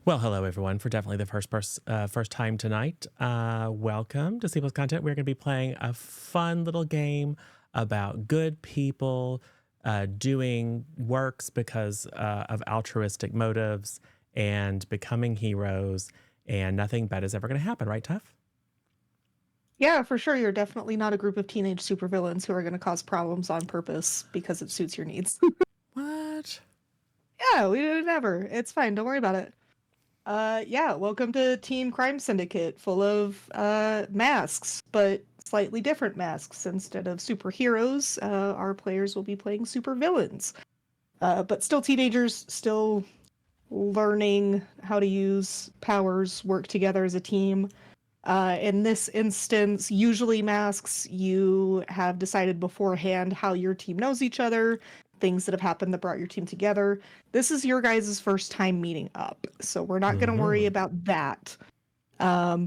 Well, hello everyone. For definitely the first time tonight, welcome to C Plus Content. We're going to be playing a fun little game about good people doing works because of altruistic motives and becoming heroes, and nothing bad is ever going to happen, right, Tuff? Yeah, for sure. You're definitely not a group of teenage supervillains who are going to cause problems on purpose because it suits your needs. What? Yeah, we did it ever. It's fine. Don't worry about it. Yeah, welcome to Teen Crime Syndicate, full of masks, but slightly different masks. Instead of superheroes, our players will be playing supervillains. But still teenagers, still learning how to use powers, work together as a team. In this instance, usually masks, you have decided beforehand how your team knows each other, things that have happened that brought your team together. This is your guys' first time meeting up, so we're not going to worry Mm-hmm. about that.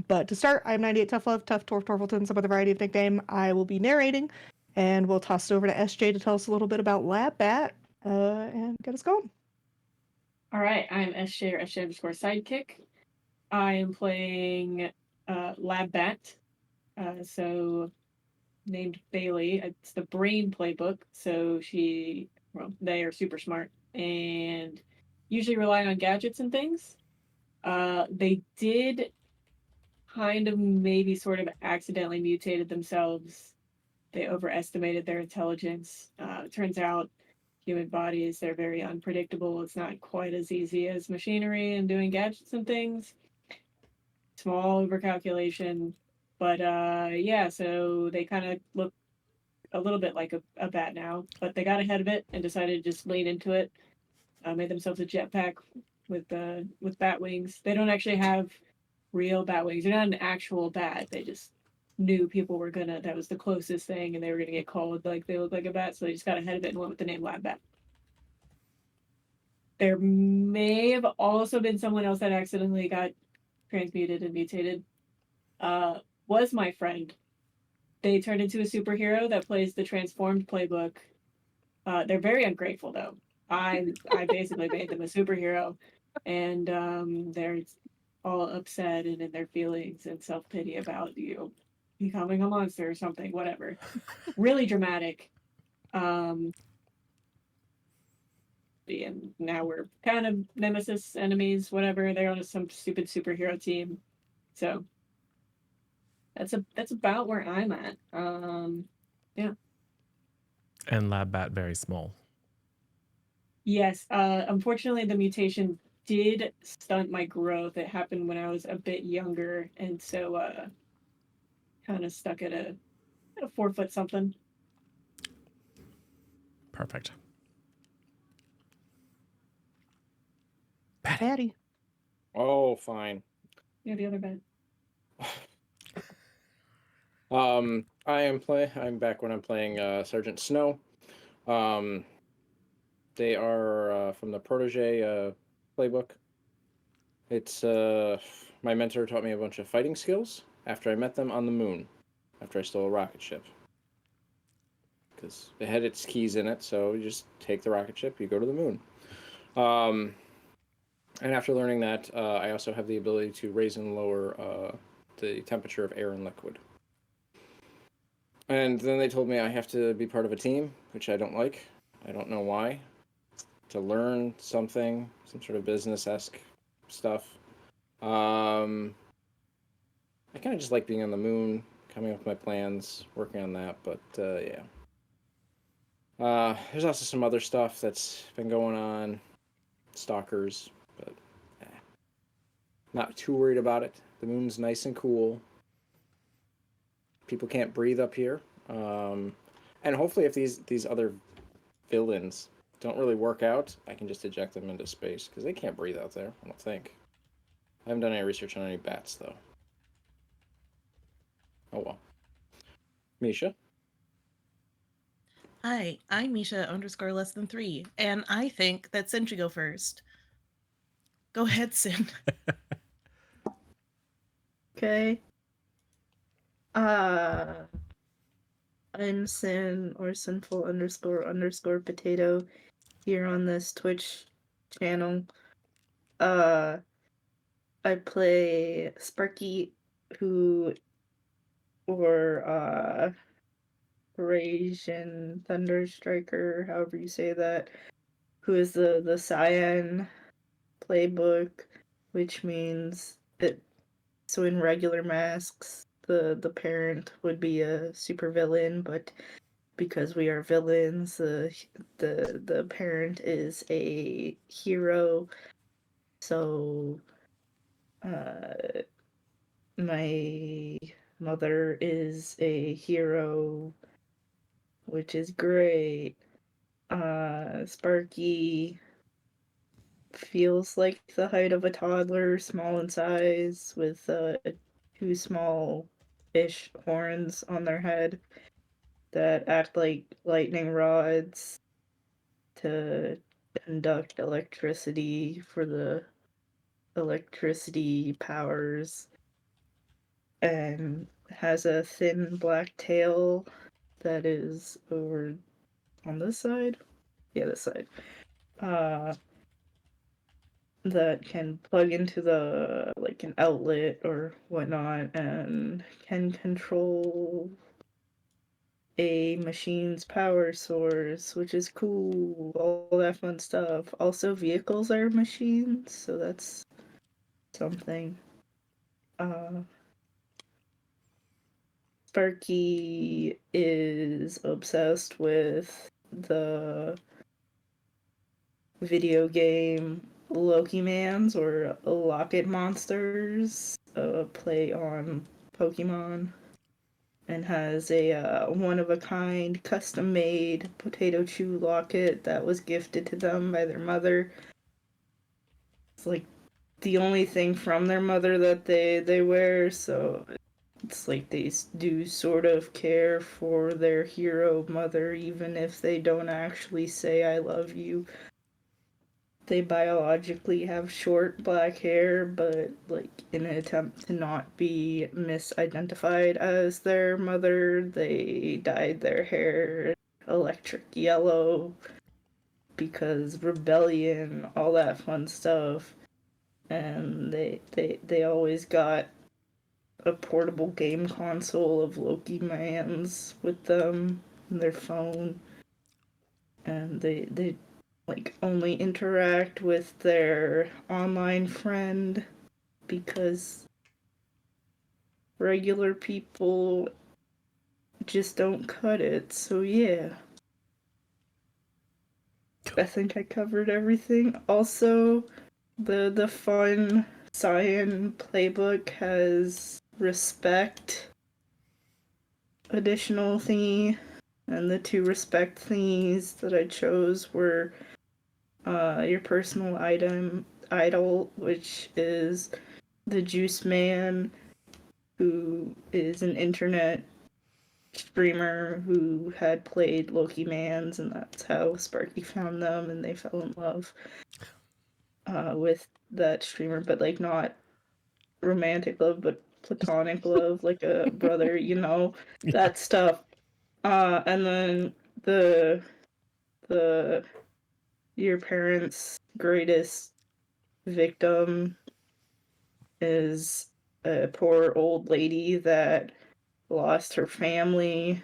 But to start, I'm 98 Tough Love, Tough Torf Torfelton, some other variety of nickname. I will be narrating, and we'll toss it over to SJ to tell us a little bit about Lab Bat and get us going. All right, I'm SJ or SJ underscore sidekick. I am playing Lab Bat, so named Bailey. It's the brain playbook, so they are super smart and usually rely on gadgets and things. They did kind of maybe sort of accidentally mutated themselves. They overestimated their intelligence. Turns out human bodies, they're very unpredictable. It's not quite as easy as machinery and doing gadgets and things. Small overcalculation. But yeah, so they kind of look a little bit like a bat now, but they got ahead of it and decided to just lean into it. Made themselves a jetpack with bat wings. They don't actually have real bat wings. They're not an actual bat. They just knew people were gonna. That was the closest thing, and they were gonna get called like they look like a bat. So they just got ahead of it and went with the name Lab Bat. There may have also been someone else that accidentally got transmuted and mutated. Was my friend. They turned into a superhero that plays the transformed playbook. They're very ungrateful though. I basically made them a superhero, and they're all upset and in their feelings and self pity about you becoming a monster or something, whatever. Really dramatic. Um, and now we're kind of nemesis enemies, whatever. They're on some stupid superhero team. So that's about where I'm at. Yeah. And Lab Bat very small. Yes. Unfortunately, the mutation did stunt my growth. It happened when I was a bit younger, and so kind of stuck at a 4 foot something. Perfect. Patty. Oh, fine. Yeah, the other bed. I'm back when I'm playing Sergeant Snow. Um, they are from the Protege playbook. It's my mentor taught me a bunch of fighting skills after I met them on the moon, after I stole a rocket ship. Because it had its keys in it, so you just take the rocket ship, you go to the moon. And after learning that, I also have the ability to raise and lower the temperature of air and liquid. And then they told me I have to be part of a team, which I don't like. I don't know why. To learn something, some sort of business-esque stuff. I kind of just like being on the moon, coming up with my plans, working on that, but yeah. There's also some other stuff that's been going on, stalkers, but not too worried about it. The moon's nice and cool. People can't breathe up here. And hopefully if these other villains don't really work out, I can just eject them into space, because they can't breathe out there, I don't think. I haven't done any research on any bats, though. Oh well. Misha? Hi, I'm Misha underscore less than 3, and I think that Sin should go first. Go ahead, Sin. Okay. I'm Sin or Sinful underscore potato here on this Twitch channel. I play Sparky, or Eurasian Thunder Striker, however you say that, who is the Cyan playbook, which means that, so in regular masks, the parent would be a supervillain, but because we are villains, the parent is a hero. So my mother is a hero, which is great. Sparky feels like the height of a toddler, small in size, with two small-ish horns on their head that act like lightning rods to conduct electricity for the electricity powers, and has a thin black tail that is over on this side. Yeah, this side. That can plug into the like an outlet or whatnot, and can control a machine's power source, which is cool. All that fun stuff. Also, vehicles are machines, so that's something. Sparky is obsessed with the video game Loki Mans, or Locket Monsters, play on Pokemon, and has a one-of-a-kind custom-made potato chew locket that was gifted to them by their mother. It's like the only thing from their mother that they wear, so it's like they do sort of care for their hero mother, even if they don't actually say I love you. They biologically have short black hair, but like in an attempt to not be misidentified as their mother, they dyed their hair electric yellow because rebellion, all that fun stuff. And they always got a portable game console of Loki Mans with them in their phone. And they like only interact with their online friend because regular people just don't cut it. So yeah. I think I covered everything. Also, the fun Cyan playbook has respect additional thingy, and the two respect thingies that I chose were your personal idol, which is the Juice Man, who is an internet streamer who had played Loki Mans, and that's how Sparky found them, and they fell in love with that streamer, but like not romantic love, but platonic love, like a brother, that stuff. And then the your parents' greatest victim is a poor old lady that lost her family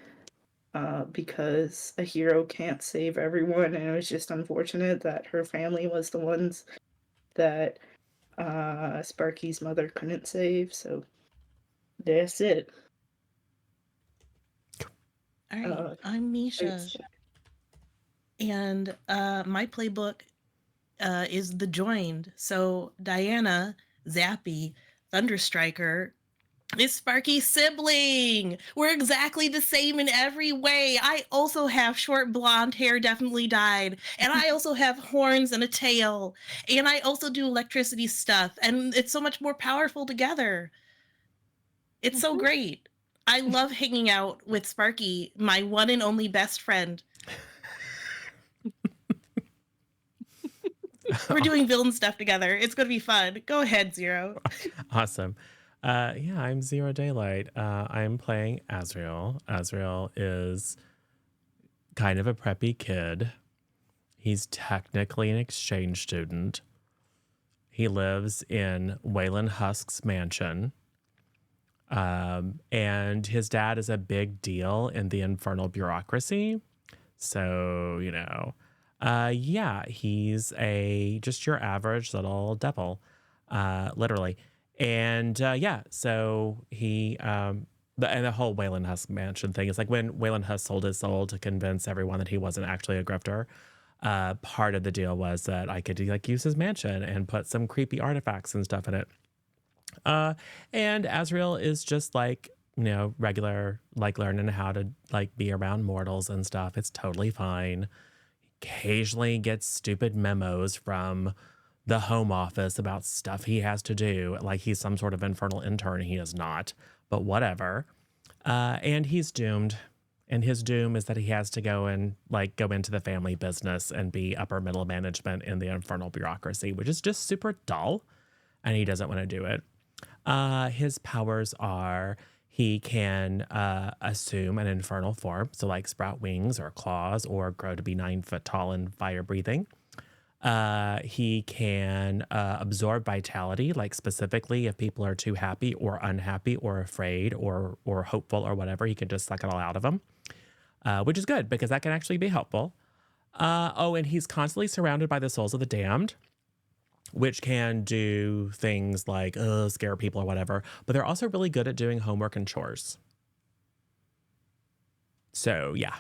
because a hero can't save everyone, and it was just unfortunate that her family was the ones that Sparky's mother couldn't save. So that's it. All right, I'm Misha, and my playbook is The Joined. So Diana, Zappy, Thunderstriker is Sparky's sibling. We're exactly the same in every way. I also have short blonde hair, definitely dyed, and I also have horns and a tail, and I also do electricity stuff, and it's so much more powerful together. It's so great. I love hanging out with Sparky, my one and only best friend. We're doing villain stuff together. It's going to be fun. Go ahead, Zero. Awesome. Yeah, I'm Zero Daylight. I'm playing Azrael. Azrael is kind of a preppy kid. He's technically an exchange student. He lives in Waylon Husk's mansion. And his dad is a big deal in the infernal bureaucracy. So, yeah, he's just your average little devil, literally. And yeah, so and the whole Waylon Husk mansion thing is like when Waylon Husk sold his soul to convince everyone that he wasn't actually a grifter. Part of the deal was that I could like use his mansion and put some creepy artifacts and stuff in it. And Azrael is just like, regular, like learning how to like be around mortals and stuff. It's totally fine. Occasionally gets stupid memos from the home office about stuff he has to do. Like he's some sort of infernal intern. He is not, but whatever. And he's doomed. And his doom is that he has to go into the family business and be upper middle management in the infernal bureaucracy, which is just super dull. And he doesn't want to do it. His powers are he can assume an infernal form, so like sprout wings or claws or grow to be 9 foot tall and fire breathing. He can absorb vitality, like specifically if people are too happy or unhappy or afraid or hopeful or whatever, he can just suck it all out of them, which is good because that can actually be helpful. And he's constantly surrounded by the souls of the damned, which can do things like scare people or whatever, but they're also really good at doing homework and chores. So, yeah.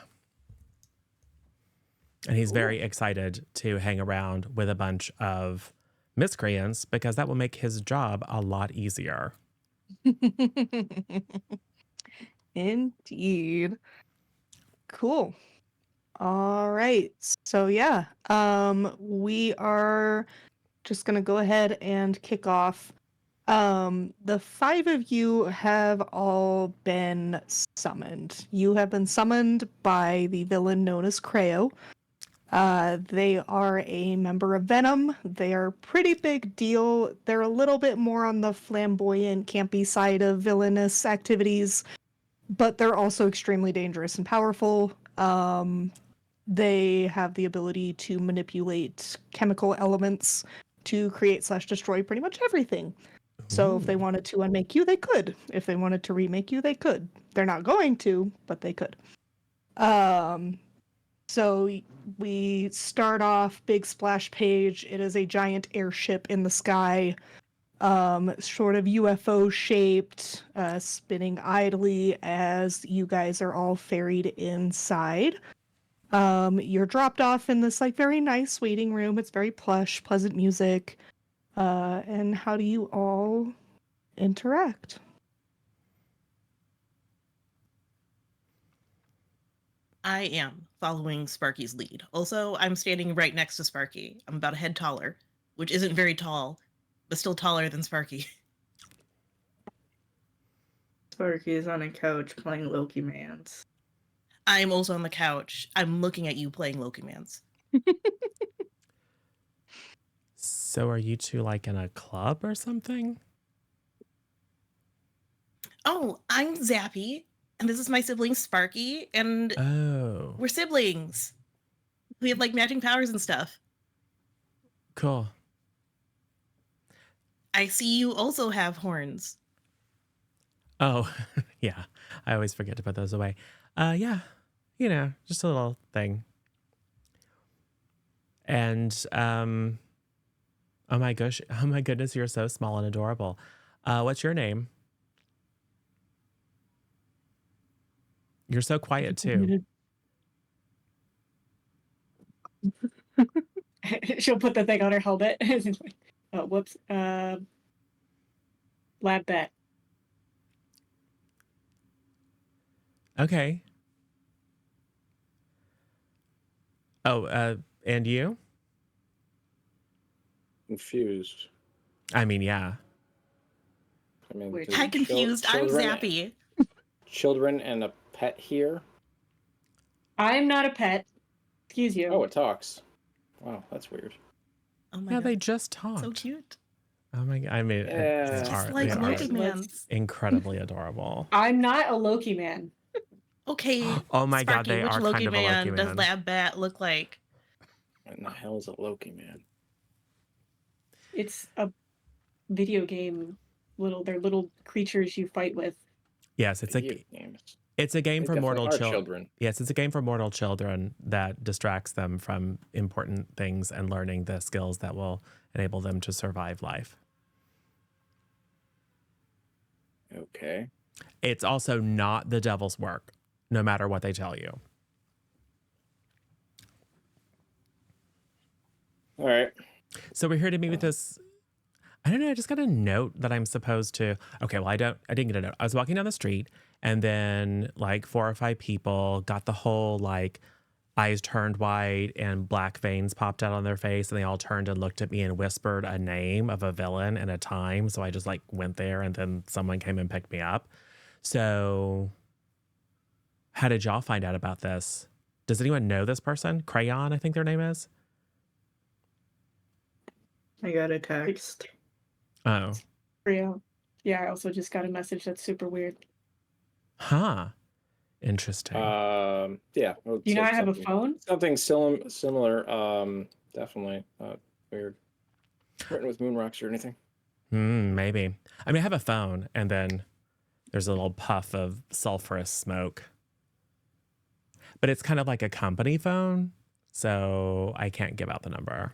And he's very excited to hang around with a bunch of miscreants because that will make his job a lot easier. Indeed. Cool. All right. So yeah, we are just gonna go ahead and kick off. The 5 of you have all been summoned. You have been summoned by the villain known as Creo. They are a member of Venom. They are a pretty big deal. They're a little bit more on the flamboyant, campy side of villainous activities, but they're also extremely dangerous and powerful. They have the ability to manipulate chemical elements to create/destroy pretty much everything. So if they wanted to unmake you, they could. If they wanted to remake you, they could. They're not going to, but they could. So we start off big splash page. It is a giant airship in the sky, sort of UFO shaped, spinning idly as you guys are all ferried inside. You're dropped off in this like very nice waiting room. It's very plush, pleasant music. And how do you all interact? I am following Sparky's lead. Also, I'm standing right next to Sparky. I'm about a head taller, which isn't very tall, but still taller than Sparky. Sparky is on a couch playing Loki Mans. I'm also on the couch. I'm looking at you playing Loki Mans. So are you two like in a club or something? Oh, I'm Zappy, and this is my sibling Sparky, and we're siblings. We have like matching powers and stuff. Cool. I see you also have horns. Oh, yeah. I always forget to put those away. Yeah. Just a little thing. And oh my goodness, you're so small and adorable. What's your name? You're so quiet too. She'll put the thing on her helmet. Oh, whoops. Lab Bat. Okay. Oh, and you? Confused. I mean, yeah. I mean, Weird. there's I'm confused. I'm Zappy. Children and a pet here. I'm not a pet. Excuse you. Oh, it talks. Wow, that's weird. Oh my Yeah, god. they just talked. So cute. Oh my god. I mean, Yeah. Just are, like they are Loki Mans. incredibly adorable. I'm not a Loki man. Okay. Oh my god, Sparky, they which are Loki kind of a Loki man does man. Lab Bat look like? What in the hell is a Loki man? It's a video game. They're little creatures you fight with. Yes, it's Video games. it's a game They for definitely mortal are children. children. Yes, it's a game for mortal children that distracts them from important things and learning the skills that will enable them to survive life. Okay. It's also not the devil's work, no matter what they tell you. All right. So we're here to meet with this. I don't know. I just got a note that I'm supposed to. Okay, well, I didn't get a note. I was walking down the street, and then like 4 or 5 people got the whole like eyes turned white and black veins popped out on their face, and they all turned and looked at me and whispered a name of a villain and a time. So I just like went there, and then someone came and picked me up. So, how did y'all find out about this? Does anyone know this person? Crayon, I think their name is. I got a text. Oh, Real. Yeah, I also just got a message that's super weird. huh. Interesting. Yeah. Do you know I have a phone? Something similar. Definitely not weird. Written with moon rocks or anything. Maybe. I mean, I have a phone, and then there's a little puff of sulfurous smoke. But it's kind of like a company phone, so I can't give out the number.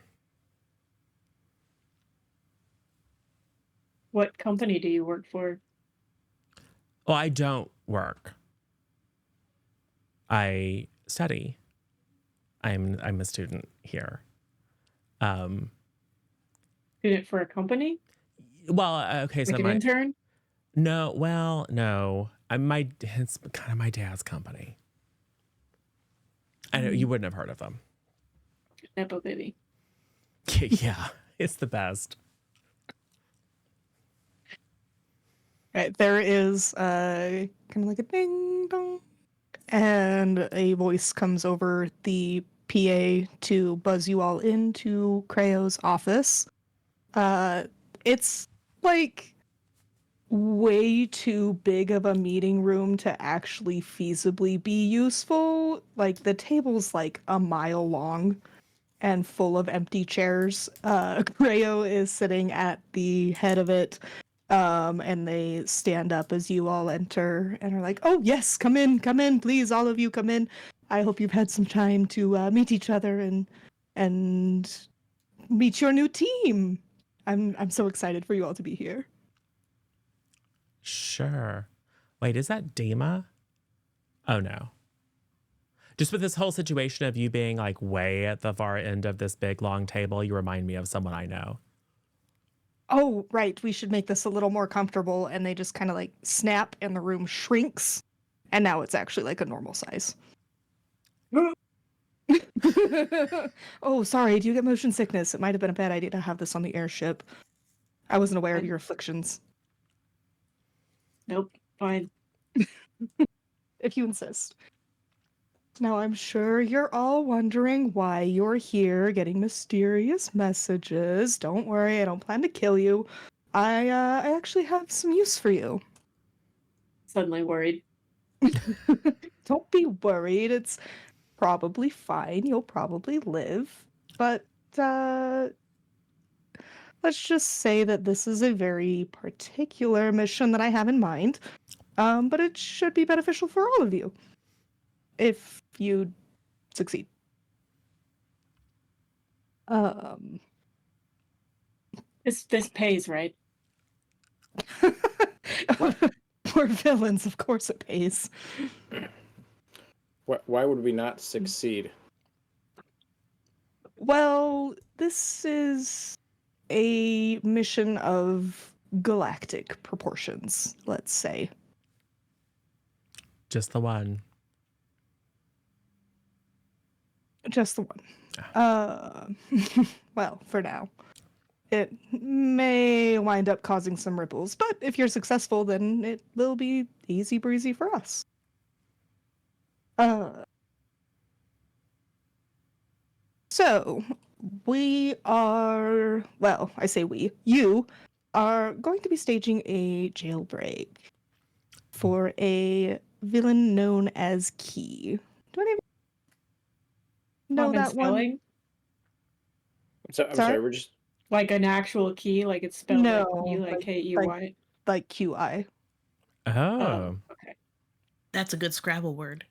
What company do you work for? Well, I don't work. I study. I'm a student here. Student for a company? Well, okay, so Like an intern? no. It's kind of my dad's company. I know you wouldn't have heard of them. Nepo baby. Yeah, it's the best. Right, there is kind of like a ding dong, and a voice comes over the PA to buzz you all into Creo's office. It's like way too big of a meeting room to actually feasibly be useful. Like the table's like a mile long and full of empty chairs. Creo is sitting at the head of it. And they stand up as you all enter and are like, "Oh yes, come in, please, all of you come in. I hope you've had some time to meet each other and meet your new team. I'm so excited for you all to be here." Sure. Wait, is that Dima? Oh no. Just with this whole situation of you being like way at the far end of this big long table, you remind me of someone I know. "Oh, right, we should make this a little more comfortable." And they just kind of like snap and the room shrinks. And now it's actually like a normal size. "Oh, sorry, do you get motion sickness? It might have been a bad idea to have this on the airship. I wasn't aware of your afflictions." Nope. Fine. "If you insist." "Now, I'm sure you're all wondering why you're here getting mysterious messages. Don't worry, I don't plan to kill you. I actually have some use for you." Suddenly worried. "Don't be worried. It's probably fine. You'll probably live. But let's just say that this is a very particular mission that I have in mind. But it should be beneficial for all of you if you succeed." This pays, right? Poor villains, of course it pays. Why would we not succeed? Well, this is a mission of galactic proportions, let's say. Just the one. Just the one. Well, for now. It may wind up causing some ripples, but if you're successful, then it will be easy breezy for us. So, we are, well, I say we, you are going to be staging a jailbreak for a villain known as Key. Do any of you know Common that one? spelling? I'm sorry. We're just Like an actual key, like it's spelled like key, No, like like K-E-Y. like QI. Oh, Okay. That's a good Scrabble word.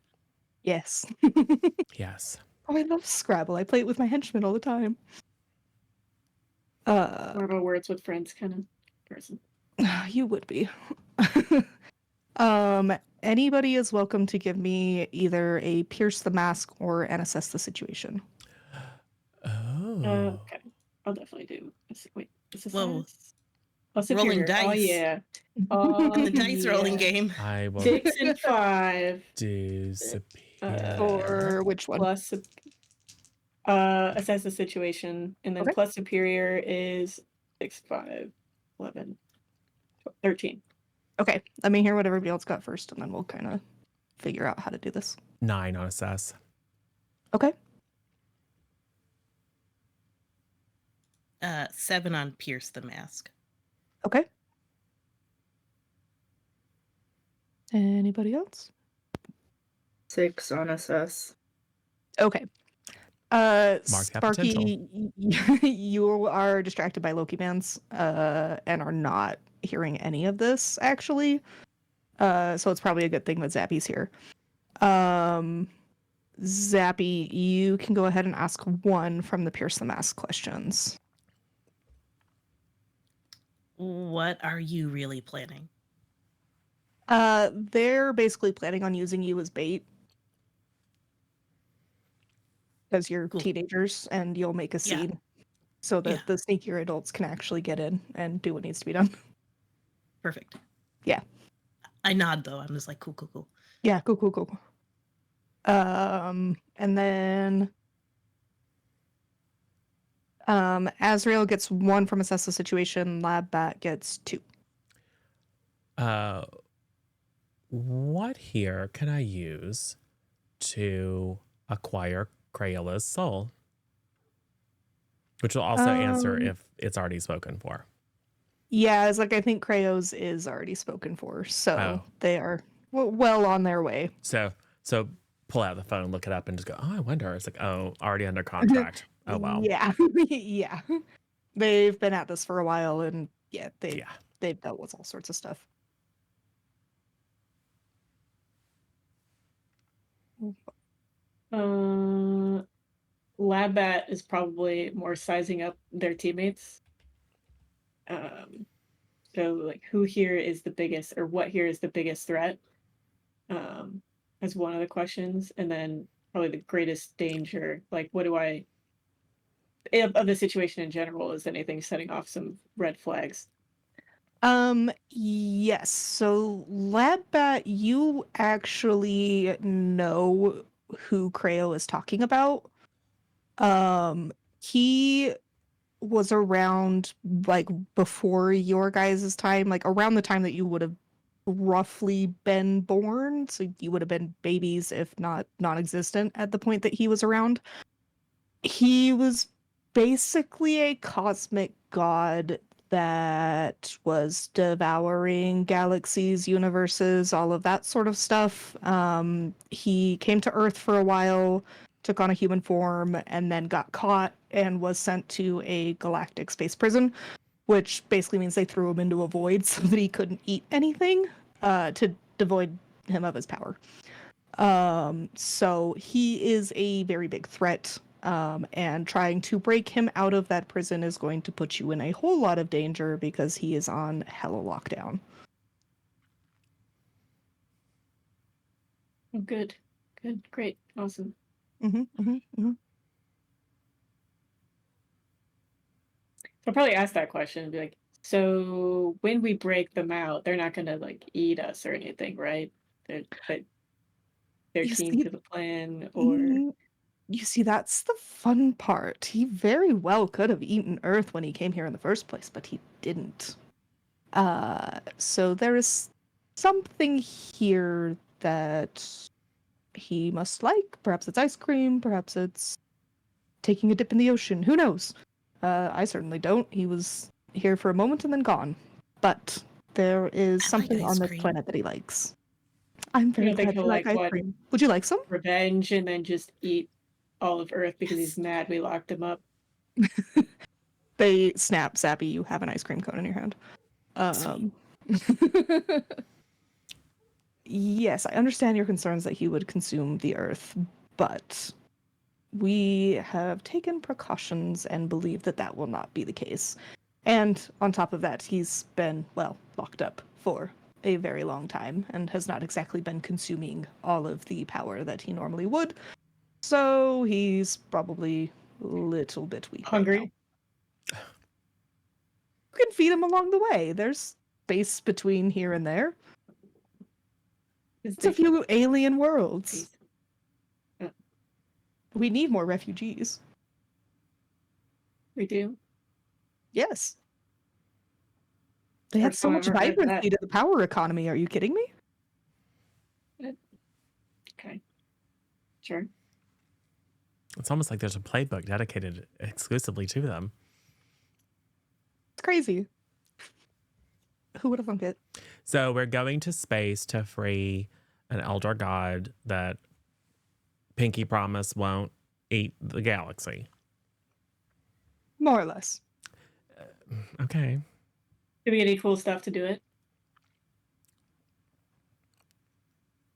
Yes. yes. Oh, I love Scrabble. I play it with my henchmen all the time. More of a words with friends kind of person. You would be. Anybody is welcome to give me either a pierce the mask or an assess the situation. Oh. Okay. I'll definitely do. Wait, is this Whoa. Plus Rolling superior. Oh dice. yeah. Oh In the dice rolling yeah. game. I will 6 and 5. do superior. Or which one? Plus assess the situation, and then Okay. plus superior is 6, 5, 11, 13. Okay, let me hear what everybody else got first, and then we'll kind of figure out how to do this. 9 on assess. Okay. 7 on pierce the mask. Okay. Anybody else? 6 on assess. Okay. Mark that potential. Sparky, you are distracted by Loki bands, and are not hearing any of this actually. So it's probably a good thing that Zappy's here. Zappy, you can go ahead and ask one from the Pierce the Mask questions. What are you really planning? They're basically planning on using you as bait. Because you're Cool. teenagers and you'll make a Yeah. scene so that Yeah. the sneakier adults can actually get in and do what needs to be done. Perfect. Yeah. I nod though. I'm just like, cool. Yeah, cool. And then Azrael gets 1 from assess the situation, Lab Bat gets 2. What here can I use to acquire Crayola's soul? Which will also answer if it's already spoken for. Yeah, it's like I think Crayos is already spoken for, so Oh. they are well on their way. So pull out the phone, look it up, and just go, oh, I wonder. It's like, oh, already under contract. Oh, wow. Yeah. Yeah. They've been at this for a while, and yeah, they've dealt with all sorts of stuff. Lab Bat is probably more sizing up their teammates. So like who here is the biggest, or what here is the biggest threat? As one of the questions, and then probably the greatest danger. Like, what do I of the situation in general? Is anything setting off some red flags? Yes. So Lab Bat, you actually know who Creo is talking about. He was around like before your guys' time, like around the time that you would have roughly been born. So you would have been babies, if not non-existent at the point that he was around. He was basically a cosmic god that was devouring galaxies, universes, all of that sort of stuff. He came to Earth for a while, took on a human form, and then got caught and was sent to a galactic space prison, which basically means they threw him into a void so that he couldn't eat anything, to devoid him of his power. So he is a very big threat. And trying to break him out of that prison is going to put you in a whole lot of danger because he is on hella lockdown. Oh, good, great, awesome. So I'll probably ask that question and be like, so when we break them out, they're not gonna like eat us or anything, right? They're keen to the plan, or you see, that's the fun part. He very well could have eaten Earth when he came here in the first place, but he didn't. So there is something here that he must like. Perhaps it's ice cream, perhaps it's taking a dip in the ocean. Who knows? I certainly don't. He was here for a moment and then gone. But there is I like something ice on this cream. planet that he likes. I'm very don't think glad you he'll like like ice what? cream. Would you like some? Revenge, and then just eat all of Earth because he's mad we locked him up. They snap, Zappy, you have an ice cream cone in your hand. Yes, I understand your concerns that he would consume the earth, but we have taken precautions and believe that that will not be the case. And on top of that, he's been, well, locked up for a very long time and has not exactly been consuming all of the power that he normally would. So he's probably a little bit weak. Hungry? Right now. You can feed him along the way. There's space between here and there. It's a few alien worlds. We need more refugees. We do. Yes. They had so much vibrancy to the power economy. Are you kidding me? Okay. Sure. It's almost like there's a playbook dedicated exclusively to them. It's crazy. Who would have thunk it? So we're going to space to free an elder god that Pinky promised won't eat the galaxy. More or less. Okay. Do we get any cool stuff to do it?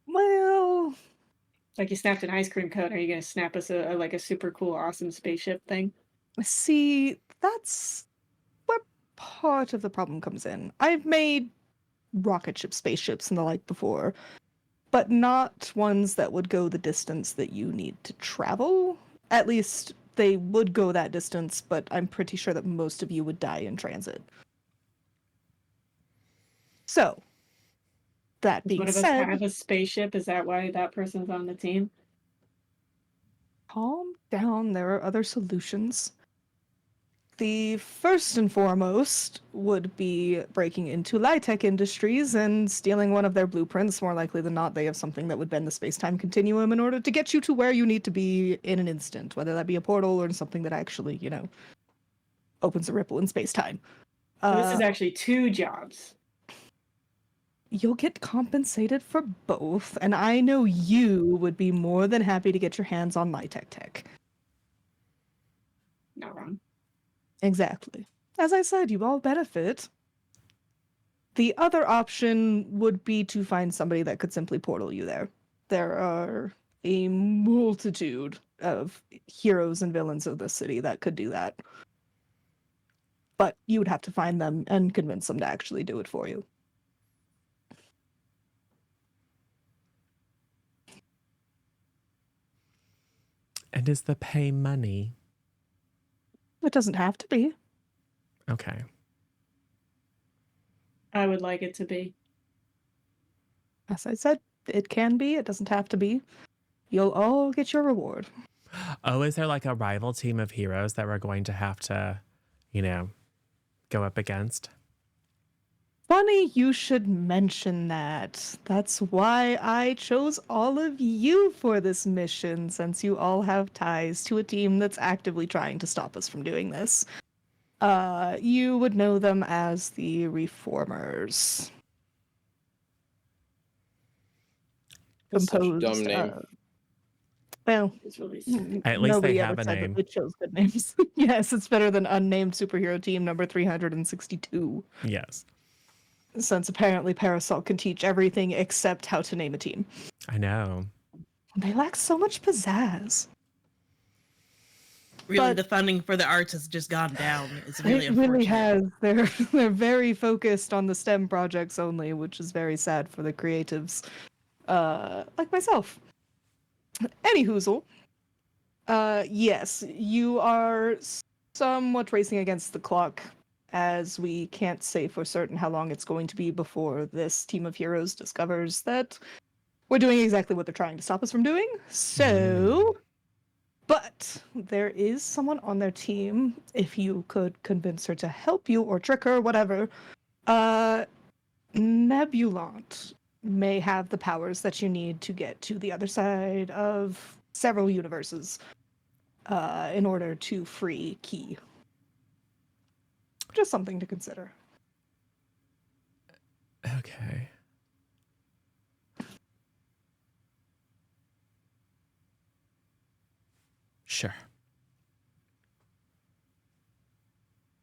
Well, like you snapped an ice cream cone. Are you going to snap us a super cool, awesome spaceship thing? See, that's where part of the problem comes in. I've made rocket ship spaceships and the like before, but not ones that would go the distance that you need to travel. At least they would go that distance, but I'm pretty sure that most of you would die in transit. So, that being one of said, us have a spaceship. Is that why that person's on the team? Calm down. There are other solutions. The first and foremost would be breaking into Lytech Industries and stealing one of their blueprints. More likely than not, they have something that would bend the space-time continuum in order to get you to where you need to be in an instant, whether that be a portal or something that actually, opens a ripple in space-time. So this is actually 2 jobs. You'll get compensated for both, and I know you would be more than happy to get your hands on Lytech tech. Not wrong. Exactly. As I said, you all benefit. The other option would be to find somebody that could simply portal you there. There are a multitude of heroes and villains of this city that could do that. But you would have to find them and convince them to actually do it for you. And is the pay money? It doesn't have to be. Okay. I would like it to be. As I said, it can be. It doesn't have to be. You'll all get your reward. Oh, is there like a rival team of heroes that we're going to have to, go up against? Funny you should mention that. That's why I chose all of you for this mission, since you all have ties to a team that's actively trying to stop us from doing this. You would know them as the Reformers. That's such a Composed, dumb name. well, It's really At least nobody they ever have a said name. that they chose good names. Yes, it's better than unnamed superhero team number 362. Yes. Since apparently Parasol can teach everything except how to name a team. I know. They lack so much pizzazz. Really, But- the funding for the arts has just gone down. It's really It really unfortunate. has. They're very focused on the STEM projects only, which is very sad for the creatives, like myself. Any hoozle. Yes, you are somewhat racing against the clock, as we can't say for certain how long it's going to be before this team of heroes discovers that we're doing exactly what they're trying to stop us from doing. So, but there is someone on their team, if you could convince her to help you or trick her, whatever. Nebulant may have the powers that you need to get to the other side of several universes in order to free Key. Just something to consider. Okay. Sure.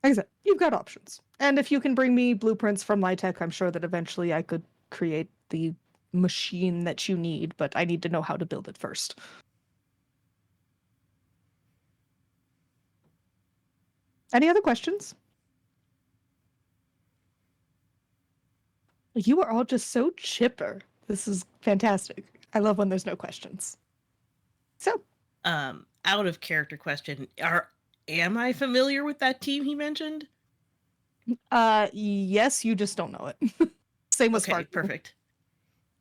Like I said, you've got options. And if you can bring me blueprints from Litech, I'm sure that eventually I could create the machine that you need, but I need to know how to build it first. Any other questions? You are all just so chipper. This is fantastic. I love when there's no questions. So, Out of character question, am I familiar with that team he mentioned? yes, you just don't know it. Same with Okay, Spark. perfect.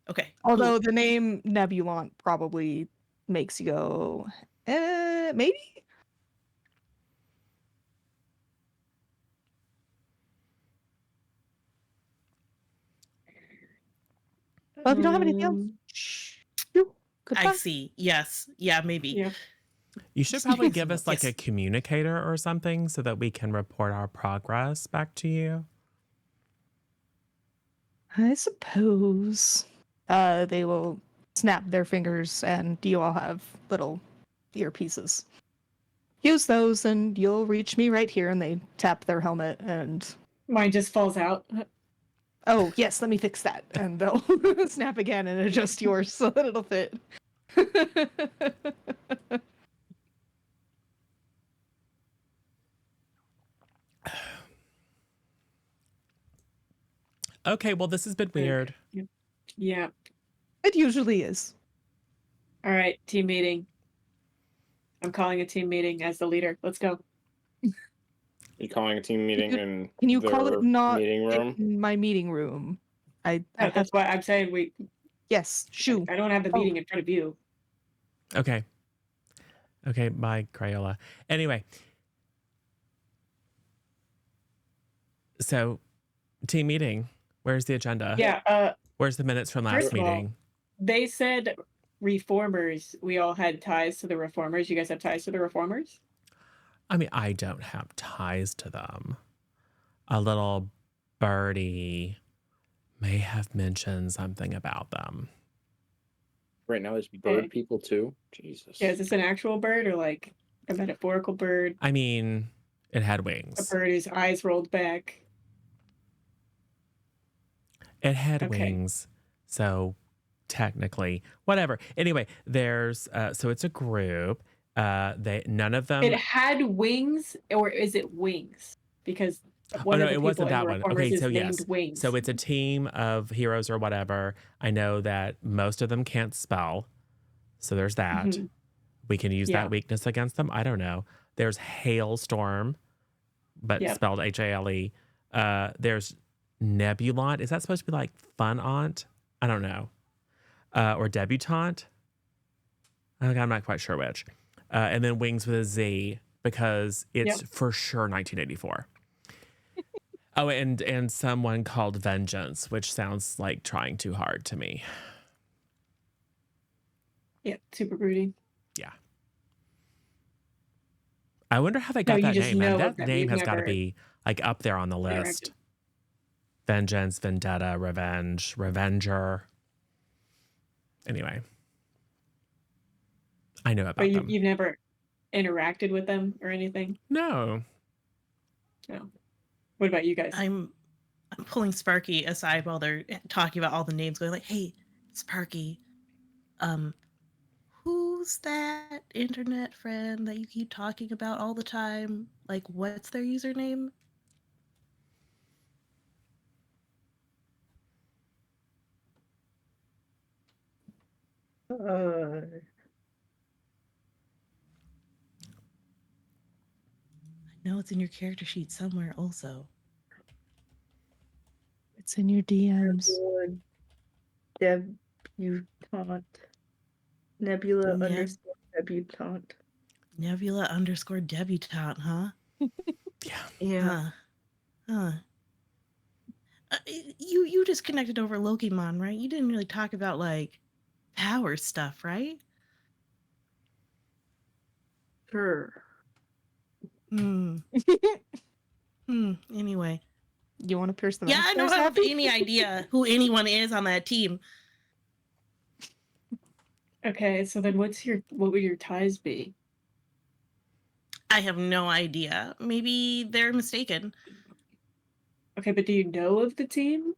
Okay. Although cool. the name Nebulant probably makes you go, maybe? Well, if you don't have anything else, shh. Goodbye. I see. Yes. Yeah, maybe. Yeah. You should probably give us like Yes. a communicator or something so that we can report our progress back to you. I suppose. They will snap their fingers and you all have little earpieces. Use those and you'll reach me right here, and they tap their helmet and Mine just falls out. oh yes, let me fix that. And they'll snap again and adjust yours so that it'll fit. Okay, well, this has been weird. Yeah. It usually is. All right, team meeting. I'm calling a team meeting as the leader. Let's go. You calling a team meeting in Can you call their it not meeting room? in my meeting room? I have That's why I'm saying yes, shoo. I don't have the Oh. meeting in front of you. Okay. Okay, bye, Crayola. Anyway. So, team meeting. Where's the agenda? Yeah. Where's the minutes from last First of all, meeting? They said reformers. We all had ties to the reformers. You guys have ties to the reformers? I mean, I don't have ties to them. A little birdie may have mentioned something about them. Right now, there's bird people too. Jesus. Yeah, is this an actual bird or like a metaphorical bird? I mean, it had A wings. bird whose eyes rolled back. It had Okay. wings. So technically, whatever. Anyway, there's so it's a group. None of them. It had wings, or is it wings? Because one no, of the it people wasn't in that the one. reformers Okay, is so named yes. Wings. So it's a team of heroes or whatever. I know that most of them can't spell. So there's that. Mhm. We can use Yeah. that weakness against them. I don't know. There's Hailstorm, but Yep. spelled Hale. There's Nebulant. Is that supposed to be like fun aunt? I don't know. Or debutante. I'm not quite sure which. And then Wings with a Z, because it's for sure 1984. Oh, and someone called Vengeance, which sounds like trying too hard to me. Yeah, super brooding. Yeah. I wonder how they No, got you that just name. know That that name we've has got to never be like up there on the list. interacted. Vengeance, Vendetta, Revenge, Revenger. Anyway. I know about But them. you've never interacted with them or anything? No. No. What about you guys? I'm pulling Sparky aside while they're talking about all the names, going like, "Hey, Sparky, who's that internet friend that you keep talking about all the time? Like, what's their username?" I know it's in your character sheet somewhere also. It's in your DMs. Debutante. Nebula Neb- underscore debutante. Nebula underscore debutante, huh? Yeah. Yeah. Huh. You just connected over Lokimon, right? You didn't really talk about like power stuff, right? Sure. Anyway. You want to pierce the Yeah, I don't have Happy? any idea who anyone is on that team. Okay, so then what would your ties be? I have no idea. Maybe they're mistaken. Okay, but do you know of the team?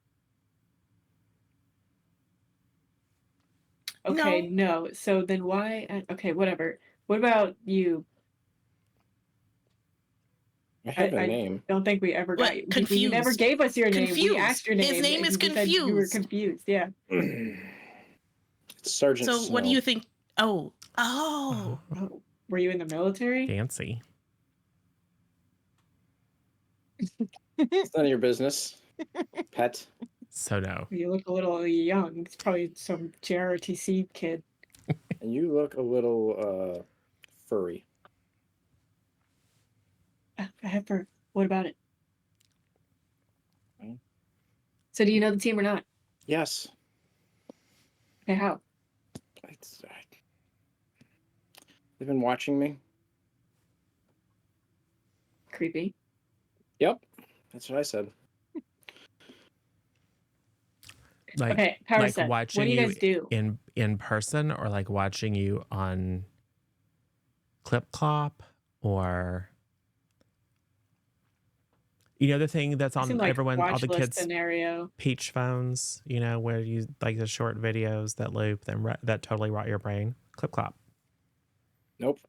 Okay, no. So then why? Okay, whatever. What about you? I have a I name. don't think we ever got What? you. You never Confused. gave us your name. We Confused. asked your name. His name and is you said you were confused. confused. Yeah. It's Sergeant So Snow. what do you think? Oh. Oh, were you in the military? Fancy. It's none of your business, pet. So no. You look a little young. It's probably some JRTC kid. And you look a little furry. I have her. What about it? Hmm? So do you know the team or not? Yes. Okay, how? They've been watching me. Creepy. Yep. That's what I said. Like, Okay, power like set. What watching do you you guys do? in person, or like watching you on Clip Clop, or the thing that's It's in on like everyone, all watch the list kids' scenario. peach phones, where you like the short videos that loop that totally rot your brain. Clip Clop. Nope.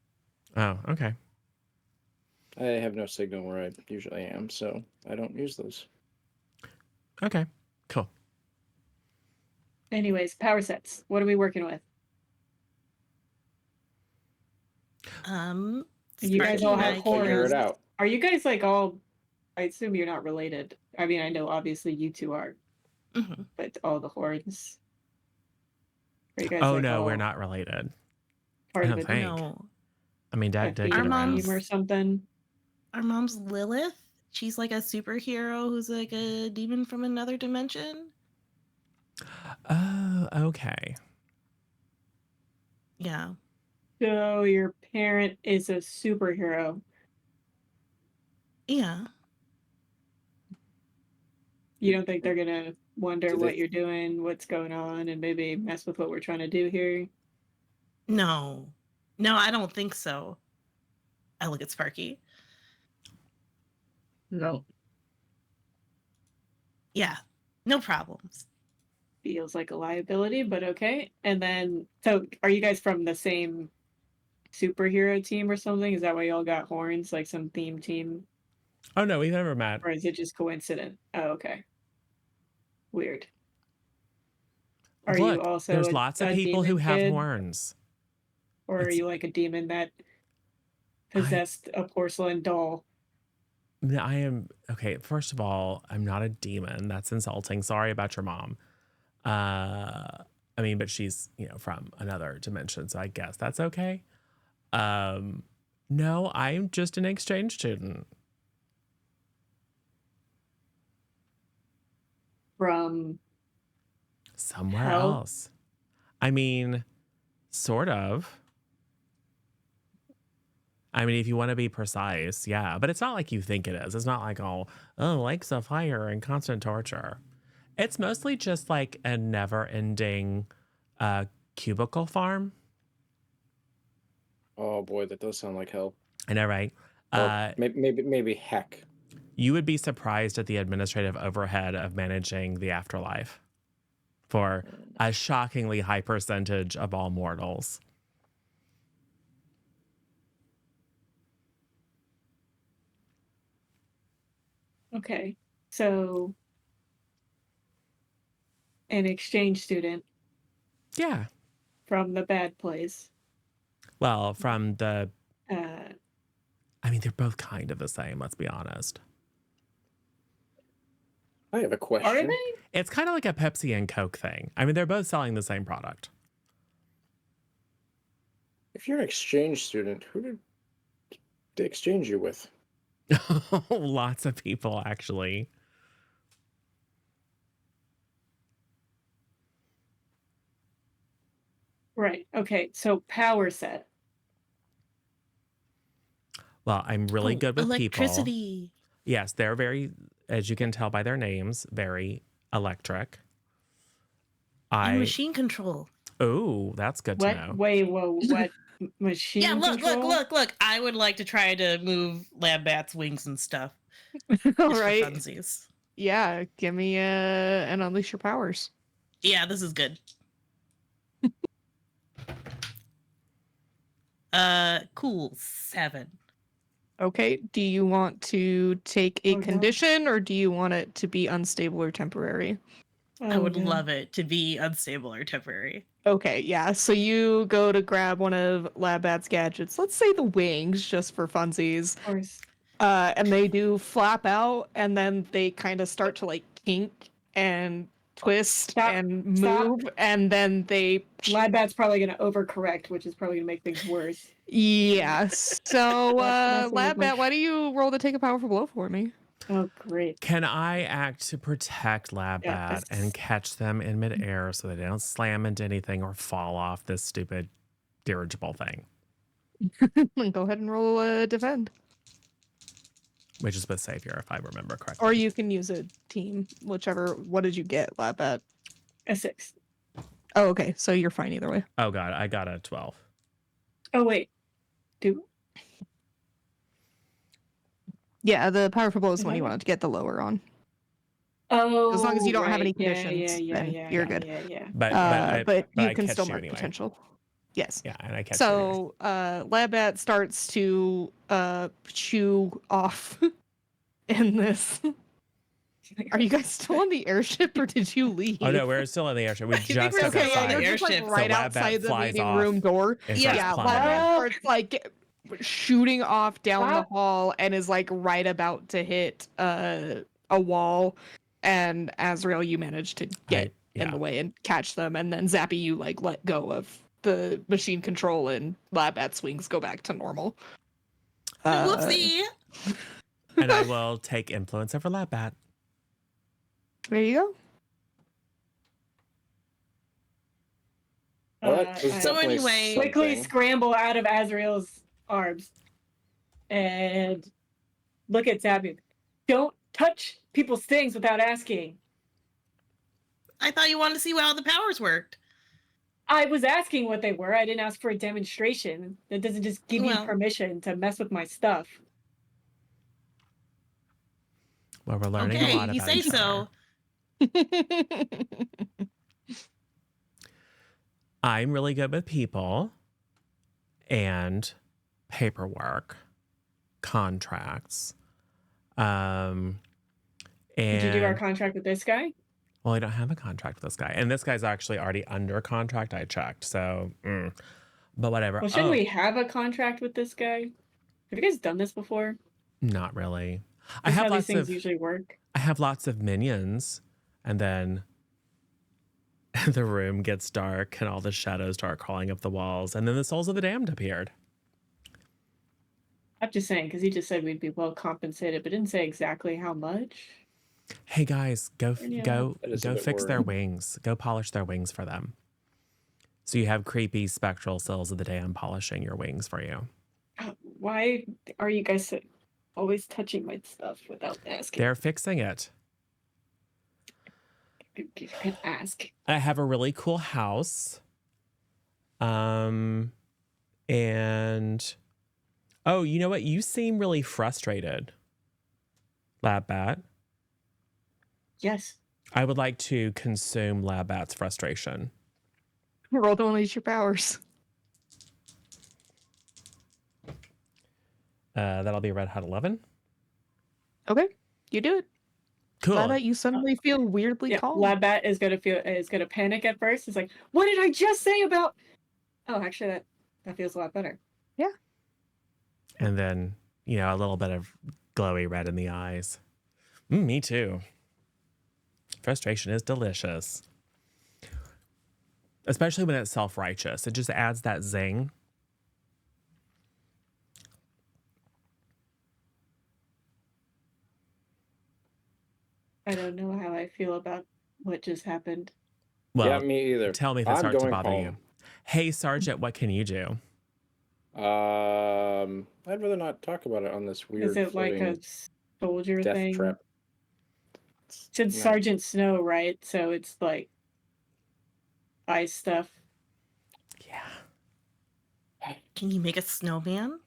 Oh, okay. I have no signal where I usually am, so I don't use those. Okay, cool. Anyways, power sets. What are we working with? You guys Sparky all and have I Figure it horns. out. Are you guys like all? I assume you're not related. I mean, I know obviously you two are, Mm-hmm. but all the horns. Are you guys Oh like no, all we're not related. I part of don't a, think. No. I mean, a Dad did theme get Our around. mom's- or something? Our mom's Lilith. She's like a superhero who's like a demon from another dimension. Oh, okay. Yeah. So your parent is a superhero. Yeah. You don't think they're gonna wonder Do they- what you're doing, what's going on, and maybe mess with what we're trying to do here? No. No, I don't think so. I look at Sparky. No. Yeah. No problems. Feels like a liability, but okay. And then, so are you guys from the same superhero team or something? Is that why y'all got horns, like some theme team, Oh no, we've never met. or is it just coincident? Oh, okay. Weird. Are you Look, also there's a, lots of a people who demon have kid, horns. or are It's- you like a demon that possessed a porcelain doll? I am okay. First of all, I'm not a demon. That's insulting. Sorry about your mom. I mean, but she's from another dimension, so I guess that's okay. No, I'm just an exchange student. From Somewhere Hell? else. I mean, sort of. I mean, if you want to be precise, yeah. But it's not like you think it is. It's not like lakes of fire and constant torture. It's mostly just like a never-ending cubicle farm. Oh boy, that does sound like hell. I know, right? Or maybe heck. You would be surprised at the administrative overhead of managing the afterlife for a shockingly high percentage of all mortals. Okay, so an exchange student Yeah. from the bad place. Well, from the, Uh, I mean, they're both kind of the same, let's be honest. I have a question. are they? It's kind of like a Pepsi and Coke thing. I mean, they're both selling the same product. If you're an exchange student, who did they exchange you with? Lots of people, actually. Right. Okay. So power set. Well, I'm really good with people. Electricity. Yes, they're very, as you can tell by their names, very electric. And machine control. Oh, that's good to What? know. Wait. Whoa. What? machine Yeah, control. look. I would like to try to move Lab Bat's wings and stuff. All Just for right. funsies. Yeah, give me an unleash your powers. Yeah, this is good. Cool. 7. Okay. Do you want to take a Oh, no. condition or do you want it to be unstable or temporary? I would no. love it to be unstable or temporary. Okay, yeah. So you go to grab one of Labat's gadgets. Let's say the wings, just for funsies. Of course. And they do flap out, and then they kind of start to like kink and twist Stop, and stop. move, and then they. Lab Bat's probably going to overcorrect, which is probably going to make things worse. Yeah. So, Messing with my- Labat, why do you roll to take a powerful blow for me? Oh, great. Can I act to protect Lab Bat Yes. and catch them in midair so that they don't slam into anything or fall off this stupid dirigible thing, Go ahead and roll a defend, which is with Savior, if I remember correctly. or you can use a team, whichever. What did you get, Labat? A 6. Oh, okay. So you're fine either way. Oh, God, I got a 12. Oh, wait. Yeah, the powerful blow is the one you Mhm. wanted to get the lower on. Oh, As long as you don't have any right. Yeah, conditions, then you're good. Yeah. But You I can catch still you mark anyway. potential. Yes. Yeah, and I catch you anyway. So Labat starts to chew off in this. Are you guys still on the airship or did you leave? Oh, no, we're still in the airship. We I think just we're stepped Okay, yeah, outside. you're just like Airship. right So Labat outside the flies meeting off room door. and Yeah. starts Yeah, plummeting. Labat starts like shooting off down the Stop. hall and is like right about to hit a wall. And Azrael, you manage to get in the way and catch them, and then Zappy, you like let go of the machine control, and Labat's wings go back to normal. Whoopsie. And I will take influence over Labat. There you go. Well, that was I So definitely anyway- quickly something. scramble out of Azrael's arms and look at Zabu. Don't touch people's things without asking. I thought you wanted to see how the powers worked. I was asking what they were. I didn't ask for a demonstration. That doesn't just give you Well- permission to mess with my stuff. Well, we're learning a Okay, lot you about say each so. other. I'm really good with people and paperwork, contracts. And Did you do our contract with this guy? well, I don't have a contract with this guy, and this guy's actually already under contract. I checked, so but whatever. Well, shouldn't we have a contract with this guy? Have you guys done this before? Not really. I That's have how these lots things of usually work. I have lots of minions, and then the room gets dark, and all the shadows start crawling up the walls, and then the souls of the damned appeared. I'm just saying, because he just said we'd be well compensated, but didn't say exactly how much. Hey guys, go Yeah. go That is a go bit fix their worrying. wings. Go polish their wings for them. So you have creepy spectral souls of the damned polishing your wings for you. Why are you guys always touching my stuff without asking? They're fixing it. You can ask. I have a really cool house. And oh, you know what? You seem really frustrated, Lab Bat. Yes. I would like to consume Lab Bat's frustration. Roll to unleash your powers. That'll be Red Hot 11. Okay, you do it. Cool. Labat, you suddenly feel weirdly Yeah, calm. Labat is gonna panic at first. It's like, what did I just say about? Oh, actually, that feels a lot better. And then, you know, a little bit of glowy red in the eyes. Me too. Frustration is delicious. Especially when it's self-righteous. It just adds that zing. I don't know how I feel about what just happened. Well, Yeah, me either. tell me if it I'm starts to going bother you. home. Hey, Sergeant, what can you do? I'd rather not talk about it on this weird Is it like a floating soldier death thing? trap. Said No. Sergeant Snow, right? So it's like ice stuff. Yeah. Can you make a snowman?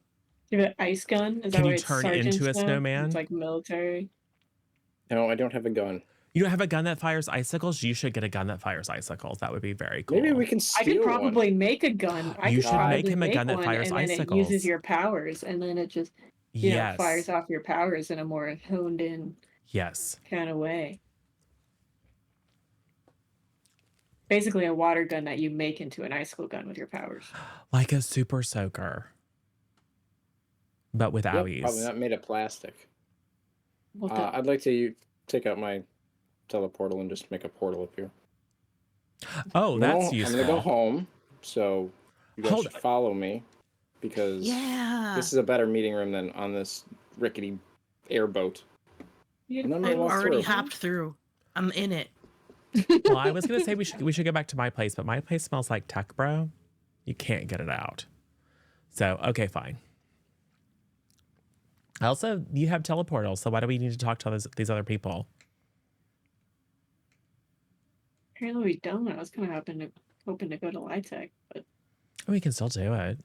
You have an ice gun? Is Can that why you it's turn Sergeant into a Snow? snowman? It's like military. No, I don't have a gun. You don't have a gun that fires icicles? You should get a gun that fires icicles. That would be very cool. Maybe we can I could steal one. probably make a gun. I You could should make probably him a gun that one, fires and then it icicles. uses your powers, and then it just Yes. fires off your powers in a more honed in Yes. kind of way. Basically, a water gun that you make into an icicle gun with your powers. Like a super soaker. But with Yep, owies. probably not made of plastic. Well done. I'd like to take out my teleportal and just make a portal appear. Oh, that's I'm useful. gonna go home, so you guys Hold should follow me because Yeah. this is a better meeting room than on this rickety airboat. And then we I've walk already through. hopped through. I'm in it. Well, I was gonna say we should go back to my place, but my place smells like tech, bro. You can't get it out. So okay, fine. Also, you have teleportals, so why do we need to talk to these other people? Apparently we don't. I was kind of hoping to go to Litech, but We can still do it.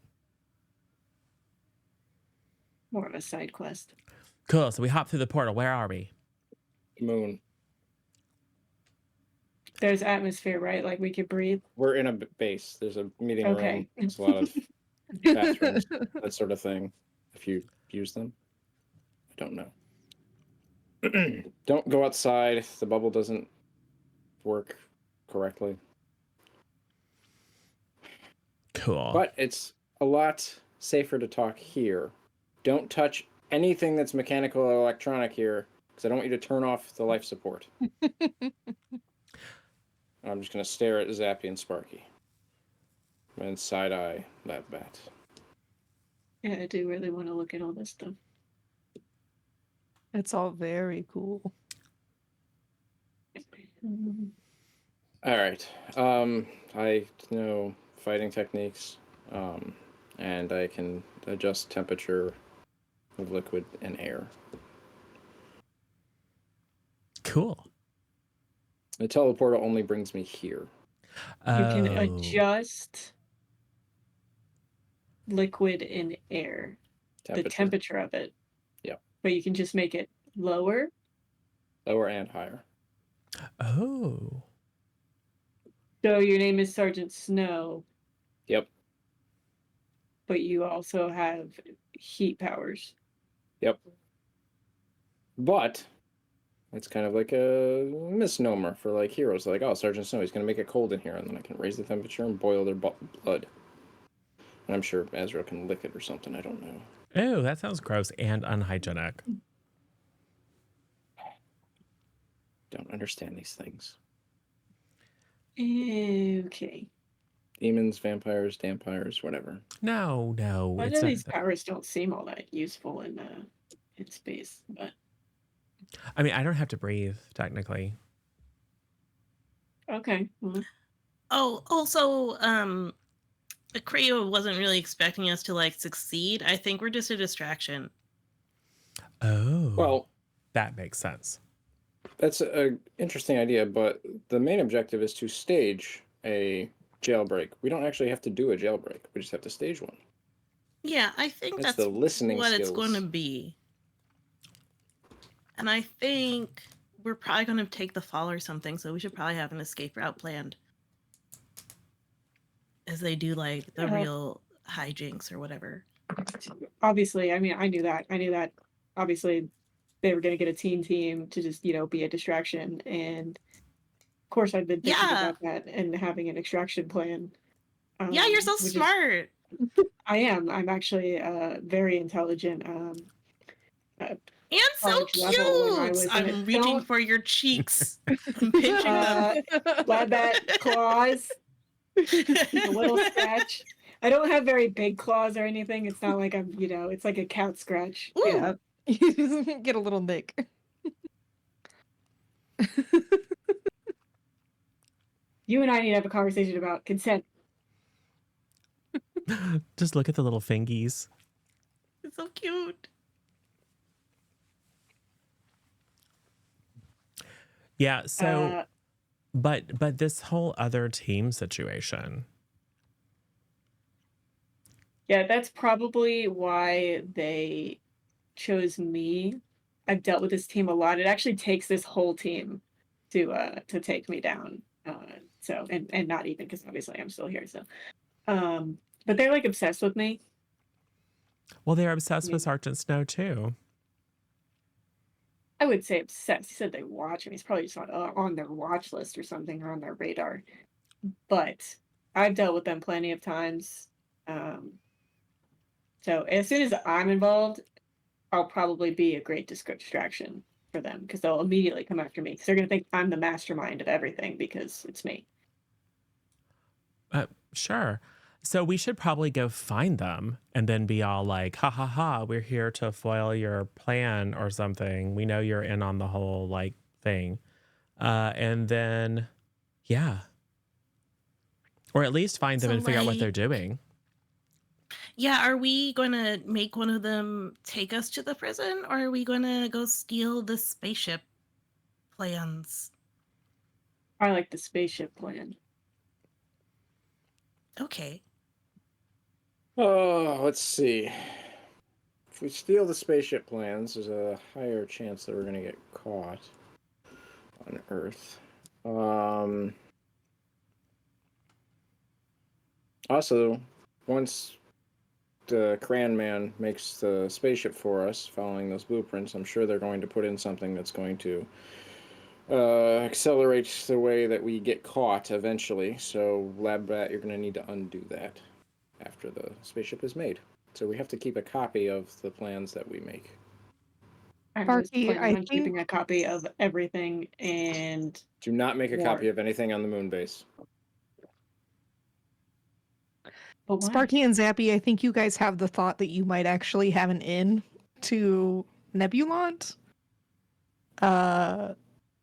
more of a side quest. Cool. So we hop through the portal. Where are we? Moon. There's atmosphere, right? Like we could breathe. We're in a base. There's a meeting room. Okay. There's a lot of bathrooms, that sort of thing. If you use them, I don't know. Don't go outside. The bubble doesn't work correctly. Cool. But it's a lot safer to talk here. Don't touch anything that's mechanical or electronic here, because I don't want you to turn off the life support. I'm just going to stare at Zappy and Sparky. And side-eye that bat. Yeah, I do really want to look at all this stuff. It's all very cool. All right. I know fighting techniques, and I can adjust temperature of liquid and air. Cool. The teleporter only brings me here. You can Oh. adjust liquid and air, the temperature of it. Yep. But you can just make it lower. Lower and higher. Oh. So your name is Sergeant Snow, Yep. but you also have heat powers. Yep. But it's kind of like a misnomer for like heroes. Like, oh, Sergeant Snow, he's going to make it cold in here, and then I can raise the temperature and boil their blood. And I'm sure Azrael can lick it or something. I don't know. Oh, that sounds gross and unhygienic. Don't understand these things. Okay. Demons, vampires, dampires, whatever. No. I It's know not- these powers don't seem all that useful in space, but I mean, I don't have to breathe, technically. okay. Well, Oh, also, Creo wasn't really expecting us to like succeed. I think we're just a distraction. Oh. Well, that makes sense. that's an interesting idea, but the main objective is to stage a jailbreak. We don't actually have to do a jailbreak. We just have to stage one. Yeah, I think That's that's the listening what it's skills. going to be. And I think we're probably going to take the fall or something, so we should probably have an escape route planned. As they do like the real hijinks or whatever. obviously, I mean, I knew that. Obviously, they were going to get a team to just, be a distraction. And of course, I've been thinking about that and having an extraction plan. Yeah, you're so smart. I am. I'm actually very intelligent. And so cute. I'm reaching for your cheeks. I'm pinching them. Lab bat claws. A little scratch. I don't have very big claws or anything. It's not like I'm, it's like a cat scratch. Ooh. Yeah. You just get a little nick. You and I need to have a conversation about consent. Just look at the little fingies. It's so cute. Yeah, so but this whole other team situation. Yeah, that's probably why they chose me. I've dealt with this team a lot. It actually takes this whole team to take me down. So and not even because obviously I'm still here. So but they're like obsessed with me. Well, they're obsessed Yeah. with Sergeant Snow too. I would say obsessed. He said they watch him. He's probably just on their watch list or something or on their radar. But I've dealt with them plenty of times. So as soon as I'm involved, I'll probably be a great distraction for them because they'll immediately come after me because they're going to think I'm the mastermind of everything because it's me. Sure. So we should probably go find them and then be all like, ha ha ha, we're here to foil your plan or something. We know you're in on the whole like thing. And then, yeah. Or at least find them So, and figure out what they're like- doing. Yeah, are we going to make one of them take us to the prison, or are we going to go steal the spaceship plans? I like the spaceship plan. Okay. Oh, let's see. If we steal the spaceship plans, there's a higher chance that we're going to get caught on Earth. Also, once the Cran Man makes the spaceship for us, following those blueprints, I'm sure they're going to put in something that's going to accelerate the way that we get caught eventually. So, Lab Bat, you're going to need to undo that after the spaceship is made. So we have to keep a copy of the plans that we make. I was Sparky, planning I on keeping a copy of everything and Do not make a War. copy of anything on the moon base. but why? Sparky and Zappy, I think you guys have the thought that you might actually have an in to Nebulant.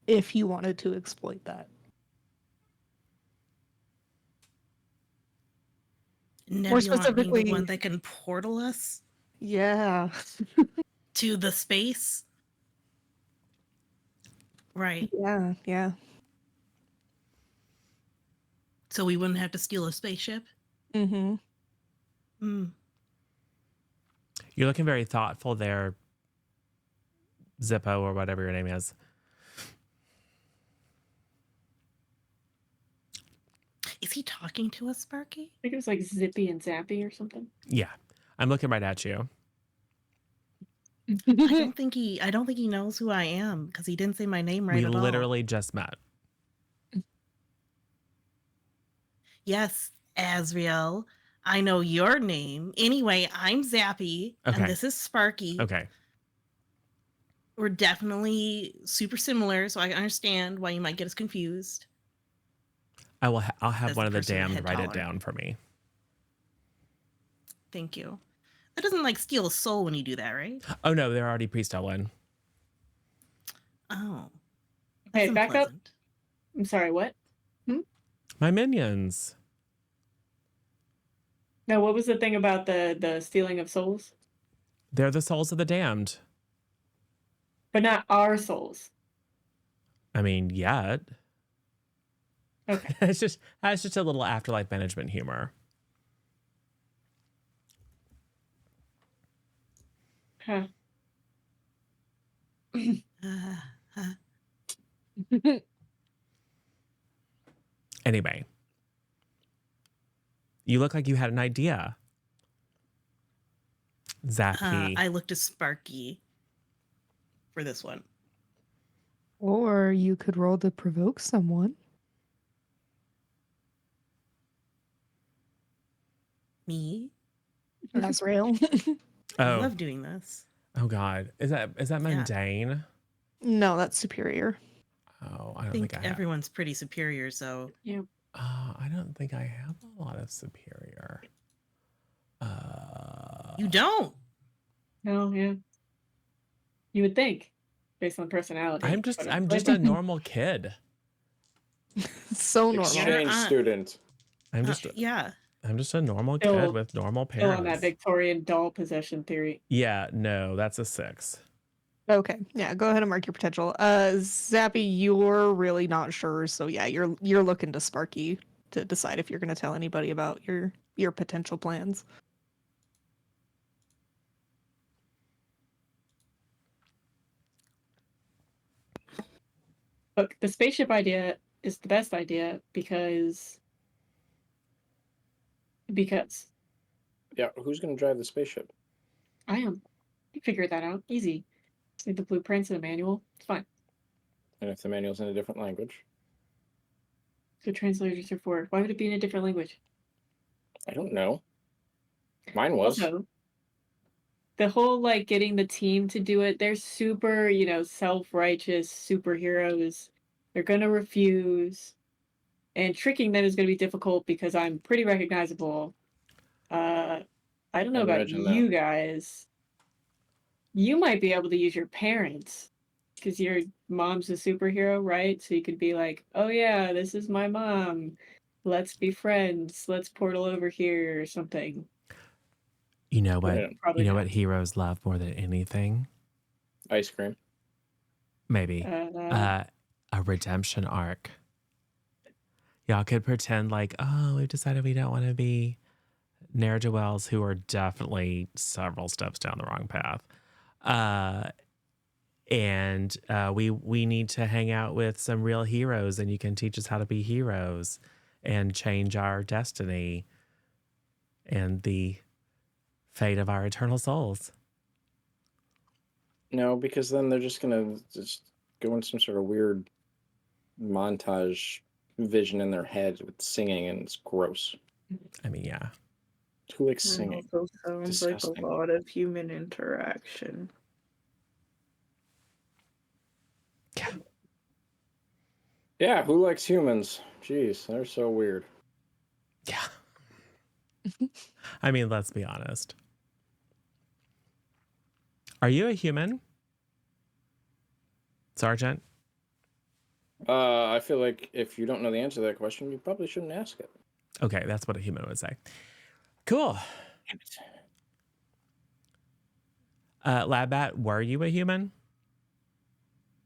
If you wanted to exploit that. Nebulant being specifically- the one that can portal us Yeah. to the space. Right. Yeah, yeah. So we wouldn't have to steal a spaceship. Mm-hmm. Mm. You're looking very thoughtful there, Zippo, or whatever your name is. Is he talking to us, Sparky? I think it was like Zippy and Zappy or something. Yeah. I'm looking right at you. I don't think he knows who I am because he didn't say my name right We at all. literally just met. Yes, Azriel. I know your name. Anyway, I'm Zappy, Okay. and this is Sparky. Okay. We're definitely super similar, so I understand why you might get us confused. I'll have As one the of the person with damned head write it taller. down for me. Thank you. That doesn't like steal a soul when you do that, right? Oh no, they're already pre-stolen. Oh. Hey, that's back up. unpleasant. I'm sorry, what? My minions. No, what was the thing about the stealing of souls? They're the souls of the damned. But not our souls. I mean, yet. Okay. That's just a little afterlife management humor. Huh. Anyway. You look like you had an idea. Zappy. I looked at Sparky for this one. Or you could roll to provoke someone. Me? Azrael. I Oh. love doing this. Oh God. Is that mundane? No, that's superior. Oh, I I don't think think I have. everyone's pretty superior, so I don't think I have a lot of superior. you don't. No, yeah. You would think, based on personality. I'm just but a normal kid. So normal. Exchange You're- student. I'm just Yeah. a normal Still- kid with normal still parents. on that Victorian doll possession theory. Yeah, no, that's a 6. Okay, yeah, go ahead and mark your potential. Zappy, you're really not sure, so yeah, you're looking to Sparky to decide if you're going to tell anybody about your potential plans. Look, the spaceship idea is the best idea because Yeah, who's gonna drive the spaceship? I am. You figure that out. Easy. Just need the blueprints and a manual. It's fine. And if the manual's in a different language? So translators are for. Why would it be in a different language? I don't know. Mine was. Also, the whole like getting the team to do it, they're super, self-righteous superheroes. They're gonna refuse. And tricking them is gonna be difficult because I'm pretty recognizable. I don't know I'd about imagine that. you guys. You might be able to use your parents because your mom's a superhero, right? So you could be like, oh yeah, this is my mom. Let's be friends. Let's portal over here or something. You know what? Yeah. Probably You know not. what heroes love more than anything? Ice cream. Maybe a redemption arc. Y'all could pretend like, oh, we've decided we don't want to be ne'er-do-wells who are definitely several steps down the wrong path. And we need to hang out with some real heroes, and you can teach us how to be heroes and change our destiny and the fate of our eternal souls. No, because then they're just gonna just go in some sort of weird montage vision in their head with singing, and it's gross. I mean, yeah. Who likes It singing? also sounds like Disgusting. a lot of human interaction. Yeah. Yeah, who likes humans? Jeez, they're so weird. Yeah. I mean, let's be honest. Are you a human, Sergeant? I feel like if you don't know the answer to that question, you probably shouldn't ask it. Okay, that's what a human would say. Cool. Labbat, were you a human?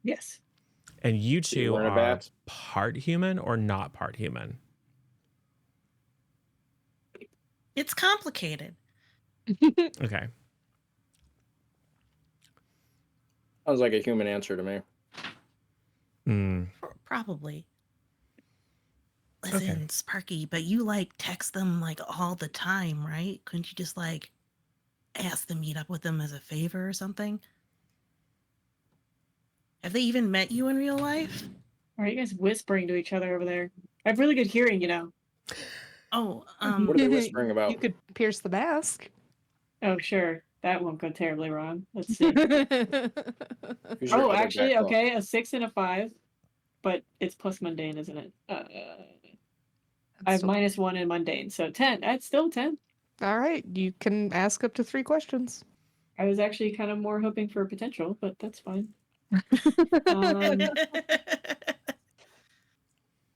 Yes. And you You two weren't a are bat? part human or not part human? It's complicated. Okay. Sounds like a human answer to me. Probably. Okay. Listen, Sparky, but you like text them like all the time, right? Couldn't you just like ask them meet up with them as a favor or something? Have they even met you in real life? Why are you guys whispering to each other over there? I have really good hearing, Oh, What are they whispering about? You could pierce the mask. Oh, sure. That won't go terribly wrong. Let's see. Who's your Oh, other actually, backbone? okay, a 6 and a 5, but it's plus mundane, isn't it? I have -1 in mundane, so 10. That's still 10. All right, you can ask up to 3 questions. I was actually kind of more hoping for potential, but that's fine. Um,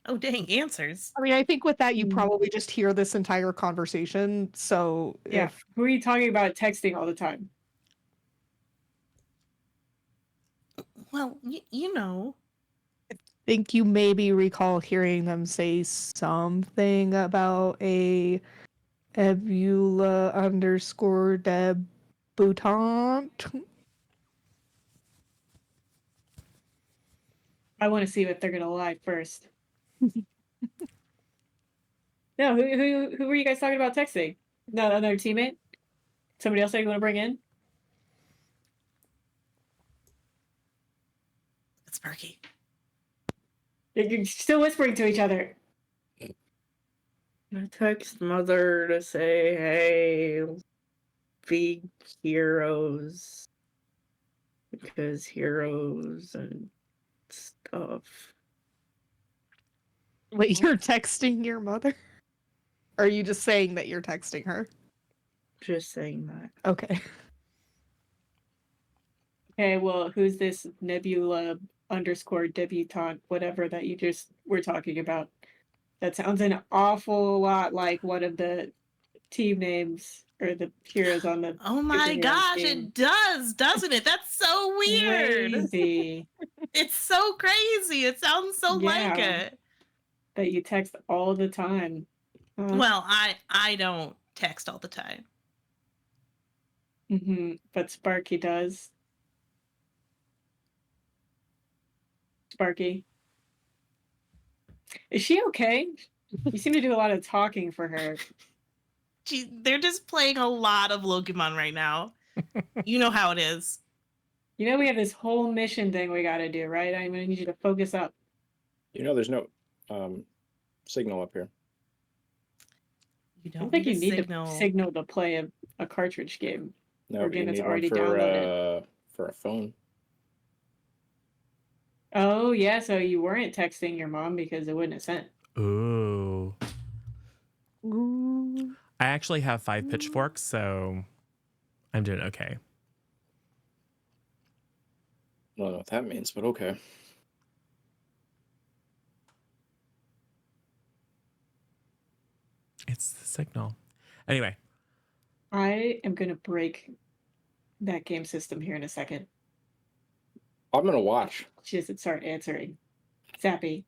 oh, dang, answers. I mean, I think with that, you Hmm. probably just hear this entire conversation. So yeah. if Who are you talking about texting all the time? Well, you know. think you maybe recall hearing them say something about a Ebula underscore debutante. I want to see if they're gonna lie first. No, who were you guys talking about texting? No, another teammate? Somebody else that you want to bring in? It's Sparky. You're still whispering to each other. I text mother to say, hey, be heroes. Because heroes and stuff. Wait, you're texting your mother? Or are you just saying that you're texting her? Just saying that. Okay. Okay, well, who's this Nebula underscore debutante, whatever that you just were talking about? That sounds an awful lot like one of the team names or the heroes on the Oh my superhero gosh, team. it does, doesn't it? That's so weird. Crazy. It's so crazy. It sounds so like Yeah. it. That you text all the time. Well, I don't text all the time. But Sparky does. Sparky. Is she okay? You seem to do a lot of talking for her. They're just playing a lot of Pokemon right now. You know how it is. You know we have this whole mission thing we got to do, right? I'm gonna need you to focus up. You know, there's no signal up here. You I don't don't think you need signal. to signal to play a cartridge game. No, Or but you game that's need one already for downloaded. for a phone. Oh yeah, so you weren't texting your mom because it wouldn't have sent. Ooh. Ooh. I actually have 5 pitchforks, so I'm doing okay. I don't know what that means, but okay. It's the signal. Anyway, I am gonna break that game system here in a second. I'm gonna watch. She doesn't start answering. Zappy,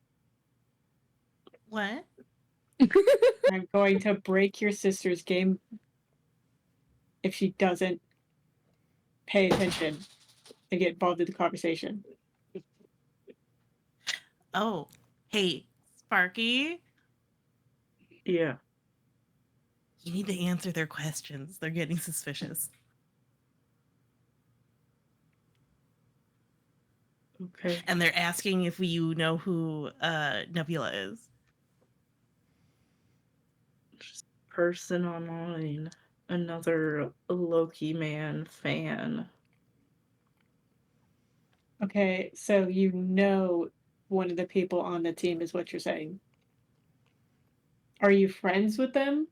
What? I'm going to break your sister's game if she doesn't pay attention and get involved in the conversation. Oh, hey, Sparky. Yeah. You need to answer their questions. They're getting suspicious. Okay. And they're asking if you know who Nebula is. Just person online. Another Loki Man fan. Okay, so you know one of the people on the team is what you're saying. Are you friends with them?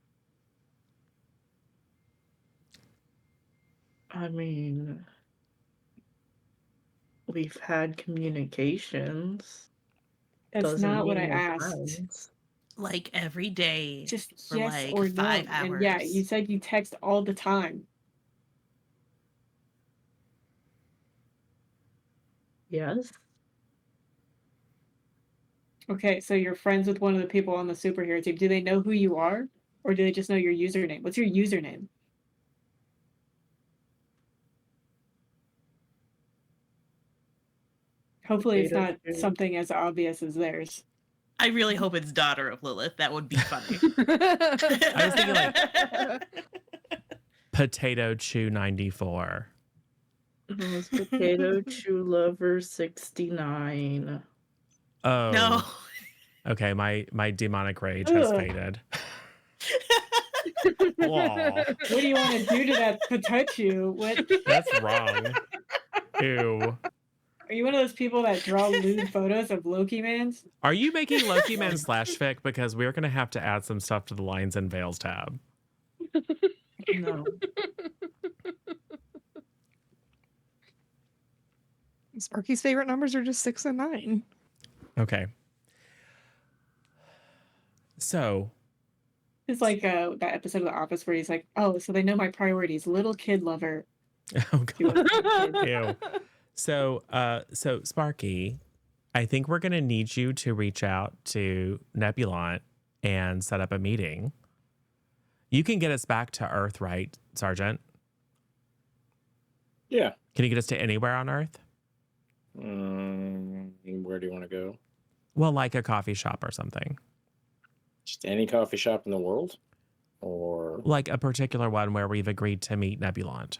I mean, we've had communications. That's Doesn't not what I mean we're asked. friends. Like every day Just for yes like or 5 no. hours. And yeah, you said you text all the time. Yes. Okay, so you're friends with one of the people on the superhero team. Do they know who you are? Or do they just know your username? What's your username? Hopefully it's not something as obvious as theirs. I really hope it's Daughter of Lilith. That would be funny. I was thinking like Potato Chew 94. It was Potato Chew Lover 69. Oh. No. Okay, my demonic rage has Ugh. faded. Aw, What do you want to do to that Pikachu? What that's wrong. Ew. are you one of those people that draw lewd photos of Loki mans? Are you making Loki Man /fic? Because we're going to have to add some stuff to the Lines and Veils tab. No. Sparky's favorite numbers are just 6 and 9. Okay. So. It's like that episode of The Office where he's like, oh, so they know my priorities. Little kid lover. Oh, He was God. a kid. Ew. So Sparky, I think we're going to need you to reach out to Nebulant and set up a meeting. You can get us back to Earth, right, Sergeant? Yeah. Can you get us to anywhere on Earth? Where do you want to go? Well, like a coffee shop or something. Just any coffee shop in the world? Or Like a particular one where we've agreed to meet Nebulant.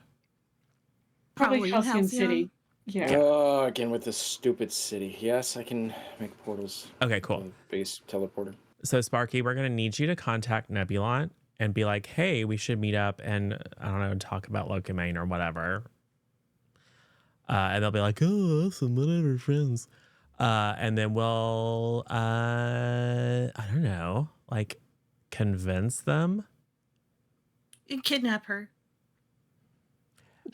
Probably Halcyon Halcyon. City. Yeah. again with this stupid city. Yes, I can make portals. Okay, cool. Base teleporter. So Sparky, we're going to need you to contact Nebulant and be like, hey, we should meet up and, I don't know, talk about Locomane or whatever. And they'll be like, oh, awesome, whatever, friends. And then we'll, I don't know, like convince them. You kidnap her.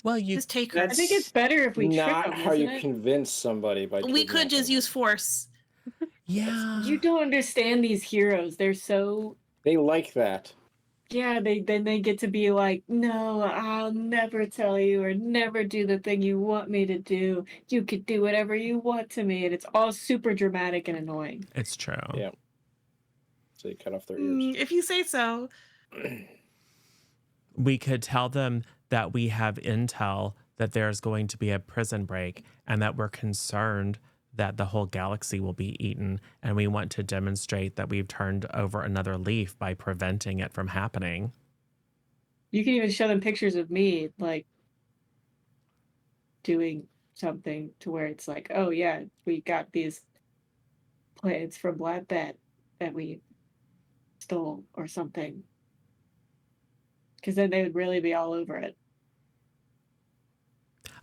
Well, you Just take her. I think it's better if we trick not them, how isn't you it? convince somebody by. We could just kidnapping use them. force. yeah. You don't understand these heroes. They're so They like that. yeah, they get to be like, no, I'll never tell you or never do the thing you want me to do. You could do whatever you want to me, and it's all super dramatic and annoying. It's true. Yeah. So you cut off their ears. If you say so. We could tell them that we have intel that there's going to be a prison break and that we're concerned that the whole galaxy will be eaten, and we want to demonstrate that we've turned over another leaf by preventing it from happening. You can even show them pictures of me, like, doing something to where it's like, oh yeah, we got these plans from Lab Bat that we stole or something. Because then they would really be all over it.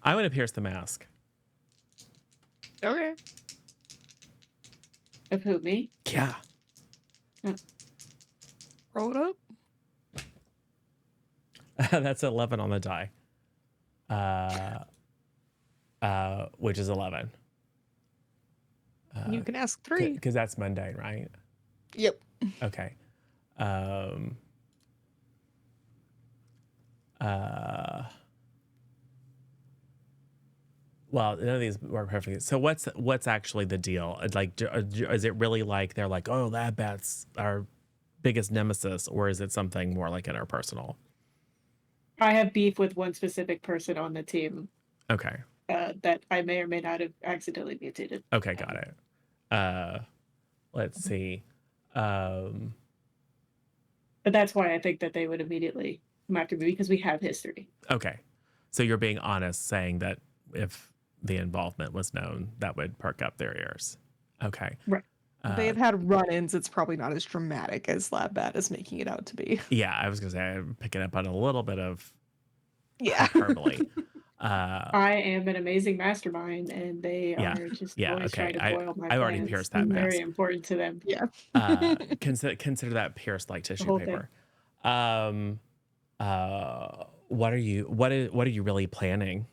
I want to pierce the mask. Okay. Of who, me? Yeah. Roll it up. That's 11 on the die. Which is 11. You can ask 3. Because that's mundane, right? Yep. Okay. Well, none of these work perfectly. So what's actually the deal? Like, is it really like they're like, oh, lab bats are biggest nemesis, or is it something more like interpersonal? I have beef with one specific person on the team Okay. that I may or may not have accidentally mutated. Okay, got it. Let's see. But that's why I think that they would immediately come after me, because we have history. Okay. So you're being honest, saying that if the involvement was known, that would perk up their ears. Okay. Right. They have had run-ins. It's probably not as dramatic as Lab Bat is making it out to be. Yeah, I was going to say, I'm picking up on a little bit of Yeah. hyperbole. I am an amazing mastermind, and they are just always trying to foil my I've already plans. pierced that I'm mask. very important to them. Yeah. Consider that pierced like tissue whole paper. What are you really planning?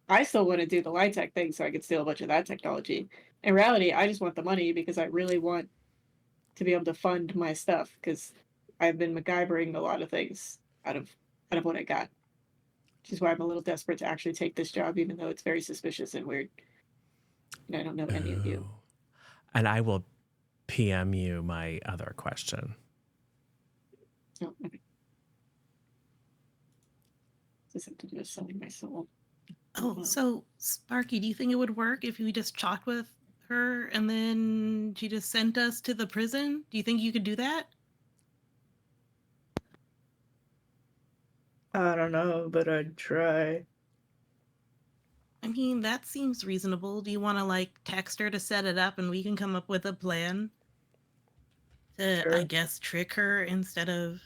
I still want to do the light tech thing so I can steal a bunch of that technology. In reality, I just want the money because I really want to be able to fund my stuff, because I've been MacGyvering a lot of things out of what I got. Which is why I'm a little desperate to actually take this job, even though it's very suspicious and weird. And I don't know any of you. And I will PM you my other question. Oh, okay. Does this have to do with selling my soul? Oh, so Sparky, do you think it would work if we just talked with her and then she just sent us to the prison? Do you think you could do that? I don't know, but I'd try. I mean, that seems reasonable. Do you want to like text her to set it up and we can come up with a plan to, Sure. I guess, trick her instead of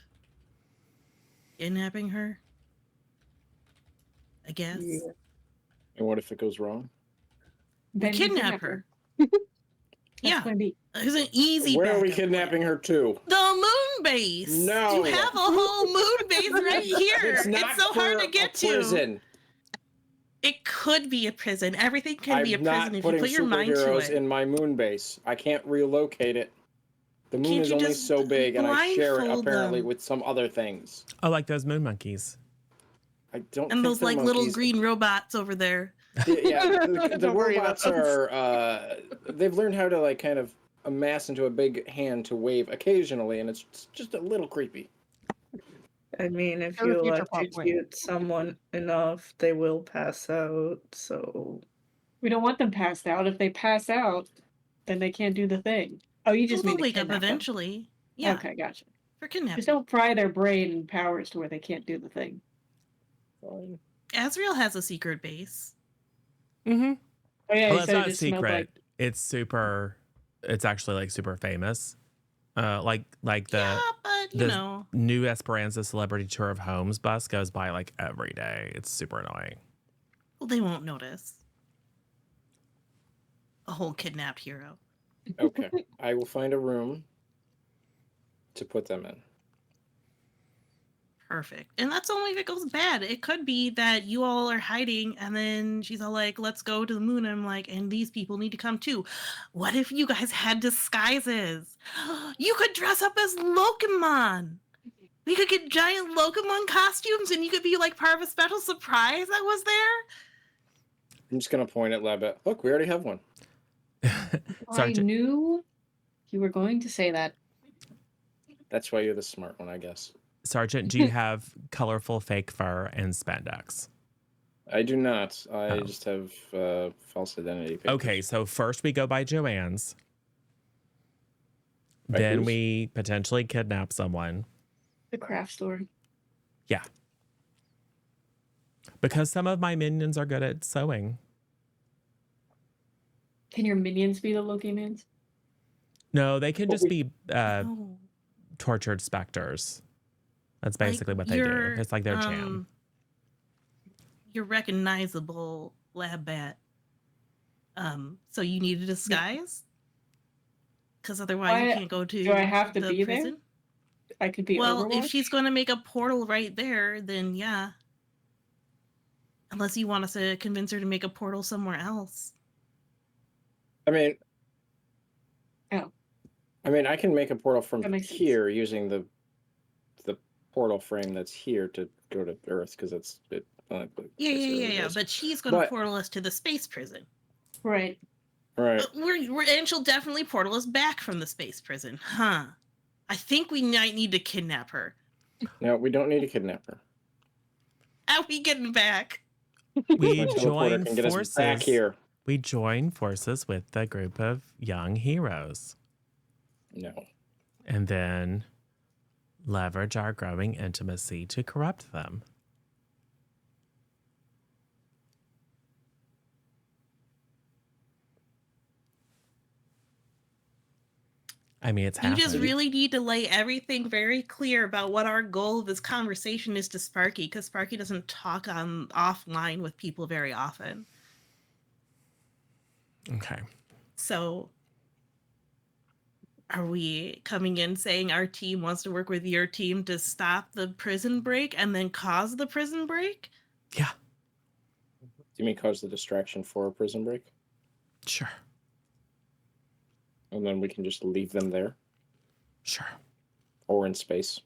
kidnapping her? I guess. Yeah. And what if it goes wrong? Then you Kidnap her. That's Yeah. plan B. It's an easy Where are we backup plan. kidnapping her to? The moon base. No. You have a whole moon base right here. It's not so hard for to get a prison. to. It could be a prison. Everything can be a I'm prison not if you putting put your mind to superheroes it. in my moon base. I can't relocate it. The moon Can't is you only just so big, and I share it blindfold apparently them? with some other things. Oh, like those moon monkeys. I don't And think those they're like little monkeys. green robots over there. Yeah, the Don't worry robots about are. They've learned how to like kind of amass into a big hand to wave occasionally, and it's just a little creepy. I mean, if Go to you future plot point. electrocute someone enough, they will pass out, so... We don't want them passed out. If they pass out, then they can't do the thing. Oh, you just They'll mean to wake up kidnap them. eventually. Yeah, Okay, gotcha. for kidnapping. Just don't fry their brain and powers to where they can't do the thing. Fine. Azrael has a secret base. Mm-hmm. Oh yeah, Well, you it's said it not just smelled secret. like. It's actually like super famous. Like the Yeah, but you the know. new Esperanza Celebrity Tour of Homes bus goes by like every day. It's super annoying. Well, they won't notice. A whole kidnapped hero. Okay, I will find a room to put them in. Perfect. And that's only if it goes bad. It could be that you all are hiding and then she's all like, let's go to the moon. I'm like, and these people need to come too. What if you guys had disguises? You could dress up as Lokemon. We could get giant Lokemon costumes and you could be like part of a special surprise that was there. I'm just gonna point at Labbit. Look, we already have one. I Sergeant, knew you were going to say that. That's why you're the smart one, I guess. Sergeant, do you have colorful fake fur and spandex? I do not. I Oh. just have false identity papers. Okay, so first we go by Joanne's. By Then whose? we potentially kidnap someone. The craft store. Yeah. Because some of my minions are good at sewing. Can your minions be the Loki mans? No, they can But just be No. tortured specters. That's Like, basically what they do. you're, It's like their jam. You're recognizable, Lab Bat. So you need a disguise? Because otherwise you Why- can't go to do I have to the be there? prison. I could be Well, Overwatch. if she's going to make a portal right there, then yeah. Unless you want us to convince her to make a portal somewhere else. I mean, Oh. I can make a portal from That makes sense. here using the portal frame that's here to go to Earth because that's it. Yeah. But she's going to But- portal us to the space prison. Right. Right. And she'll definitely portal us back from the space prison. Huh. I think we might need to kidnap her. No, we don't need to kidnap her. How are we getting back? We My teleporter join can get us back forces. here. We join forces with a group of young heroes. No. And then leverage our growing intimacy to corrupt them. I mean, it's You happening. just really need to lay everything very clear about what our goal of this conversation is to Sparky, because Sparky doesn't talk on offline with people very often. Okay. So are we coming in saying our team wants to work with your team to stop the prison break and then cause the prison break? Yeah, Do you mean cause the distraction for a prison break? sure. And then we can just leave them there Sure. or in space.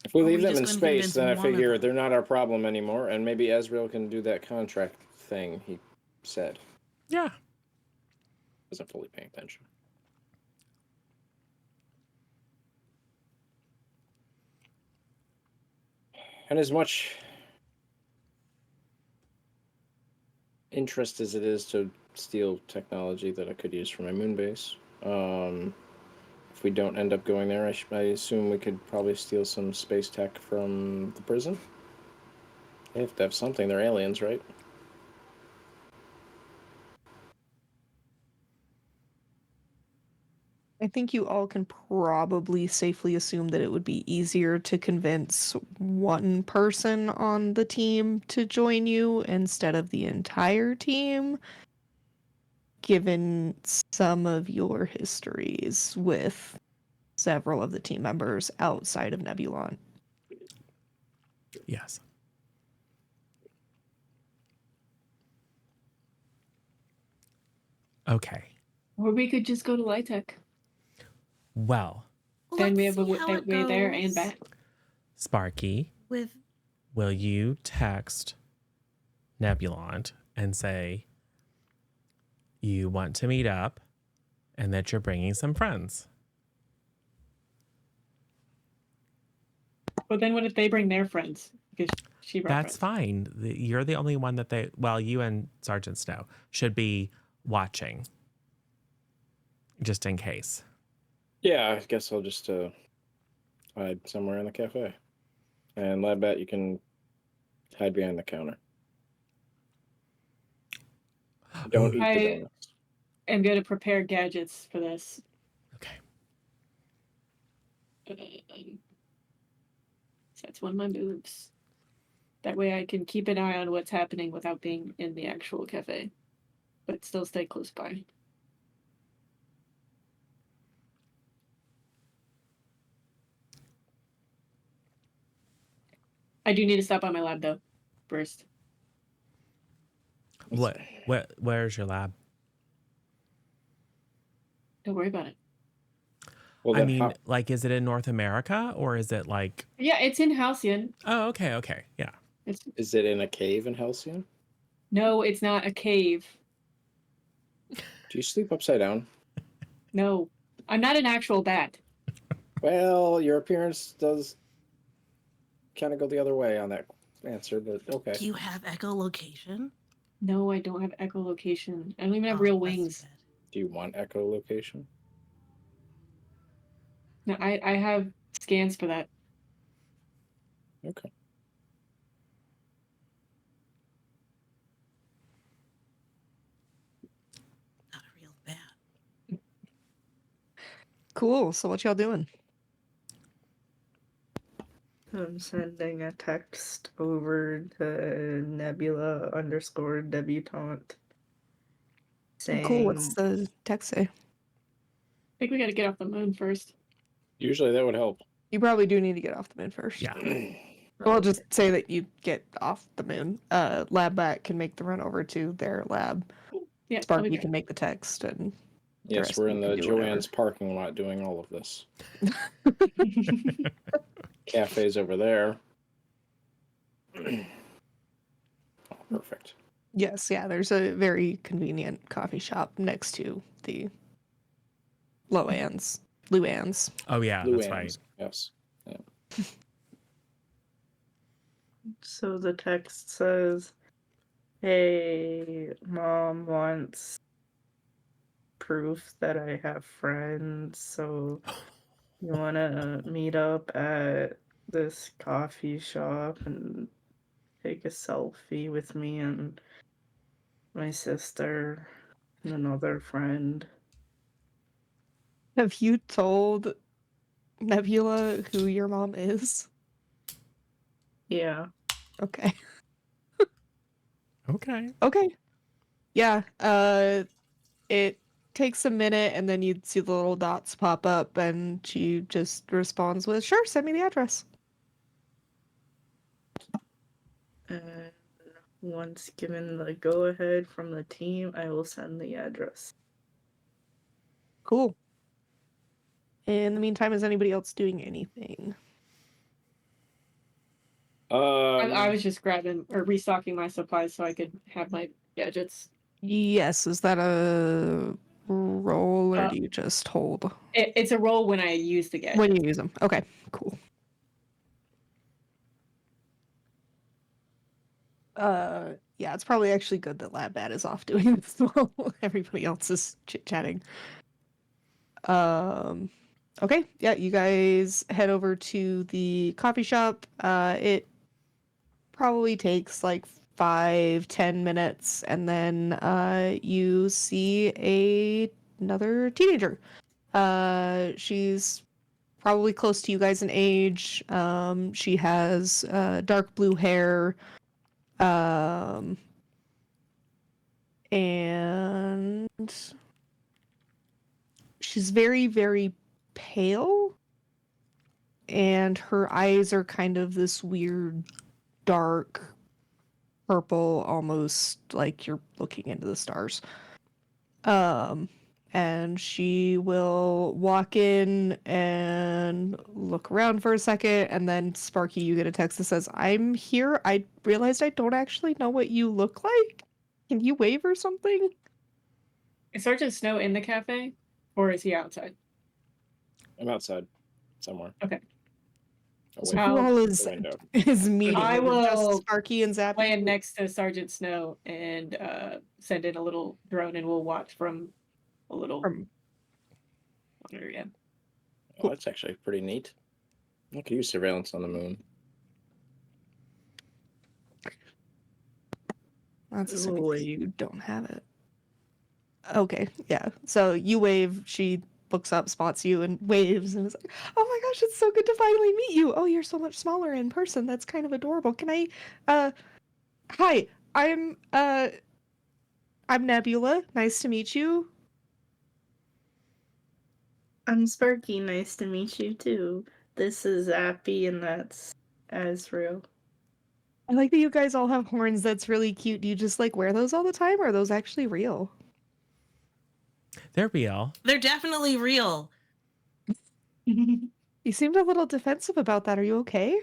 If we Or leave we them just in gonna space, convince then I one of figure them? they're not our problem anymore, and maybe Azrael can do that contract thing he said. Yeah. Wasn't fully paying attention. And as much interest as it is to steal technology that I could use for my moon base, if we don't end up going there, I assume we could probably steal some space tech from the prison. They have to have something. They're aliens, right? I think you all can probably safely assume that it would be easier to convince one person on the team to join you instead of the entire team, given some of your histories with several of the team members outside of Nebulon. Yes. Okay. Or we could just go to Lytech. Well, Then we Let's have a see how way it there and goes back. Sparky, with will you text Nebulon and say you want to meet up and that you're bringing some friends? But then what if they bring their friends? Because she brought That's friends. fine. You're the only one that they, well, you and Sergeant Snow should be watching just in case. Yeah, I guess I'll just hide somewhere in the cafe. And Lab Bat, you can hide behind the counter. Don't eat the I- donuts. I'm going to prepare gadgets for this. Okay. So that's one of my moves. That way I can keep an eye on what's happening without being in the actual cafe, but still stay close by. I do need to stop by my lab though, first. Where's your lab? Don't worry about it. Well, I then mean, how- like, is it in North America or is it like, Yeah, it's in Halcyon. oh, okay. Yeah. It's is it in a cave in Halcyon? no, it's not a cave. Do you sleep upside down? No, I'm not an actual bat. Well, your appearance does kind of go the other way on that answer, but okay. Do you have echolocation? No, I don't have echolocation. I don't even have Oh, real that's wings. bad. Do you want echolocation? No, I have scans for that. Okay. Not real bad. Cool. So what y'all doing? I'm sending a text over to Nebula_debutante saying, Cool. What's the text say? I think we got to get off the moon first. Usually that would help. You probably do need to get off the moon first. Yeah. Well, I'll just say that you get off the moon. Lab Bat can make the run over to their lab. Yeah, I'll be Sparky there. can make the text, and Yes, rest we're of in you the can do whatever. Joanne's parking lot doing all of this. Cafe's over there. Oh, perfect. Yes, yeah. There's a very convenient coffee shop next to the Luann's. Oh yeah, that's right. Luann's, yes. so the text says, hey, Mom wants proof that I have friends, so you want to meet up at this coffee shop and take a selfie with me and my sister and another friend. Have you told Nebula who your mom is? Yeah. Okay. Okay. Okay. Yeah. It takes a minute, and then you see the little dots pop up, and she just responds with, "Sure, send me the address." And once given the go-ahead from the team, I will send the address. Cool. In the meantime, is anybody else doing anything? I was just grabbing or restocking my supplies so I could have my gadgets. Yes. Is that a roll, or do you just hold It's a roll when I use the gadget. when you use them? Okay. Cool. Yeah, it's probably actually good that Lab Bat is off doing this while everybody else is chit-chatting. Okay, yeah, you guys head over to the coffee shop. It probably takes like 5-10 minutes, and then you see another teenager. She's probably close to you guys in age. She has dark blue hair. And she's very, very pale. And her eyes are kind of this weird, dark purple, almost like you're looking into the stars. And she will walk in and look around for a second, and then Sparky, you get a text that says, "I'm here. I realized I don't actually know what you look like. Can you wave or something?" Is Sergeant Snow in the cafe, or is he outside? I'm outside somewhere. Okay. Away So How- who all is the window. meeting? I Is it will just Sparky and Zappy? Land next to Sergeant Snow and send in a little drone, and we'll watch from a little area. Oh, that's actually pretty neat. I could use surveillance on the moon. That's assuming that you don't have it. Okay, yeah. So you wave, she looks up, spots you, and waves, and is like, "Oh my gosh, it's so good to finally meet you. Oh, you're so much smaller in person. That's kind of adorable. Can I, hi, I'm Nebula. Nice to meet you." I'm Sparky. Nice to meet you too. This is Appy, and that's Azrael. I like that you guys all have horns. That's really cute. Do you just like wear those all the time, or are those actually real? They're real. They're definitely real. You seemed a little defensive about that. Are you okay?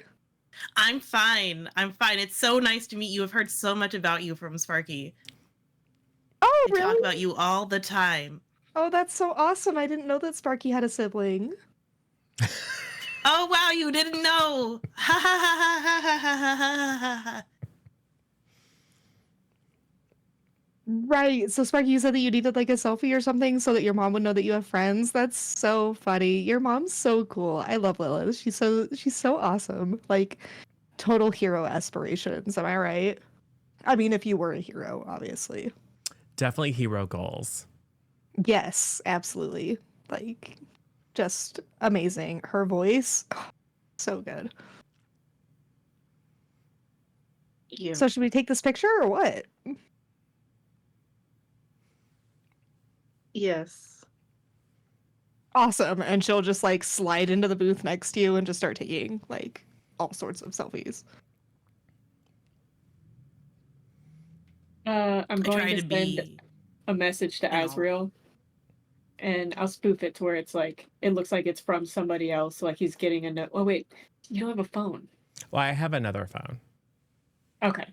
I'm fine. I'm fine. It's so nice to meet you. I've heard so much about you from Sparky. Oh, They talk really? about you all the time. Oh, that's so awesome. I didn't know that Sparky had a sibling. Oh wow, you didn't know. Ha ha ha ha ha ha ha ha ha ha. Right. So Sparky, you said that you needed like a selfie or something so that your mom would know that you have friends. That's so funny. Your mom's so cool. I love Lilith. She's so awesome. Like total hero aspirations. Am I right? I mean, if you were a hero, obviously. Definitely hero goals. Yes, absolutely. Like just amazing. Her voice, so good. Yeah. So should we take this picture or what? Yes. Awesome. And she'll just like slide into the booth next to you and just start taking like all sorts of selfies. I'm I going try to to send be, a message to you know, Asriel, and I'll spoof it to where it's like it looks like it's from somebody else. Like he's getting a note. Oh wait, you don't have a phone. Well, I have another phone. Okay.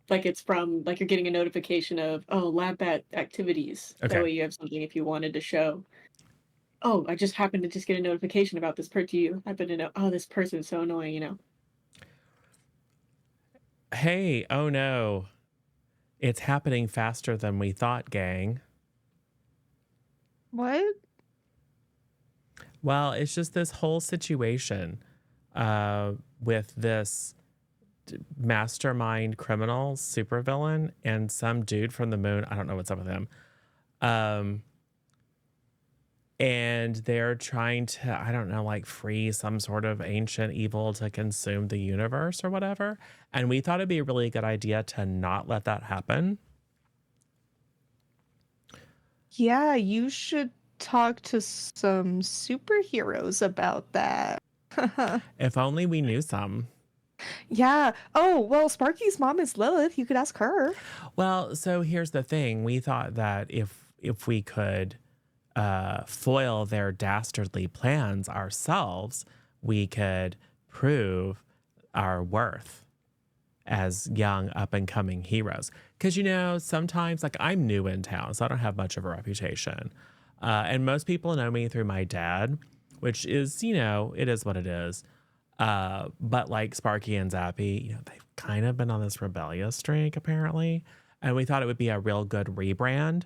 Like it's from like you're getting a notification of lab bat activities. Okay. That way you have something if you wanted to show. Oh, I just happened to just get a notification about this per to you. Happen to know. Oh, this person's so annoying. You know. Hey, oh no. It's happening faster than we thought, gang. What? Well, it's just this whole situation with this mastermind criminal supervillain and some dude from the moon. I don't know what's up with him. And they're trying to, I don't know, like free some sort of ancient evil to consume the universe or whatever. And we thought it'd be a really good idea to not let that happen. Yeah, you should talk to some superheroes about that. If only we knew some. Yeah. Oh, well, Sparky's mom is Lilith. You could ask her. Well, so here's the thing. We thought that if we could foil their dastardly plans ourselves, we could prove our worth as young up and coming heroes. Because, you know, sometimes like I'm new in town, so I don't have much of a reputation. And most people know me through my dad, which is, you know, it is what it is. But like Sparky and Zappy, you know, they've kind of been on this rebellious streak apparently. And we thought it would be a real good rebrand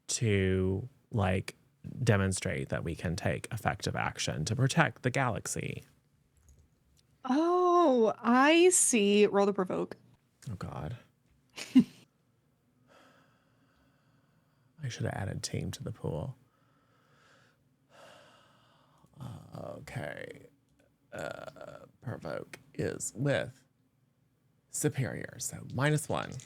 to like demonstrate that we can take effective action to protect the galaxy. Oh, I see. Roll the provoke. Oh God. I should have added team to the pool. Okay. Provoke is with superior, so -1.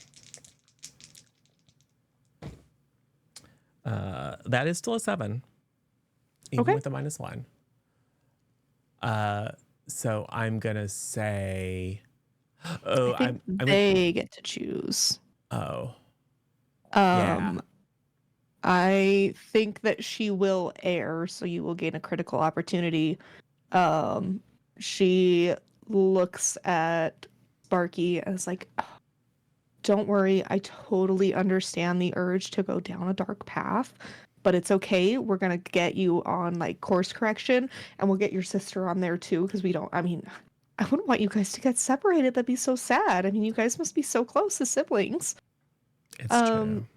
That is still a 7, even Okay. with the -1. So I'm gonna say, oh, I think I'm they get to choose. oh, Um, I think that she will err, so you will gain a critical opportunity. She looks at Sparky and is like, "Oh, don't worry, I totally understand the urge to go down a dark path, but it's okay. We're gonna get you on like course correction, and we'll get your sister on there too, because I mean, I wouldn't want you guys to get separated. That'd be so sad. I mean, you guys must be so close as siblings." it's true.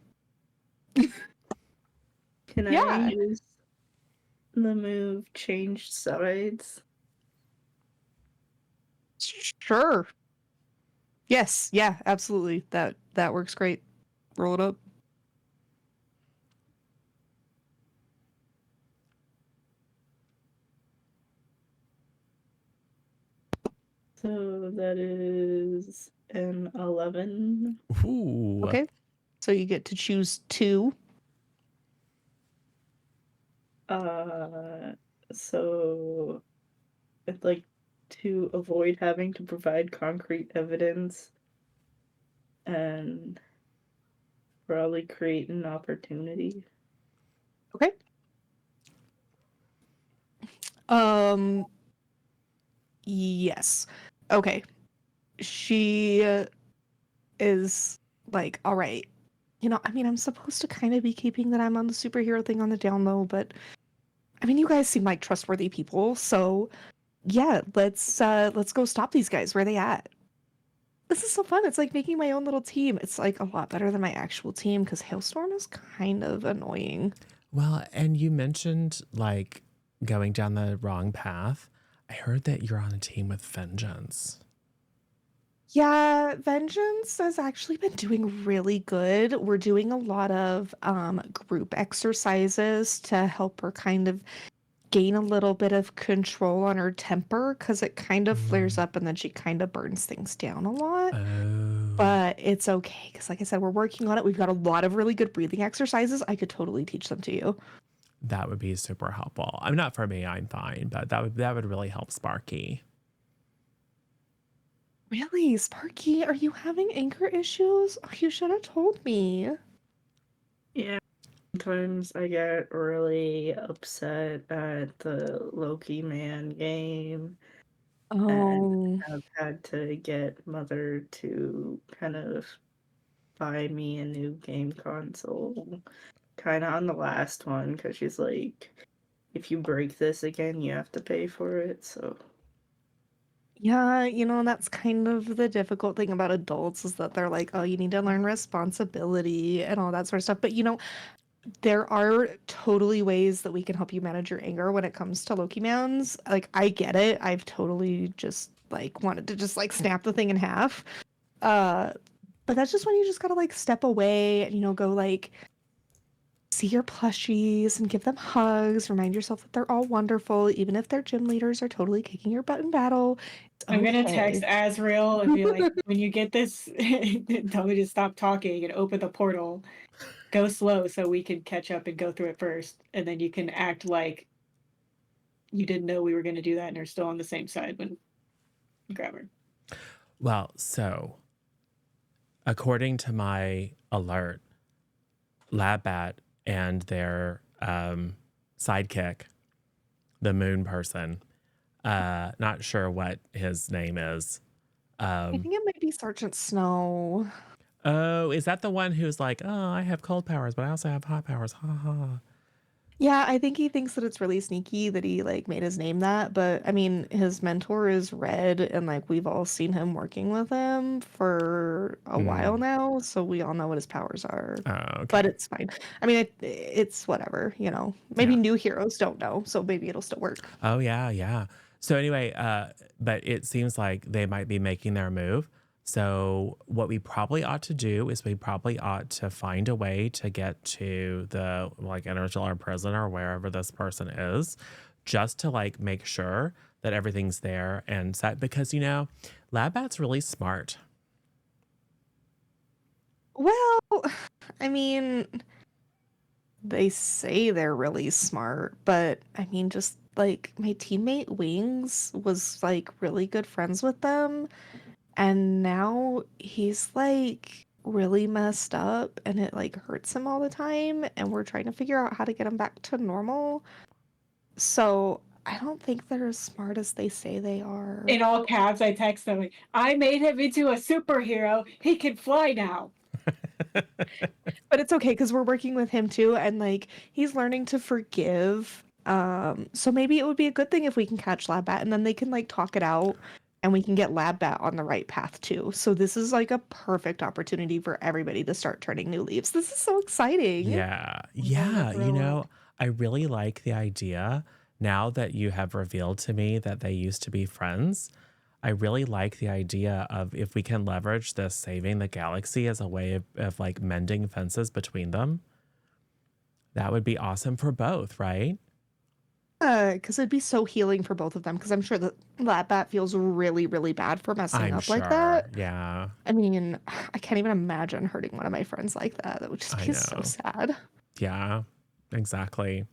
Can Yeah. I use the move change sides? Sure. Yes, yeah, absolutely. That works great. Roll it up. So that is an 11. Ooh. Okay. So you get to choose 2. So I'd like to avoid having to provide concrete evidence and probably create an opportunity. Okay. Yes. Okay. She is like, all right, I mean, I'm supposed to kind of be keeping that I'm on the superhero thing on the down low, but I mean, you guys seem like trustworthy people, so yeah, let's go stop these guys. Where they at? This is so fun. It's like making my own little team. It's like a lot better than my actual team because Hailstorm is kind of annoying. Well, and you mentioned like going down the wrong path. I heard that you're on a team with Vengeance. Yeah, Vengeance has actually been doing really good. We're doing a lot of group exercises to help her kind of gain a little bit of control on her temper because it kind of flares Mm. up and then she kind of burns things down a lot. Oh, But it's okay because, like I said, we're working on it. We've got a lot of really good breathing exercises. I could totally teach them to you. that would be super helpful. I'm not for me, I'm fine, but that would really help Sparky. Really, Sparky, are you having anger issues? Oh, you should have told me. Yeah. Sometimes I get really upset at the Loki Man game, and Oh, I've had to get Mother to kind of buy me a new game console. Kind of on the last one, because she's like, if you break this again, you have to pay for it, so. yeah, that's kind of the difficult thing about adults is that they're like, oh, you need to learn responsibility and all that sort of stuff. But there are totally ways that we can help you manage your anger when it comes to Loki Mans. Like, I get it. I've totally just like wanted to just like snap the thing in half. Uh, but that's just when you just gotta like step away and go like see your plushies and give them hugs. Remind yourself that they're all wonderful, even if their gym leaders are totally kicking your butt in battle. It's I'm gonna text okay. Azrael and be like, when you get this, tell me to stop talking and open the portal. Go slow so we can catch up and go through it first, and then you can act like you didn't know we were gonna do that and are still on the same side when you grab her. Well, so according to my alert, Labbat and their sidekick, the moon person, not sure what his name is. I think it might be Sergeant Snow. Oh, is that the one who's like, oh, I have cold powers, but I also have hot powers. Ha ha. Yeah, I think he thinks that it's really sneaky that he like made his name that, but I mean, his mentor is Red, and like we've all seen him working with him for a while now, so we all know what his powers are. Oh, okay. But it's fine. I mean, it's whatever, Maybe Yeah. new heroes don't know, so maybe it'll still work. Oh, yeah, yeah. So anyway, but it seems like they might be making their move. So what we probably ought to do is we probably ought to find a way to get to the like interstellar prison or wherever this person is, just to like make sure that everything's there and set because Labbat's really smart. Well, I mean, they say they're really smart, but I mean, just like my teammate Wings was like really good friends with them. And now he's like really messed up and it like hurts him all the time. And we're trying to figure out how to get him back to normal. So I don't think they're as smart as they say they are. In all caps, I text them like, I made him into a superhero. He can fly now. But it's okay because we're working with him too. And like he's learning to forgive. So maybe it would be a good thing if we can catch Labbat and then they can like talk it out. And we can get Labbat on the right path too. So this is like a perfect opportunity for everybody to start turning new leaves. This is so exciting. Yeah. gonna Yeah. grow up. I really like the idea now that you have revealed to me that they used to be friends. I really like the idea of if we can leverage this saving the galaxy as a way of like mending fences between them. That would be awesome for both, right? Because it'd be so healing for both of them. Because I'm sure that Labbat feels really, really bad for messing I'm up sure. like that. Yeah. I mean, I can't even imagine hurting one of my friends like that. That would just I be so know. sad. Yeah. Exactly.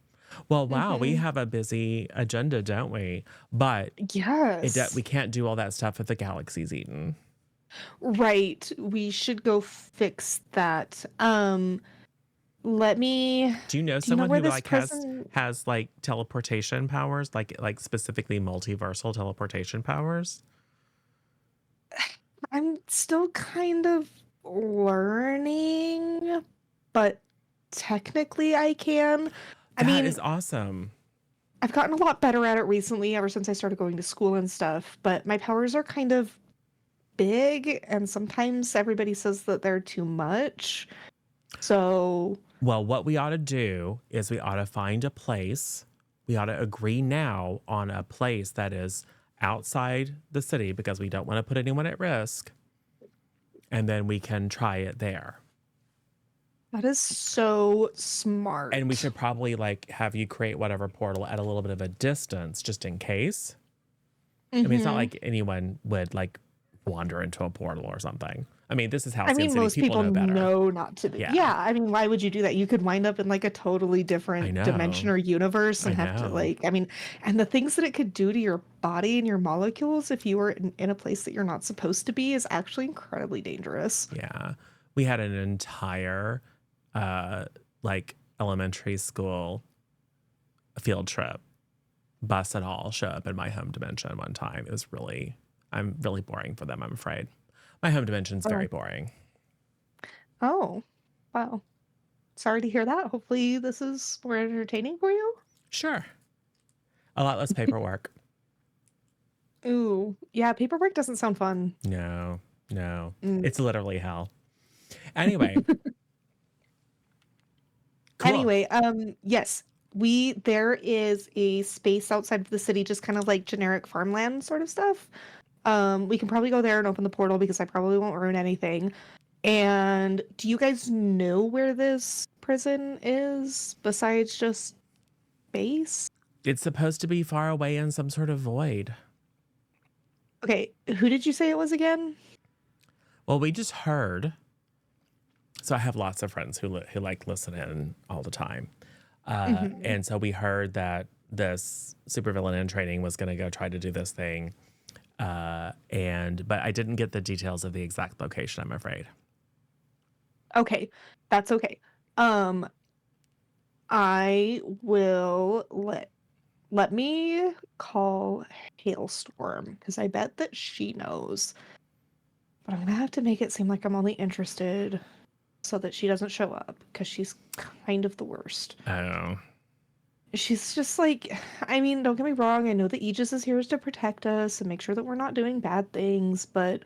Well, wow, we have a busy agenda, don't we? But Yes. we can't do all that stuff if the galaxy's eaten. Right. We should go fix that. Let me. Do you know Do you know someone where who this like prison? has like teleportation powers, like specifically multiversal teleportation powers? I'm still kind of learning, but technically I can. I That mean, is awesome. I've gotten a lot better at it recently ever since I started going to school and stuff, but my powers are kind of big, and sometimes everybody says that they're too much. So, Well, what we ought to do is we ought to find a place. We ought to agree now on a place that is outside the city because we don't want to put anyone at risk. And then we can try it there. that is so smart. And we should probably like have you create whatever portal at a little bit of a distance just in case. I mean, it's not Mhm. like anyone would like wander into a portal or something. I mean, this is I Halcyon mean, City. most People people know better. know not to do. Yeah. Yeah, I mean, why would you do that? You could wind up in like a totally I different know. dimension or universe and I have to know. like, I mean, and the things that it could do to your body and your molecules if you were in a place that you're not supposed to be is actually incredibly dangerous. Yeah. We had an entire like elementary school field trip, bus and all, show up in my home dimension one time. It was really, I'm really boring for them, I'm afraid. My home dimension's very boring. Oh, wow. Sorry to hear that. Hopefully this is more entertaining for you. Sure. A lot less paperwork. Ooh, yeah, paperwork doesn't sound fun. No. Mm. It's literally hell. Anyway. Cool. Anyway, yes, there is a space outside of the city, just kind of like generic farmland sort of stuff. We can probably go there and open the portal because I probably won't ruin anything. And do you guys know where this prison is besides just base? It's supposed to be far away in some sort of void. Okay, who did you say it was again? Well, we just heard. So I have lots of friends who like listen in all the time. And so we heard that this supervillain in training was going to go try to do this thing. But I didn't get the details of the exact location, I'm afraid. Okay, that's okay. I will let me call Hailstorm because I bet that she knows. But I'm gonna have to make it seem like I'm only interested so that she doesn't show up because she's kind of the worst. Oh. She's just like, I mean, don't get me wrong, I know that Aegis is here to protect us and make sure that we're not doing bad things, but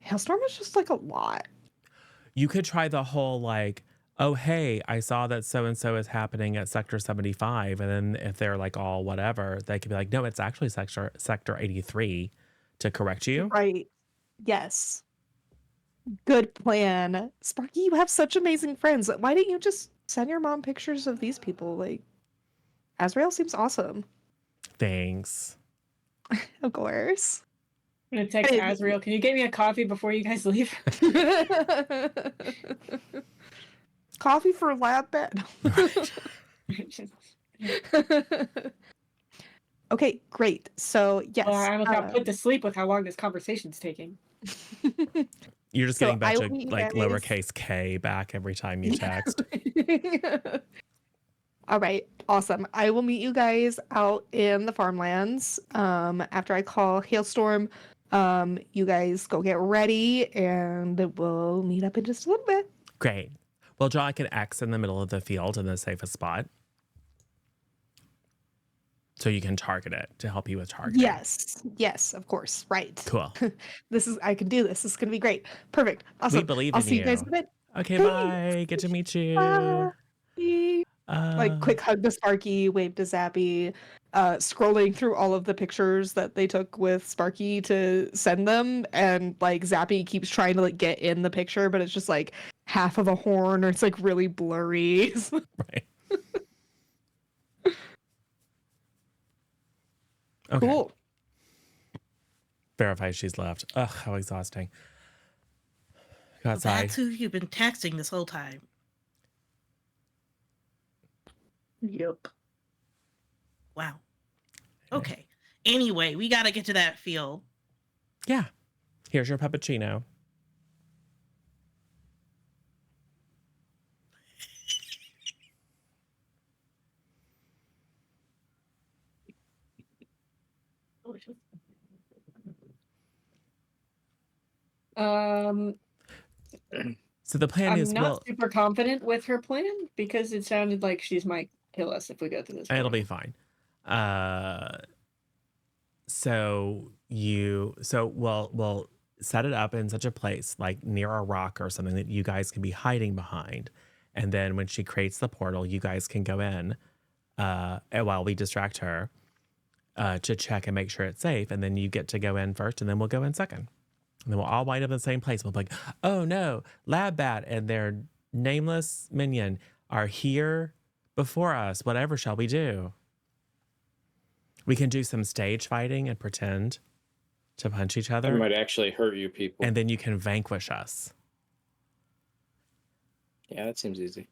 Hailstorm is just like a lot. You could try the whole like, oh, hey, I saw that so-and-so is happening at Sector 75. And then if they're like all whatever, they could be like, no, it's actually Sector 83 to correct you. Right. Yes. Good plan. Sparky, you have such amazing friends. Why didn't you just send your mom pictures of these people? Like, Azrael seems awesome. Thanks. Of course. I'm gonna text Azrael. Can you get me a coffee before you guys leave? Coffee for lab bed. Okay, great. So yes, Well, I almost got put to sleep with how long this conversation's taking. You're just So getting I back will to meet you like guys- lowercase k back every time you text. All right, awesome. I will meet you guys out in the farmlands. After I call Hailstorm, you guys go get ready, and we'll meet up in just a little bit. Great. We'll draw like an X in the middle of the field in the safest spot. So you can target it to help you with targeting. Yes, of course. Right. Cool. I can do this. This is gonna be great. Perfect. Awesome. We believe I'll in see you guys you. in a bit. Okay, Thanks. bye. Good to meet you. Bye. Like quick hug to Sparky, wave to Zappy, scrolling through all of the pictures that they took with Sparky to send them, and like Zappy keeps trying to like get in the picture, but it's just like half of a horn or it's like really blurry. Right. Okay. Cool. Verify she's left. Ugh, how exhausting. Go So outside. that's who you've been texting this whole time. Yep. Wow. Okay. Anyway, we got to get to that field. Yeah. Here's your puppuccino. Um, So the plan I'm is, not super confident with her plan because it sounded like she might kill us if we go through this. it'll portal. be fine. We'll set it up in such a place like near a rock or something that you guys can be hiding behind, and then when she creates the portal, you guys can go in, and while we distract her, to check and make sure it's safe, and then you get to go in first, and then we'll go in second, and then we'll all wind up in the same place. We'll be like, oh no, Lab Bat and their nameless minion are here before us. Whatever shall we do? We can do some stage fighting and pretend to punch each It other, might actually hurt you people. and then you can vanquish us. Yeah, that seems easy.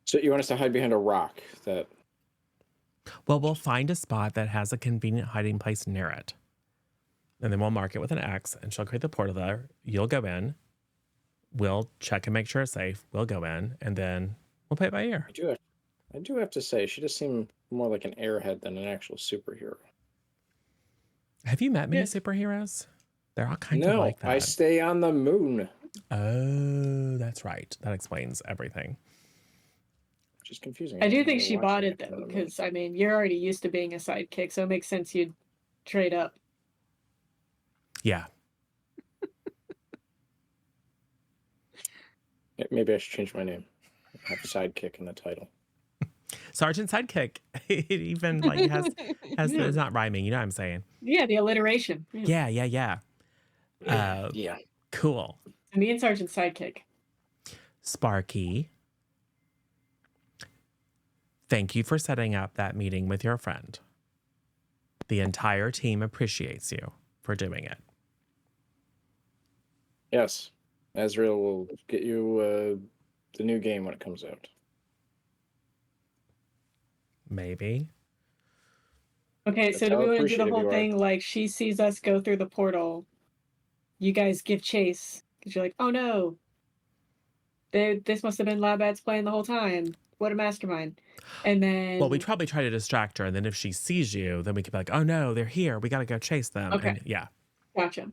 So you want us to hide behind a rock that... Well, we'll find a spot that has a convenient hiding place near it. And then we'll mark it with an X, and she'll create the portal there. You'll go in. We'll check and make sure it's safe. We'll go in, and then we'll play it by ear. I do have to say, she just seemed more like an airhead than an actual superhero. Have you met many Yeah. superheroes? They're all kind of No, like that. I stay on the moon. Oh, that's right. That explains everything. Which is confusing. I do don't think know she why bought it can't though, on the moon. because I mean, you're already used to being a sidekick, so it makes sense you'd trade up. Yeah. Yeah, maybe I should change my name. Have sidekick in the title. Sergeant Sidekick. It even like has Yeah. it's not rhyming, you know what I'm saying? Yeah, the alliteration. Yeah. Yeah. Cool. Me and Sergeant Sidekick. Sparky, thank you for setting up that meeting with your friend. The entire team appreciates you for doing it. Yes. Azrael will get you the new game when it comes out. Maybe. Okay, That's so do how we want to do the appreciative whole you are. thing like she sees us go through the portal, you guys give chase because you're like, oh no, this must have been Lab Bat's plan the whole time. What a mastermind! And then Well, we'd probably try to distract her, and then if she sees you, then we could be like, oh no, they're here. We got to go chase them. Okay. And yeah. Gotcha.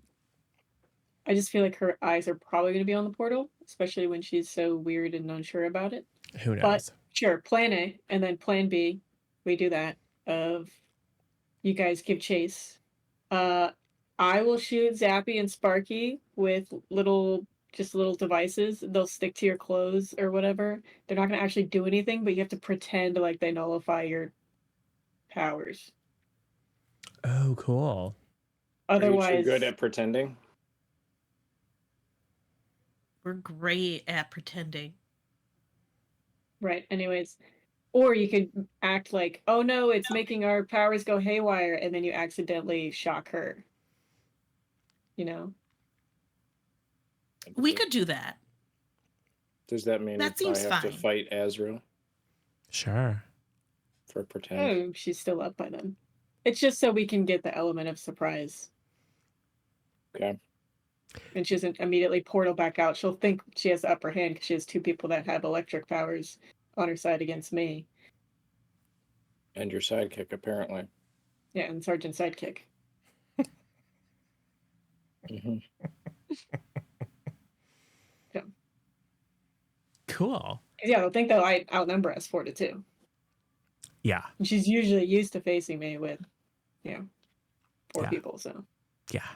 I just feel like her eyes are probably going to be on the portal, especially when she's so weird and unsure about it. Who knows? But sure, plan A, and then plan B, we do that of you guys give chase. I will shoot Zappy and Sparky with little devices. They'll stick to your clothes or whatever. They're not gonna actually do anything, but you have to pretend like they nullify your powers. Oh, cool. Otherwise, Are you too good at pretending? We're great at pretending. right, anyways. Or you could act like, oh no, it's making our powers go haywire, and then you accidentally shock her. You know? We could do that. Does that mean That seems I have to fine. fight Azrael Sure. for pretend? Oh, she's still up by then. It's just so we can get the element of surprise. Okay. And she doesn't immediately portal back out. She'll think she has the upper hand because she has two people that have electric powers on her side against me. And your sidekick, apparently. Yeah, and Sergeant Sidekick. Mm-hmm. Cool. Yeah, they'll think they'll outnumber us 4-2. Yeah. And she's usually used to facing me with, you know, 4 Yeah. people, so. Yeah.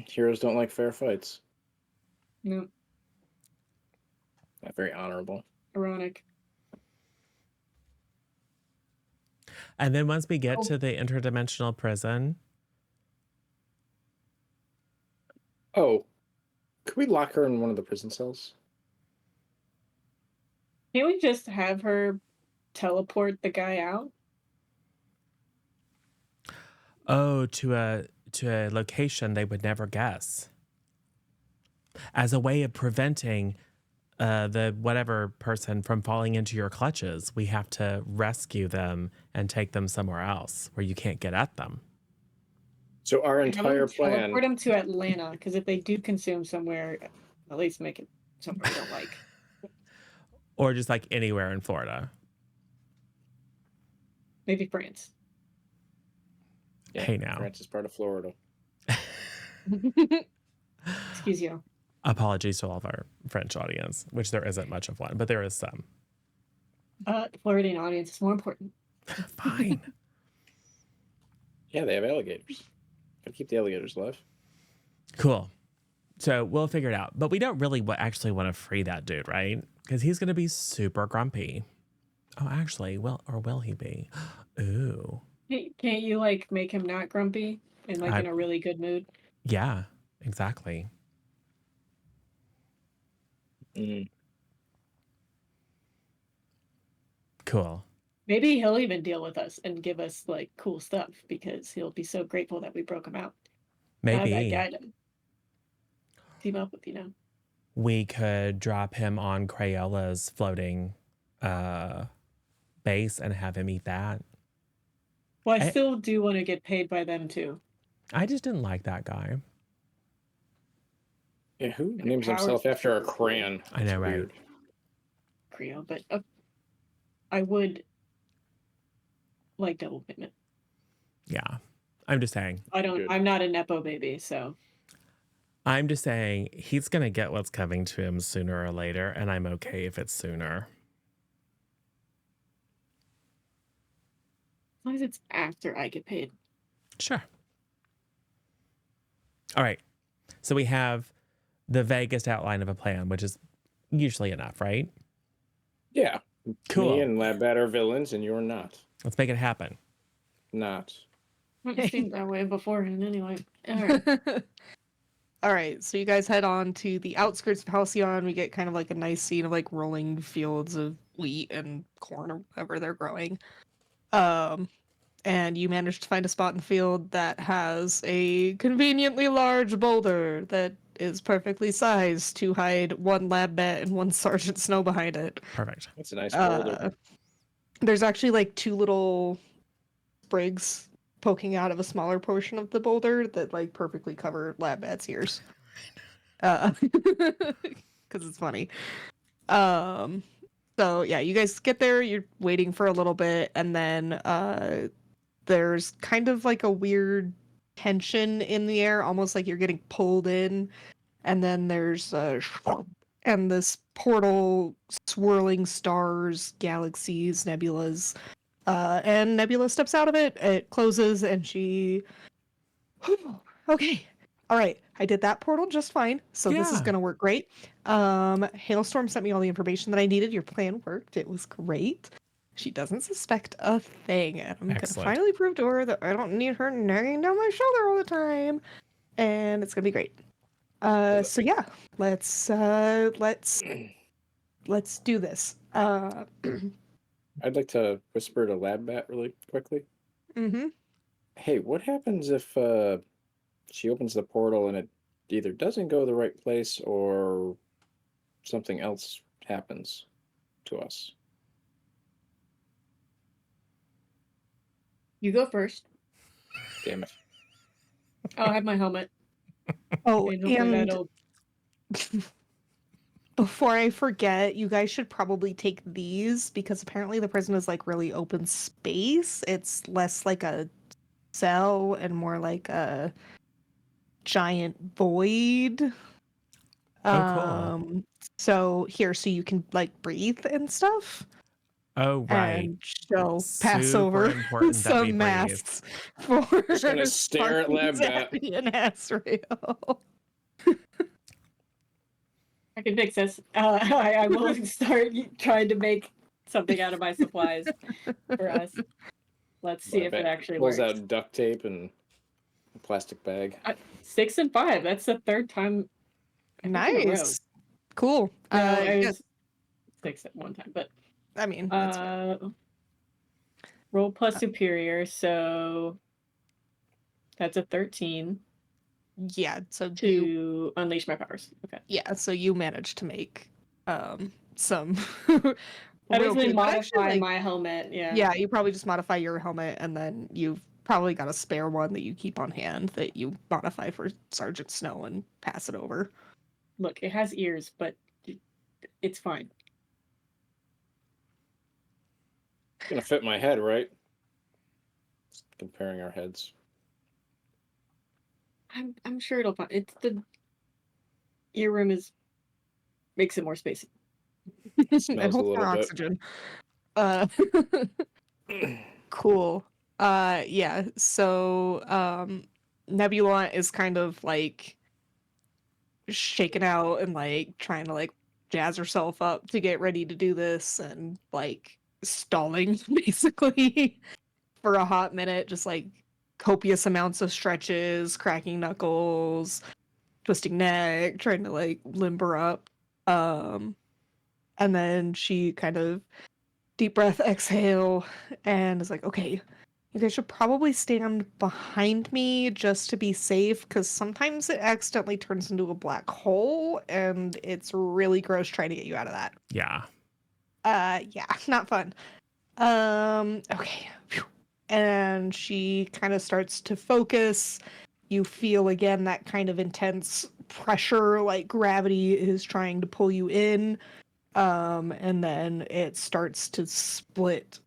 Heroes don't like fair fights. No, Not very honorable. ironic. And then once we get Oh. to the interdimensional prison, Oh, could we lock her in one of the prison cells? Can't we just have her teleport the guy out? to a location they would never guess, as a way of preventing the whatever person from falling into your clutches. We have to rescue them and take them somewhere else where you can't get at them. So our Have entire them plan. teleport them to Atlanta, because if they do consume somewhere, at least make it somewhere we don't like. Or just like anywhere in Florida. Maybe France. Yeah, Hey now. France is part of Florida. Excuse you. Apologies to all of our French audience, which there isn't much of one, but there is some. Floridian audience is more important. Fine. Yeah, they have alligators. Gotta keep the alligators alive. Cool. So we'll figure it out. But we don't really actually want to free that dude, right? Because he's going to be super grumpy. Oh, actually, will he be? Ooh. Can't you like make him not grumpy and like in a really good mood? Yeah, exactly. Mm. Cool. Maybe he'll even deal with us and give us like cool stuff because he'll be so grateful that we broke him out. Have that Maybe guy to team up with, we could drop him on Crayola's floating base and have him eat that. Well, I still do want to get paid by them too. I just didn't like that guy. Yeah, who names himself after a crayon? I know, right? Weird. Creole, but I would like double payment. Yeah. I'm just saying. I'm not a Nepo baby, so. I'm just saying he's going to get what's coming to him sooner or later, and I'm okay if it's sooner. As long as it's after I get paid. Sure. All right. So we have the vaguest outline of a plan, which is usually enough, right? Yeah. Cool. Me and Labbat are villains, and you're not. Let's make it happen. Not. It seemed that way beforehand anyway. All right. All right, so you guys head on to the outskirts of Halcyon. We get kind of like a nice scene of like rolling fields of wheat and corn or whatever they're growing. And you manage to find a spot in the field that has a conveniently large boulder that is perfectly sized to hide one lab bat and one Sergeant Snow behind it. Perfect. That's a nice boulder. There's actually like two little sprigs poking out of a smaller portion of the boulder that like perfectly cover lab bat's ears. Because it's funny. So yeah, you guys get there, you're waiting for a little bit, and then there's kind of like a weird tension in the air, almost like you're getting pulled in, and then there's and this portal, swirling stars, galaxies, nebulas, and Nebula steps out of it, it closes, and she okay, all right, I did that portal just fine, so this is Yeah. gonna work great. Hailstorm sent me all the information that I needed. Your plan worked, it was great. She doesn't suspect a thing, and I'm Excellent. gonna finally prove to her that I don't need her nagging down my shoulder all the time, and it's gonna be great. So yeah, let's do this. I'd like to whisper to Labbat really quickly. Mm-hmm. Hey, what happens if she opens the portal and it either doesn't go the right place or something else happens to us? You go first. Damn it. I'll have my helmet. Oh, hopefully and that'll... before I forget, you guys should probably take these because apparently the prison is like really open space. It's less like a cell and more like a giant void. Oh, cool. So here, so you can like breathe and stuff. Oh, right. And she'll pass Super over important that we some breathe. masks for Just gonna stare at Labbat. Zappy and Asriel. I can fix this. I will start trying to make something out of my supplies for us. Let's see if it actually pulls works. out duct tape and a plastic bag. 6 and 5. That's the third time. Nice. Cool. No, I was yes. 6 at one time, but I mean, that's fine. roll plus superior, so that's a 13 Yeah, so to unleash my powers. Okay. Yeah, so you managed to make some I basically real- modify actually, like, my helmet. Yeah. Yeah, you probably just modify your helmet, and then you've probably got a spare one that you keep on hand that you modify for Sergeant Snow and pass it over. Look, it has ears, but it's fine. It's gonna fit my head, right? Comparing our heads. I'm sure it'll find your room makes it more spacey. It Smells a holds more little bit. oxygen. Uh, cool. Yeah. So, Nebula is kind of like shaken out and like trying to like jazz herself up to get ready to do this and like stalling basically for a hot minute, just like copious amounts of stretches, cracking knuckles, twisting neck, trying to like limber up. And then she kind of deep breath, exhale, and is like, okay, you guys should probably stand behind me just to be safe, because sometimes it accidentally turns into a black hole, and it's really gross trying to get you out of that. Yeah. Yeah, not fun. Okay. Phew. And she kind of starts to focus. You feel again that kind of intense pressure, like gravity is trying to pull you in. And then it starts to split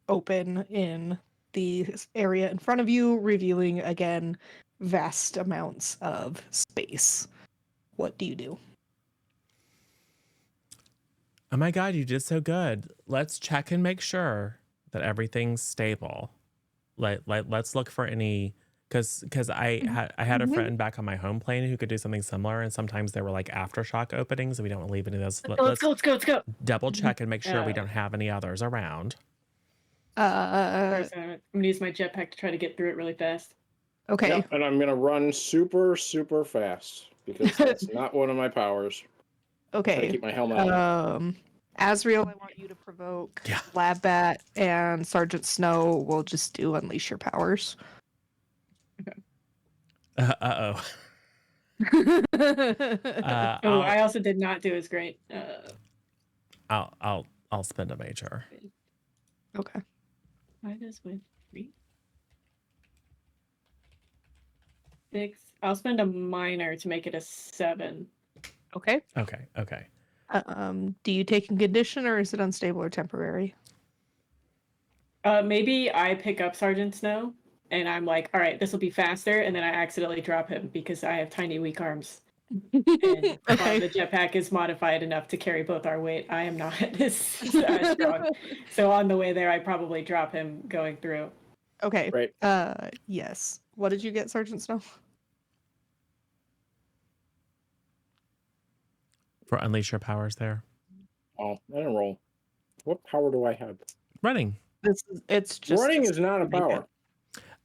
open in the area in front of you, revealing again vast amounts of space. What do you do? Oh my God, you did so good. Let's check and make sure that everything's stable. Let's look for any, because I had a friend back on my home plane who could do something similar, and sometimes there were like aftershock openings, and we don't want to leave any of those. Let's go. Double check and make sure we don't have any others around. First, I'm gonna use my jetpack to try to get through it really fast. Okay. Yep, and I'm gonna run super, super fast because that's not one of my powers. Gotta Okay. keep my helmet on. Asriel, I want you to provoke. Yeah. Lab Bat and Sergeant Snow will just do unleash your powers. Uh-oh. I also did not do as great. I'll spend a major. Okay. Why does with 3? 6. I'll spend a minor to make it a 7. Okay. Okay. Do you take a condition or is it unstable or temporary? Maybe I pick up Sergeant Snow and I'm like, all right, this will be faster, and then I accidentally drop him because I have tiny, weak arms. And Okay. the jetpack is modified enough to carry both our weight. I am not as strong. So on the way there, I probably drop him going through. Okay. Right. Yes. What did you get, Sergeant Snow? For unleash your powers there. Oh, I didn't roll. What power do I have? Running. It's just Running is not a power.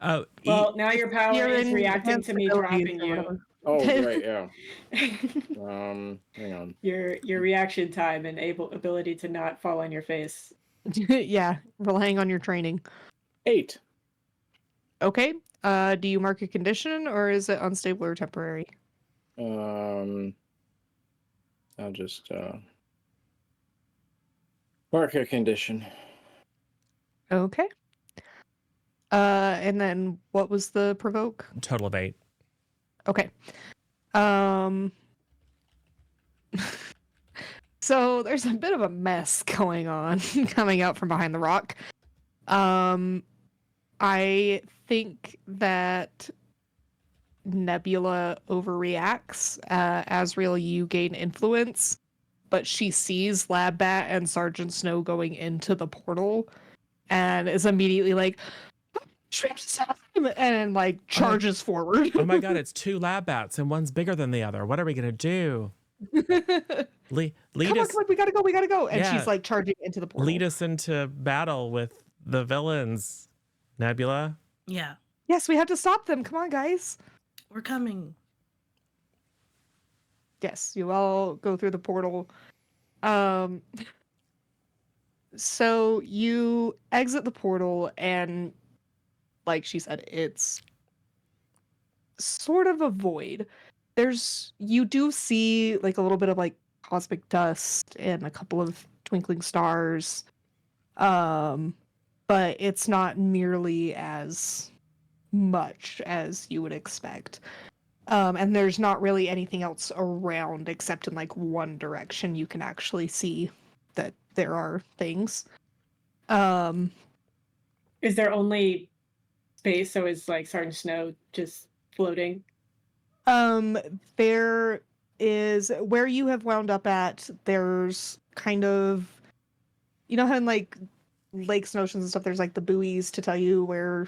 Oh, Well, now your power is reacting to me dropping or you. whatever. Oh, great, yeah. Hang on. Your reaction time and ability to not fall on your face. Yeah, relying on your training. 8. Okay. Do you mark a condition or is it unstable or temporary? I'll just mark a condition. Okay. And then what was the provoke? total of 8. Okay. So there's a bit of a mess going on coming out from behind the rock. I think that Nebula overreacts. Asriel, you gain influence, but she sees Lab Bat and Sergeant Snow going into the portal and is immediately like, and like charges forward. Oh my God, it's 2 lab bats and one's bigger than the other. What are we going to do? Lead Come us, on, we gotta go. And Yeah. she's like charging into the portal. lead us into battle with the villains, Nebula. Yeah, Yes, we have to stop them. Come on, guys. we're coming. Yes, you all go through the portal. So you exit the portal and like she said, it's sort of a void. You do see like a little bit of like cosmic dust and a couple of twinkling stars. But it's not nearly as much as you would expect. And there's not really anything else around except in like one direction you can actually see that there are things. Is there only space? So is like Sergeant Snow just floating There is where you have wound up at. There's kind of, you know how in like lakes and oceans and stuff, there's like the buoys to tell you where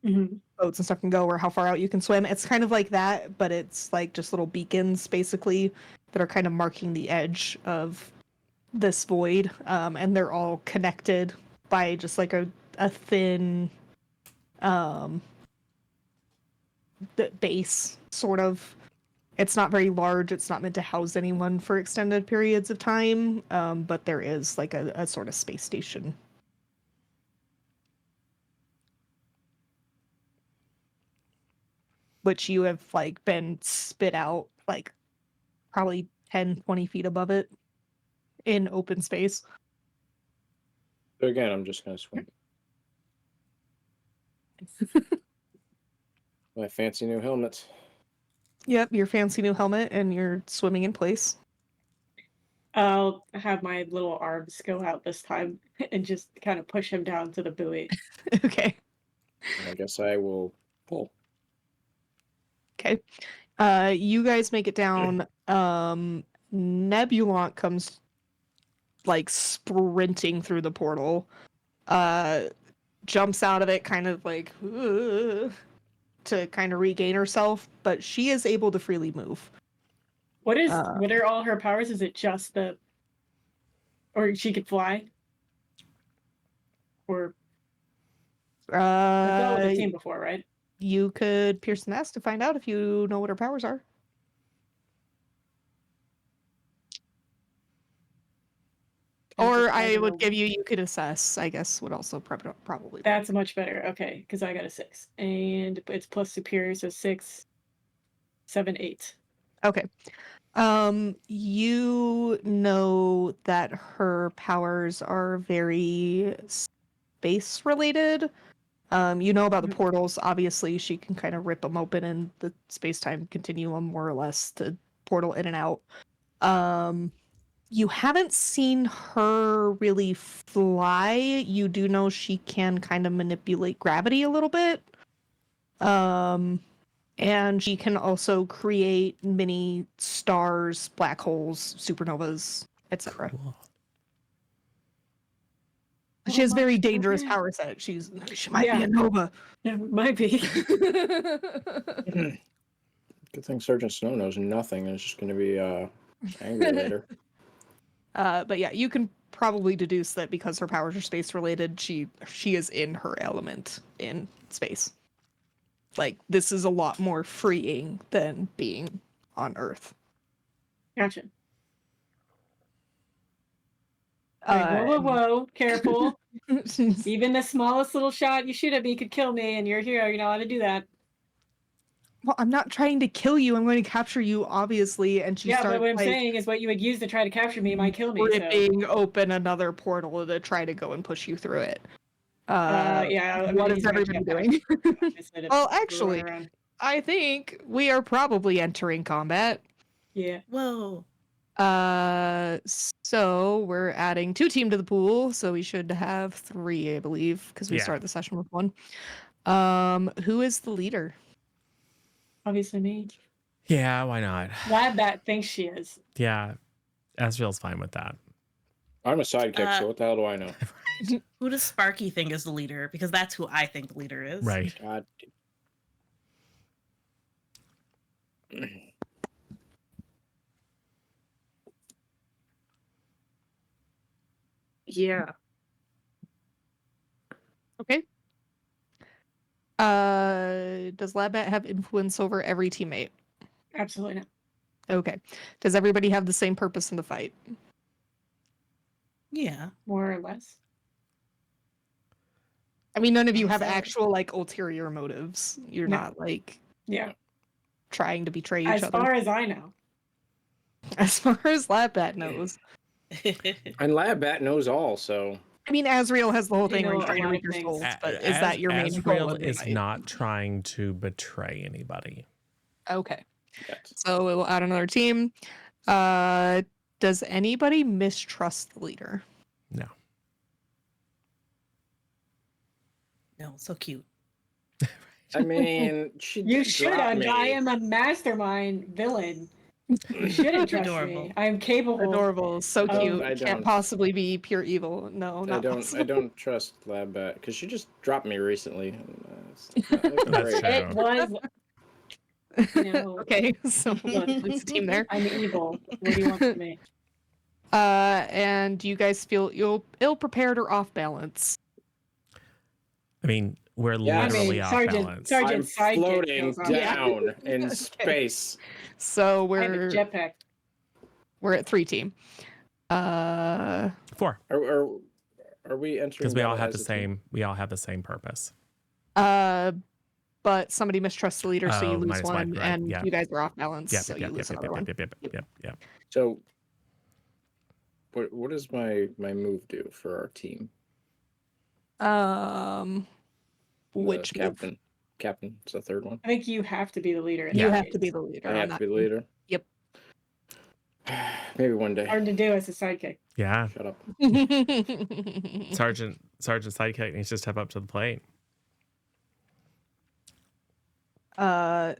Mhm. boats and stuff can go or how far out you can swim. It's kind of like that, but it's like just little beacons basically that are kind of marking the edge of this void. And they're all connected by just like a thin base, sort of. It's not very large. It's not meant to house anyone for extended periods of time, but there is like a sort of space station. Which you have like been spit out like probably 10, 20 feet above it in open space. So again, I'm just gonna swim. My fancy new helmet. Yep, your fancy new helmet and you're swimming in place. I'll have my little arms go out this time and just kind of push him down to the buoy. Okay. I guess I will pull. Okay. You guys make it down. Nebulant comes like sprinting through the portal. Jumps out of it kind of like to kind of regain herself, but she is able to freely move. What are all her powers? Is it just or she could fly? Or I've dealt with a team before, right? You could pierce the mask to find out if you know what her powers are. Or I would give you could assess, I guess, would also probably. That's much better. Okay, because I got a 6. And it's plus superior, so 6, 7, 8. Okay. You know that her powers are very space related. You know about the portals. Obviously, she can kind of rip them open in the space-time continuum, more or less, to portal in and out. You haven't seen her really fly. You do know she can kind of manipulate gravity a little bit. And she can also create mini stars, black holes, supernovas, etc. Cool. She has very dangerous power set. She might be a nova. Yeah, might be. Good thing Sergeant Snow knows nothing and is just going to be angry later. But yeah, you can probably deduce that because her powers are space related, she is in her element in space. Like, this is a lot more freeing than being on Earth. Gotcha. Whoa, careful. Even the smallest little shot you shoot at me could kill me, and you're a hero. You're not allowed to do that. Well, I'm not trying to kill you. I'm going to capture you, obviously. And she starts, but what I'm saying is what you would use to try to capture me might kill me. Ripping open another portal to try to go and push you through it. What is everybody doing? Well, actually, I think we are probably entering combat. Yeah. Whoa. So we're adding 2 team to the pool, so we should have 3, I believe, because we start the session with 1. Who is the leader? Obviously me. Yeah, why not? Lab Bat thinks she is. Yeah, Asriel's fine with that. I'm a sidekick, so what the hell do I know? Who does Sparky think is the leader? Because that's who I think the leader is. Right. God. Yeah. Okay. Does Labbat have influence over every teammate? Absolutely not. Okay. Does everybody have the same purpose in the fight? Yeah. More or less. I mean, none of you have actual, like, ulterior motives. You're not, like, trying to betray each other. As far as I know. As far as Labbat knows. And Labbat knows all, so... I mean, Asriel has the whole thing where he's trying to read your souls, but is that your main goal? Asriel is not trying to betray anybody. Okay. So we will add another team. Does anybody mistrust the leader? No. No, so cute. I mean, she You did should drop have. me. I am a mastermind villain. You shouldn't trust Adorable. me. I am capable. Adorable, so Oh, cute. I Can't don't. possibly be pure evil. No, I not don't. I possible. don't trust Lab Bat because she just dropped me recently. And, it's not looking That's great. true. It was. Okay, so Look, it's a team there. I'm evil. What do you want from me? And you guys feel ill prepared or off balance? I mean, we're Yeah, I literally mean, off Sergeant- balance. Sergeant- I'm Sidekick floating feels on that. down in Okay. space. So I have a we're jetpack. at 3 team. 4, Are we entering? because we all battle have the as a team? same. We all have the same purpose. But somebody mistrusts the leader, so you Oh, lose minus one, one, right, and yeah. you guys are off balance, Yep, so yep, you yep, lose yep, another one. yep. So, what does my move do for our team? Which move? Captain. It's the third one. I think you have to be the leader. in You that have case. to be the leader. I on have to that be the team. leader. Yep. Maybe one day. Hard to do as a sidekick. Yeah. Shut up. Sergeant Sidekick needs to step up to the plate.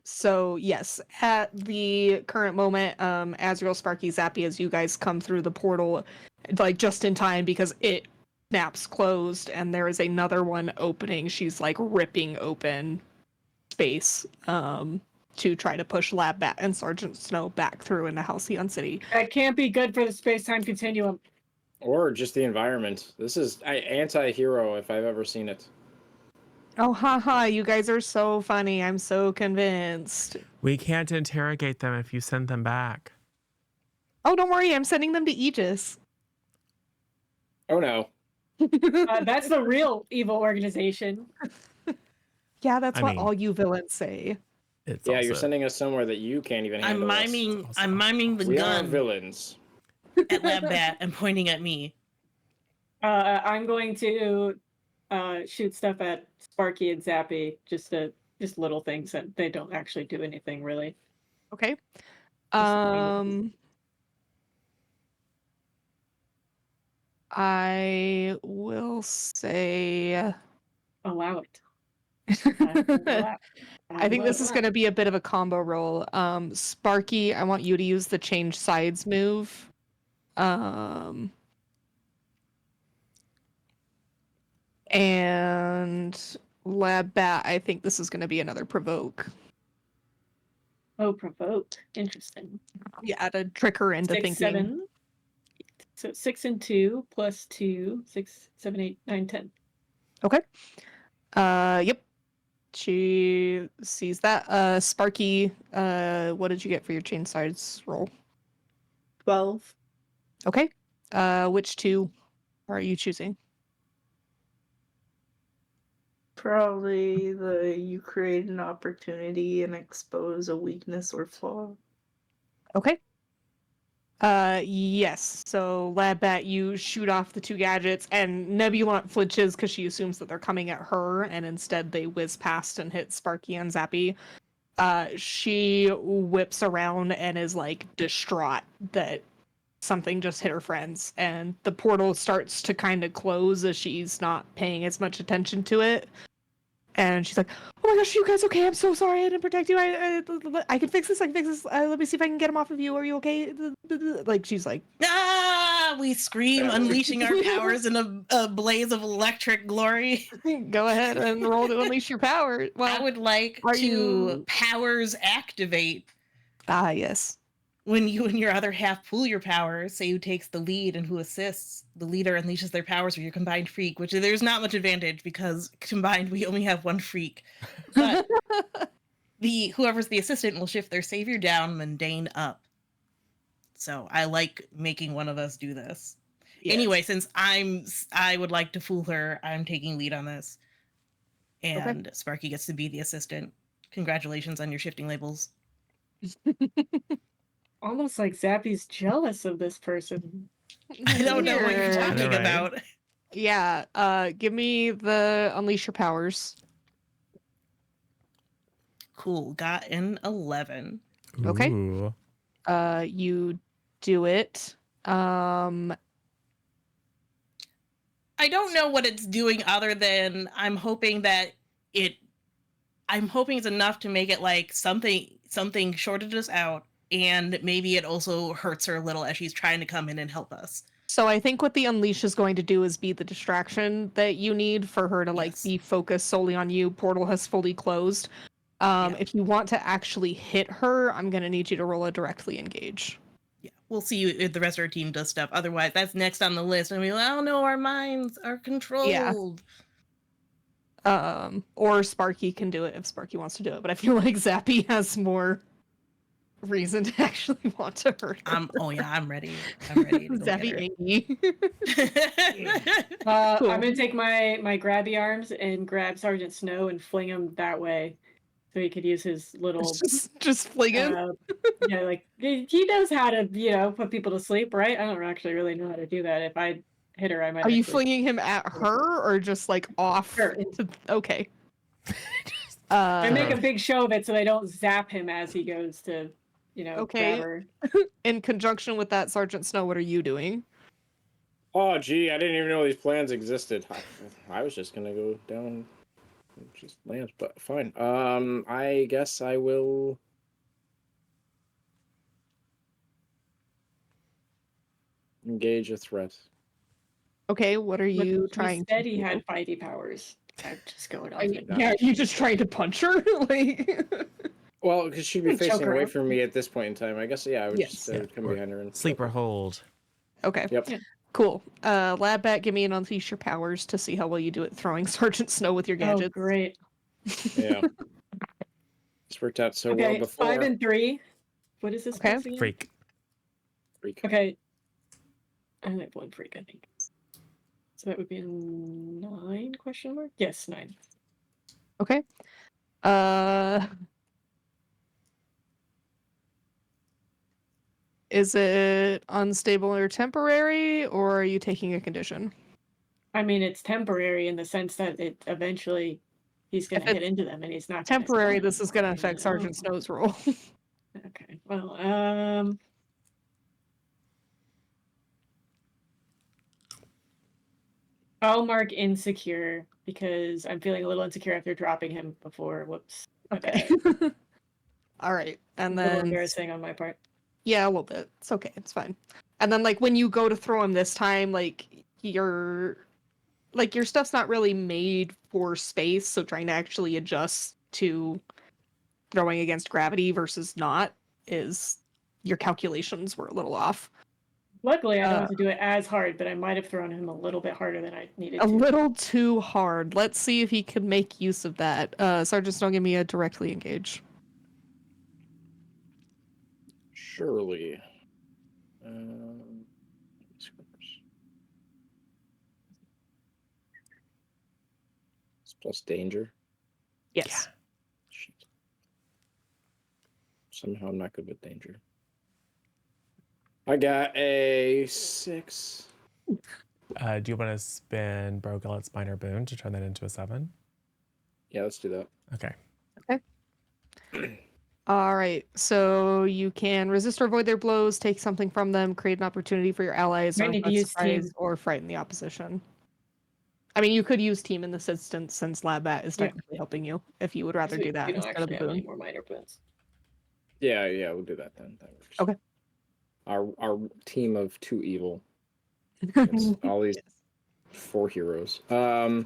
So yes, at the current moment, Azrael, Sparky, Zappy, as you guys come through the portal, like just in time because it snaps closed and there is another one opening. She's like ripping open space, to try to push Lab Bat and Sergeant Snow back through into Halcyon City. That can't be good for the space-time continuum. Or just the environment. This is anti-hero if I've ever seen it. Oh, haha, you guys are so funny. I'm so convinced. We can't interrogate them if you send them back. Oh, don't worry, I'm sending them to Aegis. Oh no. That's the real evil organization. Yeah, that's I what mean- all you villains say. It's Yeah, also, you're sending us somewhere that you can't even I'm handle. us. miming. Also- I'm miming the We are gun villains. at Lab Bat and pointing at me. I'm going to shoot stuff at Sparky and Zappy, just little things that they don't actually do anything really. Okay. Just I will say allow it. I think this is going to be a bit of a combo roll. Sparky, I want you to use the change sides move. And Lab Bat, I think this is going to be another provoke. Oh, provoke. Interesting. Yeah, to trick her into 6, thinking. 7. So 6 and 2 plus 2, 6, 7, 8, 9, 10. Okay. Yep. She sees that. Sparky, what did you get for your chain sides roll? 12. Okay. Which two are you choosing? Probably you create an opportunity and expose a weakness or flaw. Okay. Yes. So Lab Bat, you shoot off the two gadgets, and Nebulant flinches because she assumes that they're coming at her, and instead they whiz past and hit Sparky and Zappy. She whips around and is like distraught that something just hit her friends, and the portal starts to kind of close as she's not paying as much attention to it. And she's like, "Oh my gosh, you guys okay? I'm so sorry. I didn't protect you. I can fix this. I can fix this. Let me see if I can get him off of you. Are you okay?" Like she's like, Ah! We scream, unleashing our powers in a blaze of electric glory. "Go ahead and roll to unleash your power." Well, I would like are to you- powers activate yes. when you and your other half pool your powers. Say who takes the lead and who assists. The leader unleashes their powers with your combined freak, which there's not much advantage because combined we only have one freak. But whoever's the assistant will shift their savior down, mundane up. So I like making one of us do this. Yes. Anyway, since I would like to fool her, I'm taking lead on this. And Sparky gets to be the assistant. Congratulations on your shifting labels. Almost like Zappy's jealous of this person. I don't know what you're Weird. talking Right. about. Yeah. Give me the unleash your powers. Cool. Got an 11. Okay. Ooh. You do it. I don't know what it's doing other than I'm hoping that I'm hoping it's enough to make it like something shorted us out, and maybe it also hurts her a little as she's trying to come in and help us. So I think what the unleash is going to do is be the distraction that you need for her to like Yes. be focused solely on you. Portal has fully closed. Yeah. If you want to actually hit her, I'm gonna need you to roll a directly engage. Yeah, we'll see if the rest of our team does stuff. Otherwise, that's next on the list, and we're like, oh no, our minds are controlled. Or Sparky can do it if Sparky wants to do it, but I feel like Zappy has more reason to actually want to hurt her. I'm ready. I'm ready to go Zappy get 80. her. Cool. I'm gonna take my grabby arms and grab Sergeant Snow and fling him that way, so he could use his little. just fling him. Yeah, like he knows how to put people to sleep, right? I don't actually really know how to do that. If I hit her, I might. Are you actually- flinging him at her or just like off Her. into? Okay. I make a big show of it so they don't zap him as he goes to, Okay. grab her. In conjunction with that, Sergeant Snow, what are you doing? Oh, gee, I didn't even know these plans existed. I was just gonna go down and just land, but fine. I guess I will. Engage a threat. Okay, what are But you he trying said to he do? had fighty powers. I'm just going off. Are like you, yeah, are you just trying to punch her? Like, Well, because she'd be Choke facing her away out. from me at this point in time. I guess, yeah, I would Yes. just Yeah, come or behind her and Sleeper hold. okay, Yep. Yeah. cool. Lab Bat, give me an unleash your powers to see how well you do at throwing Sergeant Snow with your Oh, gadgets. great. Yeah. It's worked out so well Okay, before. 5 and 3. What is this? Okay. class again? Freak. Freak. Okay. I only have 1 freak, I think. So that would be a 9 question mark? Yes, 9. Okay. Is it unstable or temporary, or are you taking a condition? I mean, it's temporary in the sense that it eventually he's going If to hit it's into them and he's not gonna Temporary, stop. this is going to affect Sergeant Snow's roll. Okay. Well, I'll mark insecure because I'm feeling a little insecure after dropping him before. Whoops. My Okay. bad. All right. And A little then embarrassing on my part. yeah, a little bit. It's okay. It's fine. And then like when you go to throw him this time, like your stuff's not really made for space, so trying to actually adjust to throwing against gravity versus not is your calculations were a little off. Luckily, I don't have to do it as hard, but I might have thrown him a little bit harder than I needed A to. little too hard. Let's see if he can make use of that. Sergeant Snow, give me a directly engage. Surely. It's plus danger. Yes. Shit. Somehow I'm not good with danger. I got a 6. Do you want to spin Brogellet's Minor Boon to turn that into a 7? Yeah, let's do that. Okay. All right. So you can resist or avoid their blows, take something from them, create an opportunity for your allies, Might or need to use surprise team. or frighten the opposition. I mean, you could use team in this instance since Lab Bat is Yeah. technically helping you. If you would rather do that We don't instead of actually the have any boon. more minor boons. Yeah, we'll do that then. That works. Okay. Our team of 2 evil. It's all these Yes. 4 heroes. I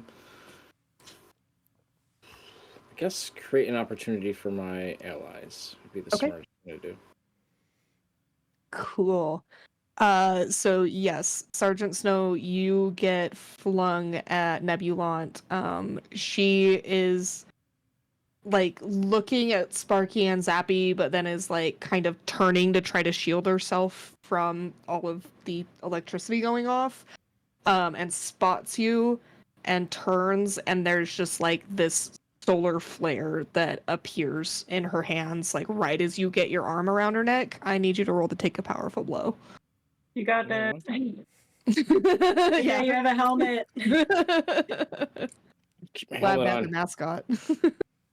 guess create an opportunity for my allies would be the Okay. smartest thing to do. Cool. So yes, Sergeant Snow, you get flung at Nebulant. She is like looking at Sparky and Zappy, but then is like kind of turning to try to shield herself from all of the electricity going off. And spots you and turns, and there's just like this solar flare that appears in her hands, like right as you get your arm around her neck. I need you to roll to take a powerful blow. You got Yeah, that. Yeah, you have a helmet. Keep my Glad helmet that the on. mascot.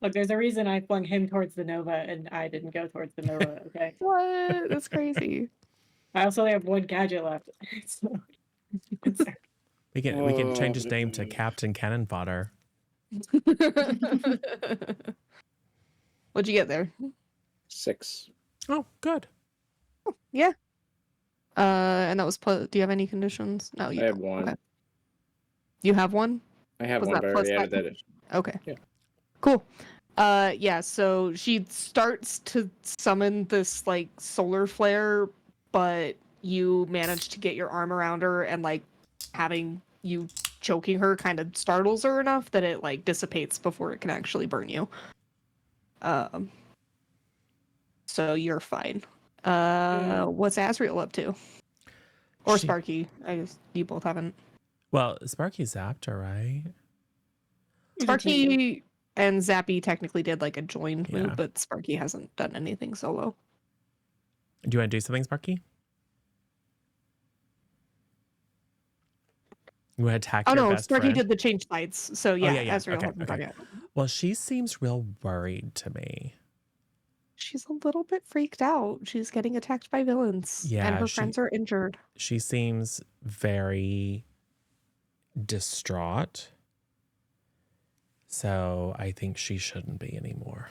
Look, there's a reason I flung him towards the Nova and I didn't go towards the Nova, okay? What? That's crazy. I also only have 1 gadget left. So We can change his name to Captain Cannon Fodder. What'd you get there? 6. Oh, good. Yeah. And that was do you have any conditions? No, you I have don't. 1. Okay. You have one? I have Was 1, that but I plus already added that? that in. Okay. Yeah. Cool. Yeah, so she starts to summon this like solar flare, but you manage to get your arm around her, and like having you choking her kind of startles her enough that it like dissipates before it can actually burn you. So you're fine. What's Asriel up to? Or She- Sparky? I guess you both haven't. Well, Sparky zapped her, right? Sparky and Zappy technically did like a joined Yeah. move, but Sparky hasn't done anything solo. Do you want to do something, Sparky? You want to attack Oh your no, best Sparky friend? did the change sides. So yeah, yeah. Asriel Okay, hasn't done okay. yet. Well, she seems real worried to me. She's a little bit freaked out. She's getting attacked by villains. Yeah, And her friends are injured. She seems very distraught. So I think she shouldn't be anymore.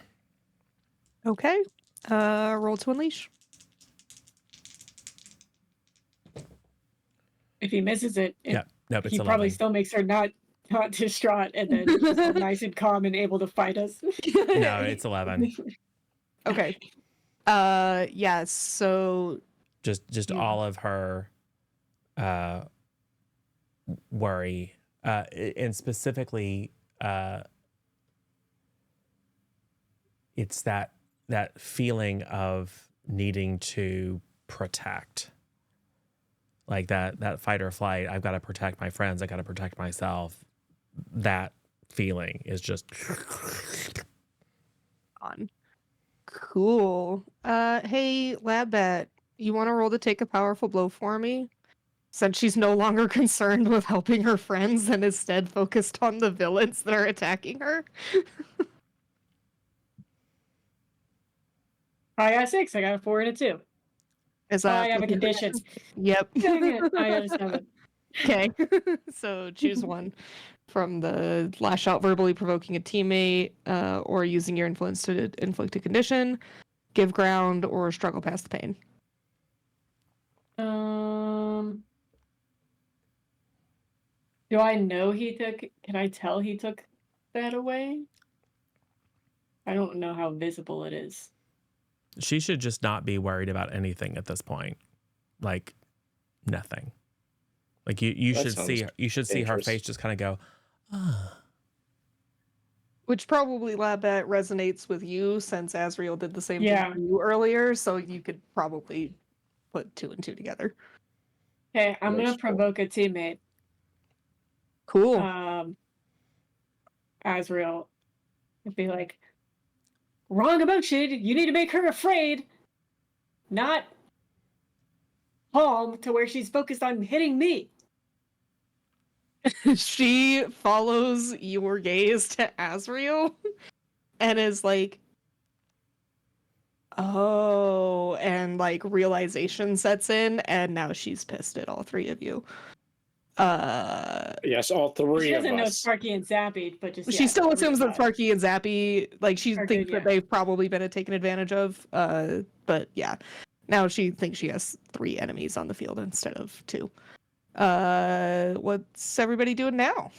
Okay. Roll to unleash. If he misses it, Yeah. Nope, it's he 11. probably still makes her not distraught and then she's all nice and calm and able to fight us. No, it's 11. Okay. Yeah, so Just You- all of her worry, and specifically it's that feeling of needing to protect, like that fight or flight. I've got to protect my friends, I got to protect myself. That feeling is just on. Cool. Hey, Labbat, you want to roll to take a powerful blow for me? Since she's no longer concerned with helping her friends and instead focused on the villains that are attacking her. I got 6. I got a 4 and a 2. Is Oh, that I have a with your condition. Yep. Dang it. I got a 7. Okay. So choose one from the lash out verbally provoking a teammate, or using your influence to inflict a condition, give ground, or struggle past the pain. Do I know he took? Can I tell he took that away? I don't know how visible it is. she should just not be worried about anything at this point. Like nothing. Like you That should see sounds you should see her dangerous. face just kind of go, ah. Which probably Labette resonates with you since Asriel did the same Yeah. thing to you earlier, so you could probably put 2 and 2 together. Okay, I'm gonna That's cool. provoke a teammate. Cool. Asriel. It'd be like, wrong about shit. You need to make her afraid, not calm to where she's focused on hitting me. She follows your gaze to Asriel and is like, oh, and like realization sets in, and now she's pissed at all 3 of you. Yes, all 3 She of doesn't know us. Sparky and Zappy, but just She yeah, still the 3 assumes of that us. Sparky and Zappy, like she Are thinks good, that yeah. they've probably been taken advantage of. But yeah, now she thinks she has 3 enemies on the field instead of 2. What's everybody doing now?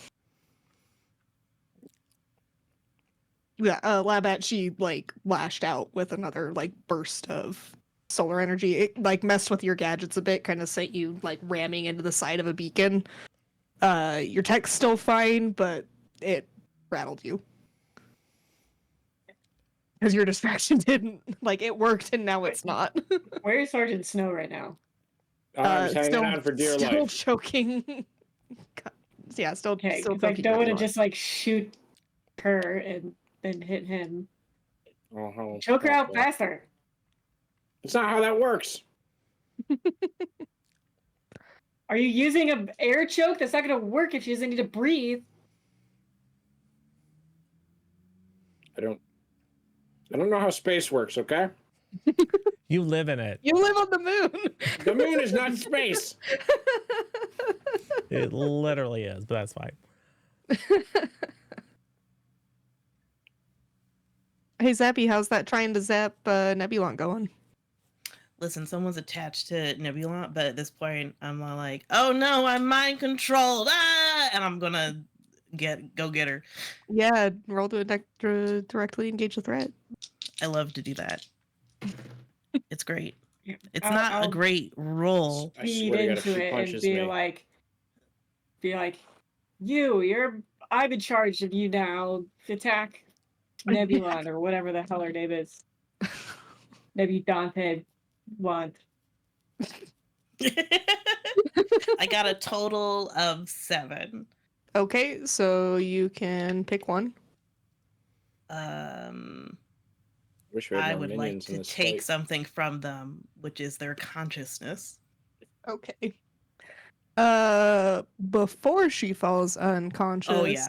Yeah, Labat, she like lashed out with another like burst of solar energy. It like messed with your gadgets a bit, kind of sent you like ramming into the side of a beacon. Your tech's still fine, but it rattled you. Because your distraction didn't like it worked and now it's not. Where is Sergeant Snow right now? I'm hanging on for dear still life. choking. Yeah, still Okay, still because I choking don't want to everyone. just like shoot her and then hit him. Oh, Choke her out awful. faster. It's not how that works. Are you using an air choke? That's not going to work if she doesn't need to breathe. I don't know how space works, okay? You live in it. You live on the moon. The moon is not space. It literally is, but that's fine. Hey, Zappy, how's that trying to zap Nebulon going? Listen, someone's attached to Nebulon, but at this point, I'm like, oh no, I'm mind controlled, and I'm gonna go get her. Yeah, roll to directly engage the threat. I love to do that. It's great. Yeah, It's not a I'll great roll. I feed swear to God, if into she it and punches be me, like, I'm in charge of you now. Attack Nebulon or whatever the hell her name is. Nebudante want. I got a total of 7. Okay, so you can pick one. wish we had I more would like minions in to this take fight. something from them, which is their consciousness. Okay. Before she falls unconscious, Oh yeah.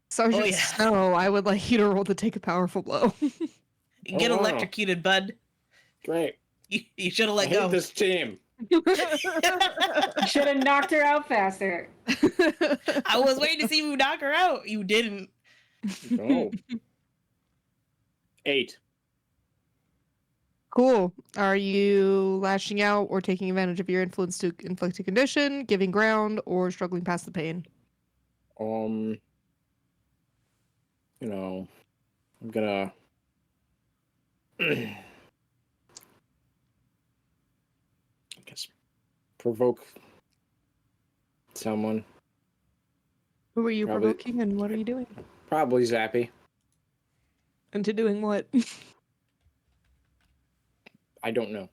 Sergeant Oh, yeah. Snow, I would like you to roll to take a powerful blow. Oh, Get wow. electrocuted, bud. Great. You should have I let hate go. this team. Should have knocked her out faster. I was waiting to see you knock her out. You didn't. Oh. 8. Cool. Are you lashing out or taking advantage of your influence to inflict a condition, giving ground, or struggling past the pain? I'm gonna I guess provoke someone. Who are you Probably- provoking and what are you doing? Probably Zappy. Into doing what? I don't know.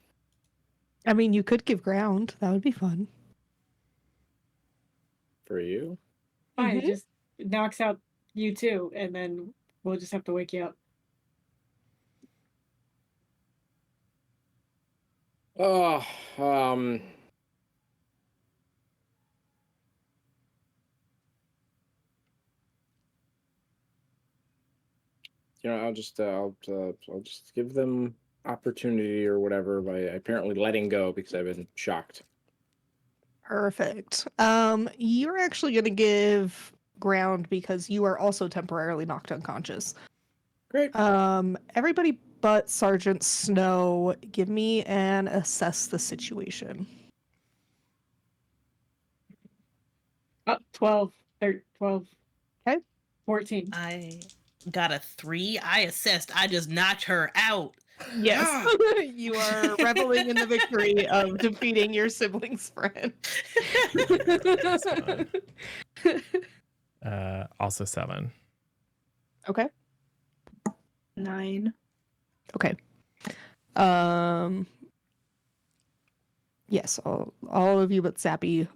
I mean, you could give ground. That would be fun. For you? Fine, Mhm. it just knocks out you too, and then we'll just have to wake you up. Oh, I'll just give them opportunity or whatever by apparently letting go because I've been shocked. Perfect. You're actually going to give ground because you are also temporarily knocked unconscious. Great. Everybody but Sergeant Snow, give me an assess the situation. 12, 12. Okay. 14. I got a 3. I assessed. I just knocked her out. Yes. You are reveling in the victory of defeating your sibling's friend. That's fun. Also 7. Okay. 9. Okay. Yes, all of you but Zappy.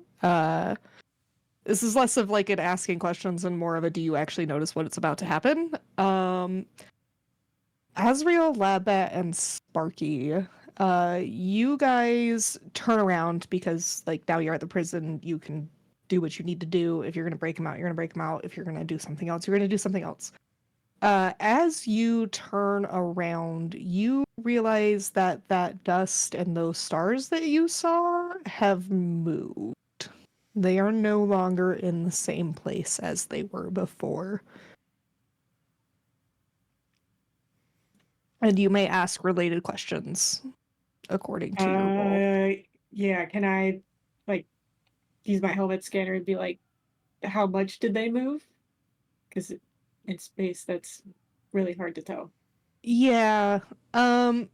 This is less of like an asking questions and more of a do you actually notice what it's about to happen? Azriel, Labbat, and Sparky, you guys turn around because like now you're at the prison, you can do what you need to do. If you're gonna break them out, you're gonna break them out. If you're gonna do something else, you're gonna do something else. As you turn around, you realize that that dust and those stars that you saw have moved. They are no longer in the same place as they were before. And you may ask related questions according to your role. Yeah, can I like use my helmet scanner and be like, how much did they move? Because in space, that's really hard to tell. Yeah. I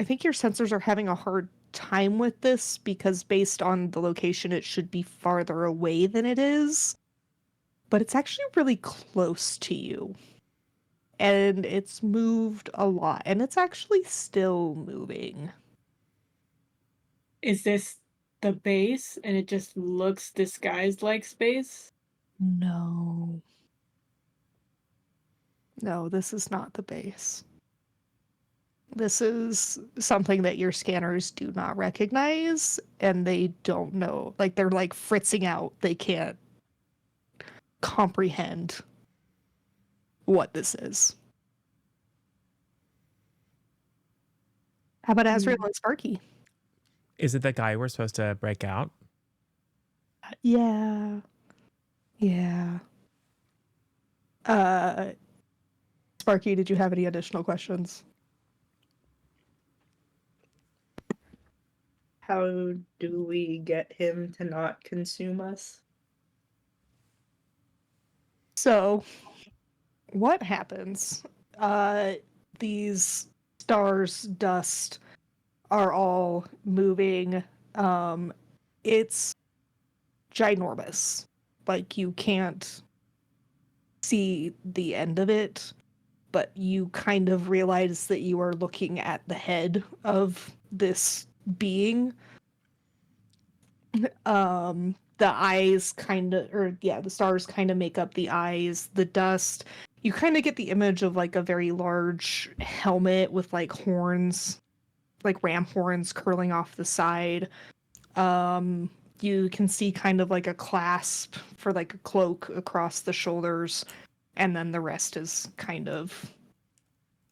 think your sensors are having a hard time with this because based on the location, it should be farther away than it is. But it's actually really close to you. And it's moved a lot. And it's actually still moving. Is this the base and it just looks disguised like space? No. No, this is not the base. This is something that your scanners do not recognize, and they don't know. Like, they're like fritzing out. They can't comprehend what this is. How about Azrael and Sparky? Is it the guy we're supposed to break out? Yeah. Yeah. Sparky, did you have any additional questions? How do we get him to not consume us? So, what happens? These stars, dust are all moving. It's ginormous. Like, you can't see the end of it, but you kind of realize that you are looking at the head of this being. The eyes the stars kind of make up the eyes. The dust, you kind of get the image of like a very large helmet with like horns, like ram horns curling off the side. You can see kind of like a clasp for like a cloak across the shoulders, and then the rest is kind of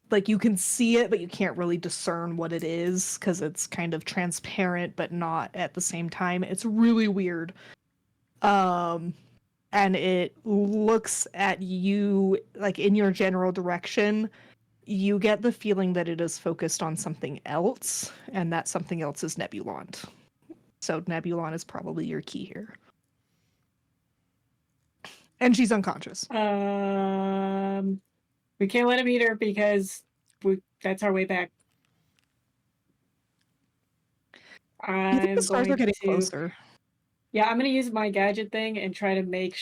like you can see it, but you can't really discern what it is because it's kind of transparent, but not at the same time. It's really weird. And it looks at you like in your general direction. You get the feeling that it is focused on something else, and that something else is Nebulant. So Nebulant is probably your key here. And she's unconscious. We can't let him eat her because that's our way back. I think the stars are getting closer. Yeah, I'm going to use my gadget thing and try to make,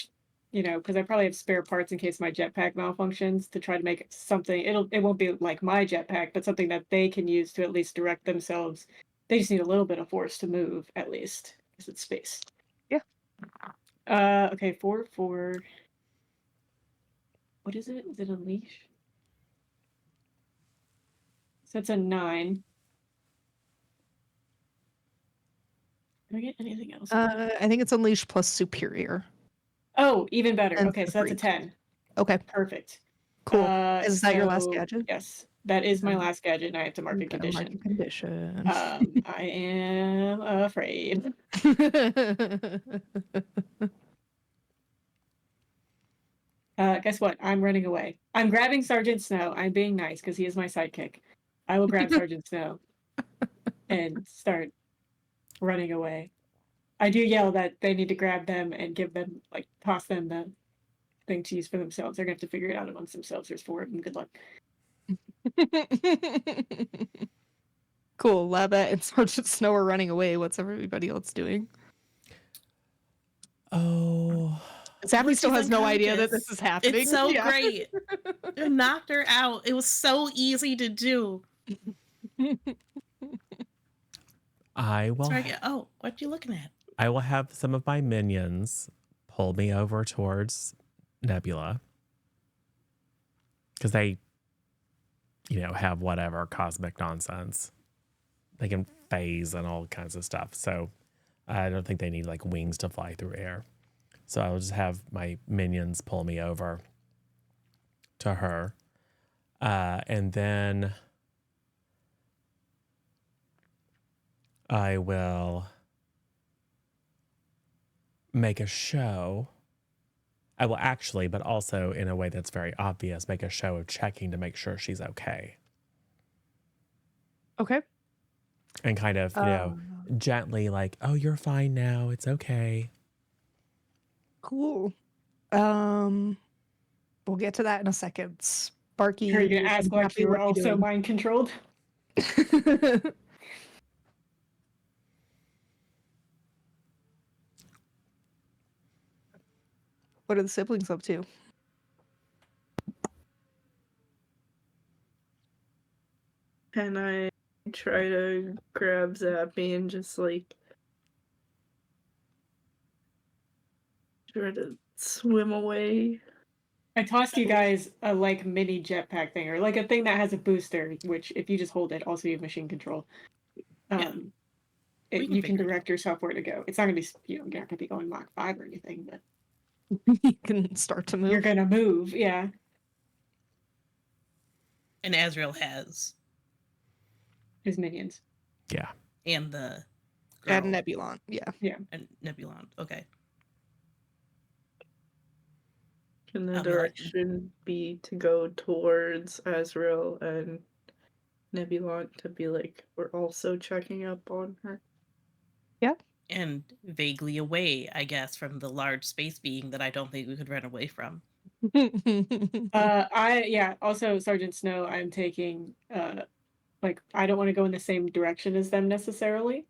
because I probably have spare parts in case my jetpack malfunctions, to try to make it something. It won't be like my jetpack, but something that they can use to at least direct themselves. They just need a little bit of force to move, at least, because it's space. Yeah. Okay, 4. What is it? Is it Unleash? So it's a 9. Can I get anything else? I think it's Unleash plus Superior. Oh, even better. And Okay, so that's a 10. Okay. Perfect. Cool. Is that your last gadget? Yes, that is my last gadget, and I have to mark a condition. Mark a condition. I am afraid. Guess what? I'm running away. I'm grabbing Sergeant Snow. I'm being nice because he is my sidekick. I will grab Sergeant Snow and start running away. I do yell that they need to grab them and give them, like, toss them the thing to use for themselves. They're going to have to figure it out amongst themselves. There's 4 of them. Good luck. Cool. Labette and Sergeant Snow are running away. What's everybody else doing? Oh, Zappy still has no idea that unconscious. this is happening. It's so great. They knocked her out. It was so easy to do. I will. Sorry, oh, what you looking at? I will have some of my minions pull me over towards Nebula because they, have whatever cosmic nonsense. They can phase and all kinds of stuff. So I don't think they need like wings to fly through air. So I'll just have my minions pull me over to her. And then I will make a show. I will actually, but also in a way that's very obvious, make a show of checking to make sure she's okay. Okay. And kind of, gently like, oh, you're fine now. It's okay. Cool. We'll get to that in a second. Sparky. Are you going to ask like you were also mind controlled? What are the siblings up to? And I try to grab Zappy and just like try to swim away. I tossed you guys a like mini jetpack thing, or like a thing that has a booster, which if you just hold it, also you have machine control. You can direct yourself where to go. It's not gonna be, you're not gonna be going Mach 5 or anything, but you can start to move. you're gonna move, yeah. And Azrael has. His minions. Yeah. And the And Nebulant, yeah. And Nebulant, okay. Can the I'll be like, direction be to go towards Azrael and Nebulant to be like, we're also checking up on her? and vaguely away, I guess, from the large space being that I don't think we could run away from. Also Sergeant Snow, I'm taking like I don't want to go in the same direction as them necessarily.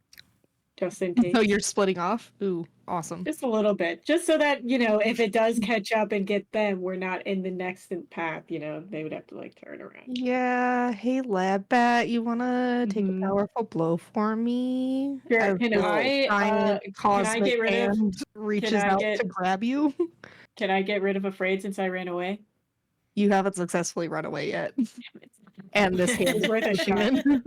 Just in case. So you're splitting off? Ooh, awesome. Just a little bit. Just so that, if it does catch up and get them, we're not in the next path, they would have to like turn around. Yeah, hey Lab Bat, you wanna take a Mhm. powerful blow for me? Sure. As Can this I giant cosmic get rid of hand reaches I out get- to grab you? can I get rid of Afraid since I ran away? You haven't successfully run away yet. And this hand It's is worth a pushing shot. in.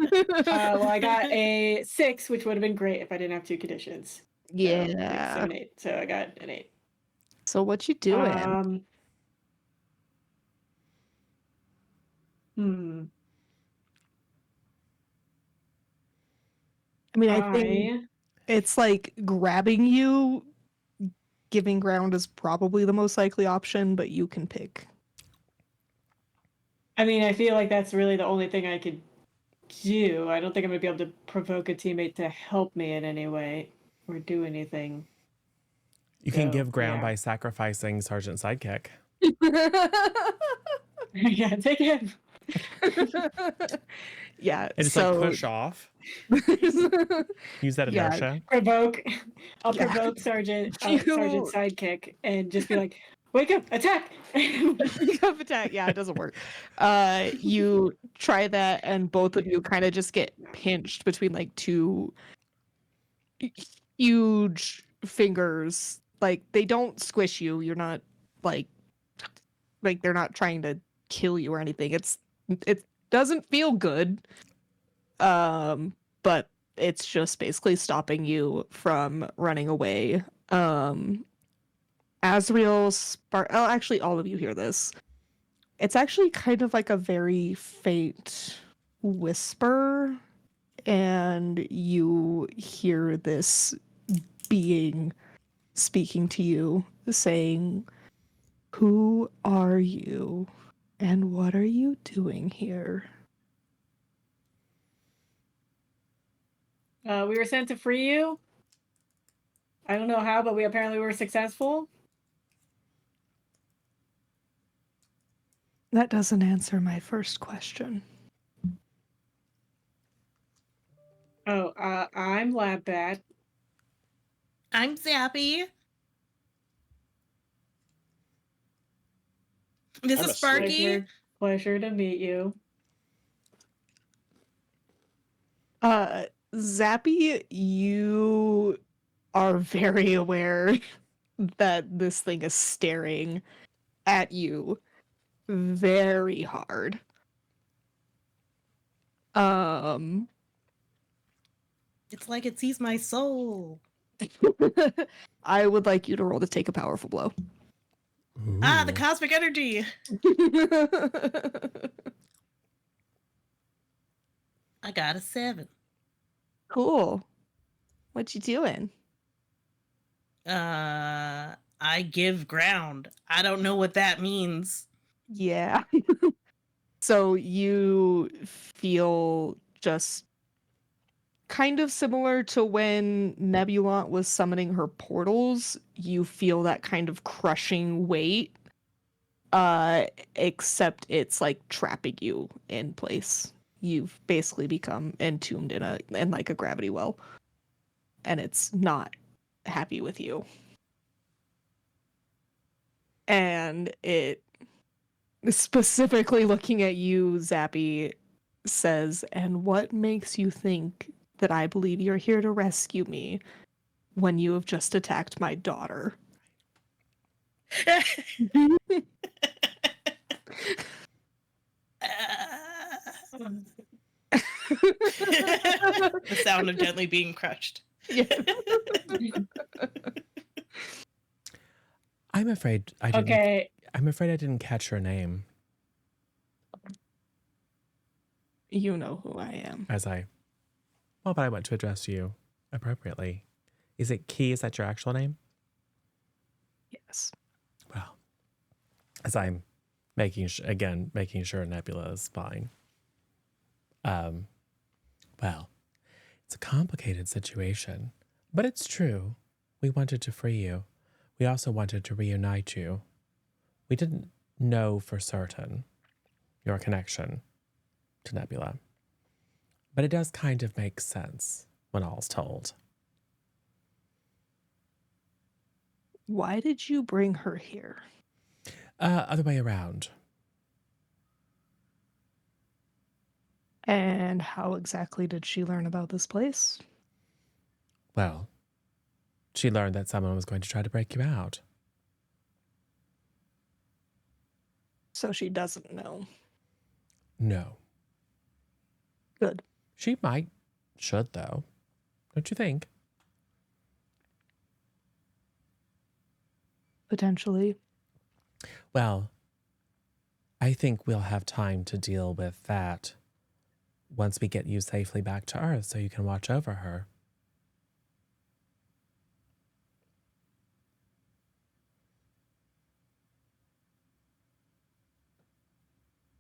Well, I got a 6, which would have been great if I didn't have 2 conditions. So, 6, Yeah. 7, 8. So I got an 8. So what you doing? I mean, I think it's like grabbing you, giving ground is probably the most likely option, but you can pick. I mean, I feel like that's really the only thing I could do. I don't think I'm going to be able to provoke a teammate to help me in any way or do anything. You can So, give ground yeah. by sacrificing Sergeant Sidekick. Yeah, take him. Yeah, And just like push off. Use that Yeah. inertia. Provoke. I'll Yeah. provoke Sergeant You- Sidekick and just be like, wake up, attack. Cup attack. Yeah, it doesn't work. You try that, and both of you kind of just get pinched between like two huge fingers. Like they don't squish you. You're not like they're not trying to kill you or anything. It doesn't feel good. But it's just basically stopping you from running away. Azrael, oh, actually, all of you hear this. It's actually kind of like a very faint whisper, and you hear this being speaking to you, saying, "Who are you, and what are you doing here?" We were sent to free you. I don't know how, but we apparently were successful. That doesn't answer my first question. Oh, I'm Lab Bat. I'm Zappy. This I'm is a Sparky. Pleasure to meet you. Zappy, you are very aware that this thing is staring at you very hard. It's like it sees my soul. I would like you to roll to take a powerful blow. Ah, the Ooh. cosmic energy. I got a 7. Cool. What you doing? I give ground. I don't know what that means. Yeah. So you feel just kind of similar to when Nebulant was summoning her portals. You feel that kind of crushing weight. Except it's like trapping you in place. You've basically become entombed in like a gravity well. And it's not happy with you. And it specifically looking at you, Zappy, says, "And what makes you think that I believe you're here to rescue me when you have just attacked my daughter?" The sound of gently being crushed. Yeah. I'm afraid I didn't. Okay. I'm afraid I didn't catch her name You know who I am. as I. Well, but I want to address you appropriately. Is it Key? Is that your actual name? Yes. Well, as I'm making sure Nebula is fine. Well, it's a complicated situation, but it's true. We wanted to free you. We also wanted to reunite you. We didn't know for certain your connection to Nebula, but it does kind of make sense when all's told. Why did you bring her here? Other way around. And how exactly did she learn about this place? Well, she learned that someone was going to try to break you out. So she doesn't know. No. Good. She should though. Don't you think? Potentially. Well, I think we'll have time to deal with that once we get you safely back to Earth so you can watch over her.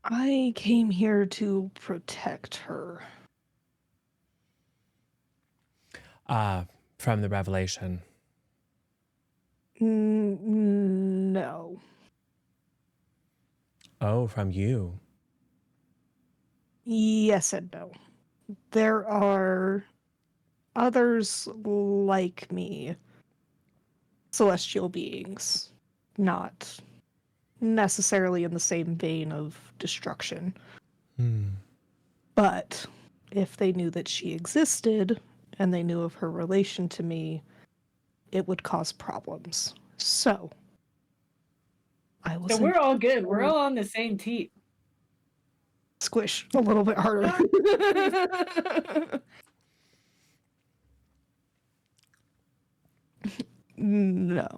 I came here to protect her. From the revelation. No. Oh, from you. Yes and no. There are others like me, celestial beings, not necessarily in the same vein of destruction. But if they knew that she existed and they knew of her relation to me, it would cause problems. So, I will So send we're all good. you- We're all on the same team. Squish a little bit harder. No,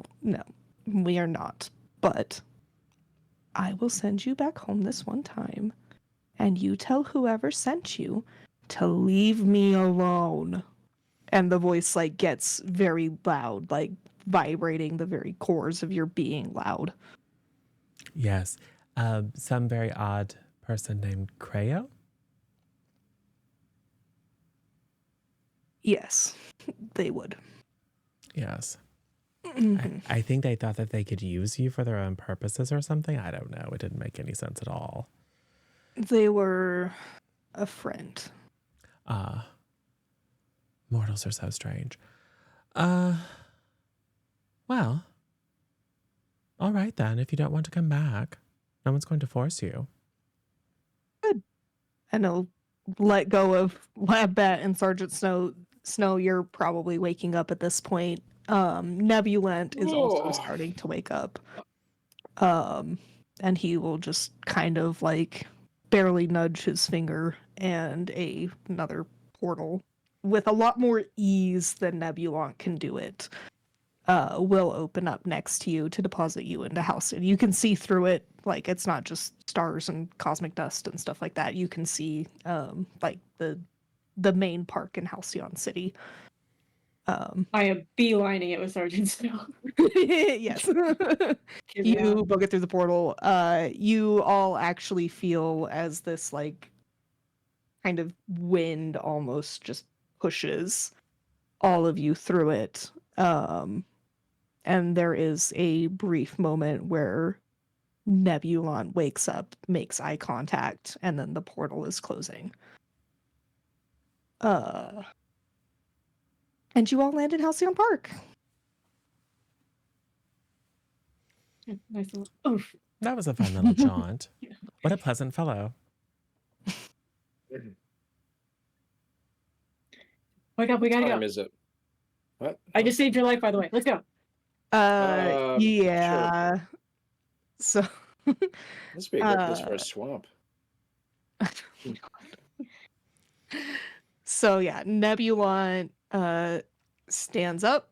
we are not. But I will send you back home this one time, and you tell whoever sent you to leave me alone. And the voice like gets very loud, like vibrating the very cores of your being loud. Yes. Some very odd person named Creo? Yes, they would. Yes. Mhm. I think they thought that they could use you for their own purposes or something. I don't know. It didn't make any sense at all. They were a friend. Mortals are so strange. Well, all right then. If you don't want to come back, no one's going to force you. Good. And he'll let go of Lab Bat and Sergeant Snow. Snow, you're probably waking up at this point. Nebulent is also starting to wake up. And he will just kind of like barely nudge his finger, and another portal with a lot more ease than Nebulant can do it will open up next to you to deposit you into Halcyon. You can see through it, like it's not just stars and cosmic dust and stuff like that. You can see like the main park in Halcyon City. I am beelining it with Sergeant Snow. Yes. You book it through the portal. You all actually feel as this like kind of wind almost just pushes all of you through it. And there is a brief moment where Nebulon wakes up, makes eye contact, and then the portal is closing. And you all land in Halcyon Park. Nice little oof. That was a fun little jaunt. What a pleasant fellow. Wake up, we gotta Time go. is it? What? I just saved your life, by the way. Let's go. Yeah. Sure. So This would be a great place for a swamp. So yeah, Nebulon stands up,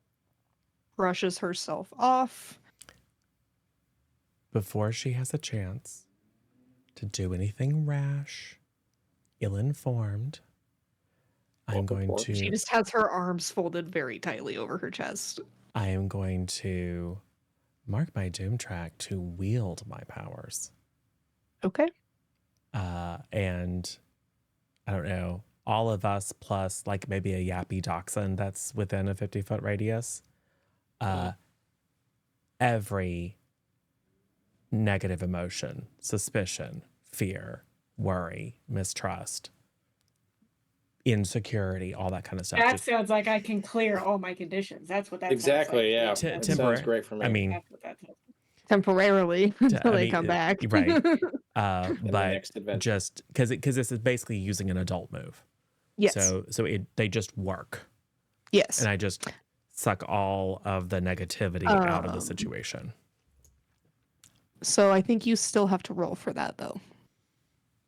brushes herself off. Before she has a chance to do anything rash, ill-informed, I'm going to... She just has her arms folded very tightly over her chest. I am going to mark my doom track to wield my powers. Okay. And I don't know, all of us plus like maybe a yappy dachshund that's within a 50-foot radius. Every negative emotion, suspicion, fear, worry, mistrust, insecurity, all that kind of stuff. That sounds like I can clear all my conditions. That's what that Exactly, sounds like. yeah. That's That sounds great for me. I mean, that's what that sounds like. Temporarily until I they mean, come back. right. In the But next adventure. just because this is basically using an adult move. Yes. So they just work. Yes. And I just suck all of the negativity out of the Um, situation. So I think you still have to roll for that though.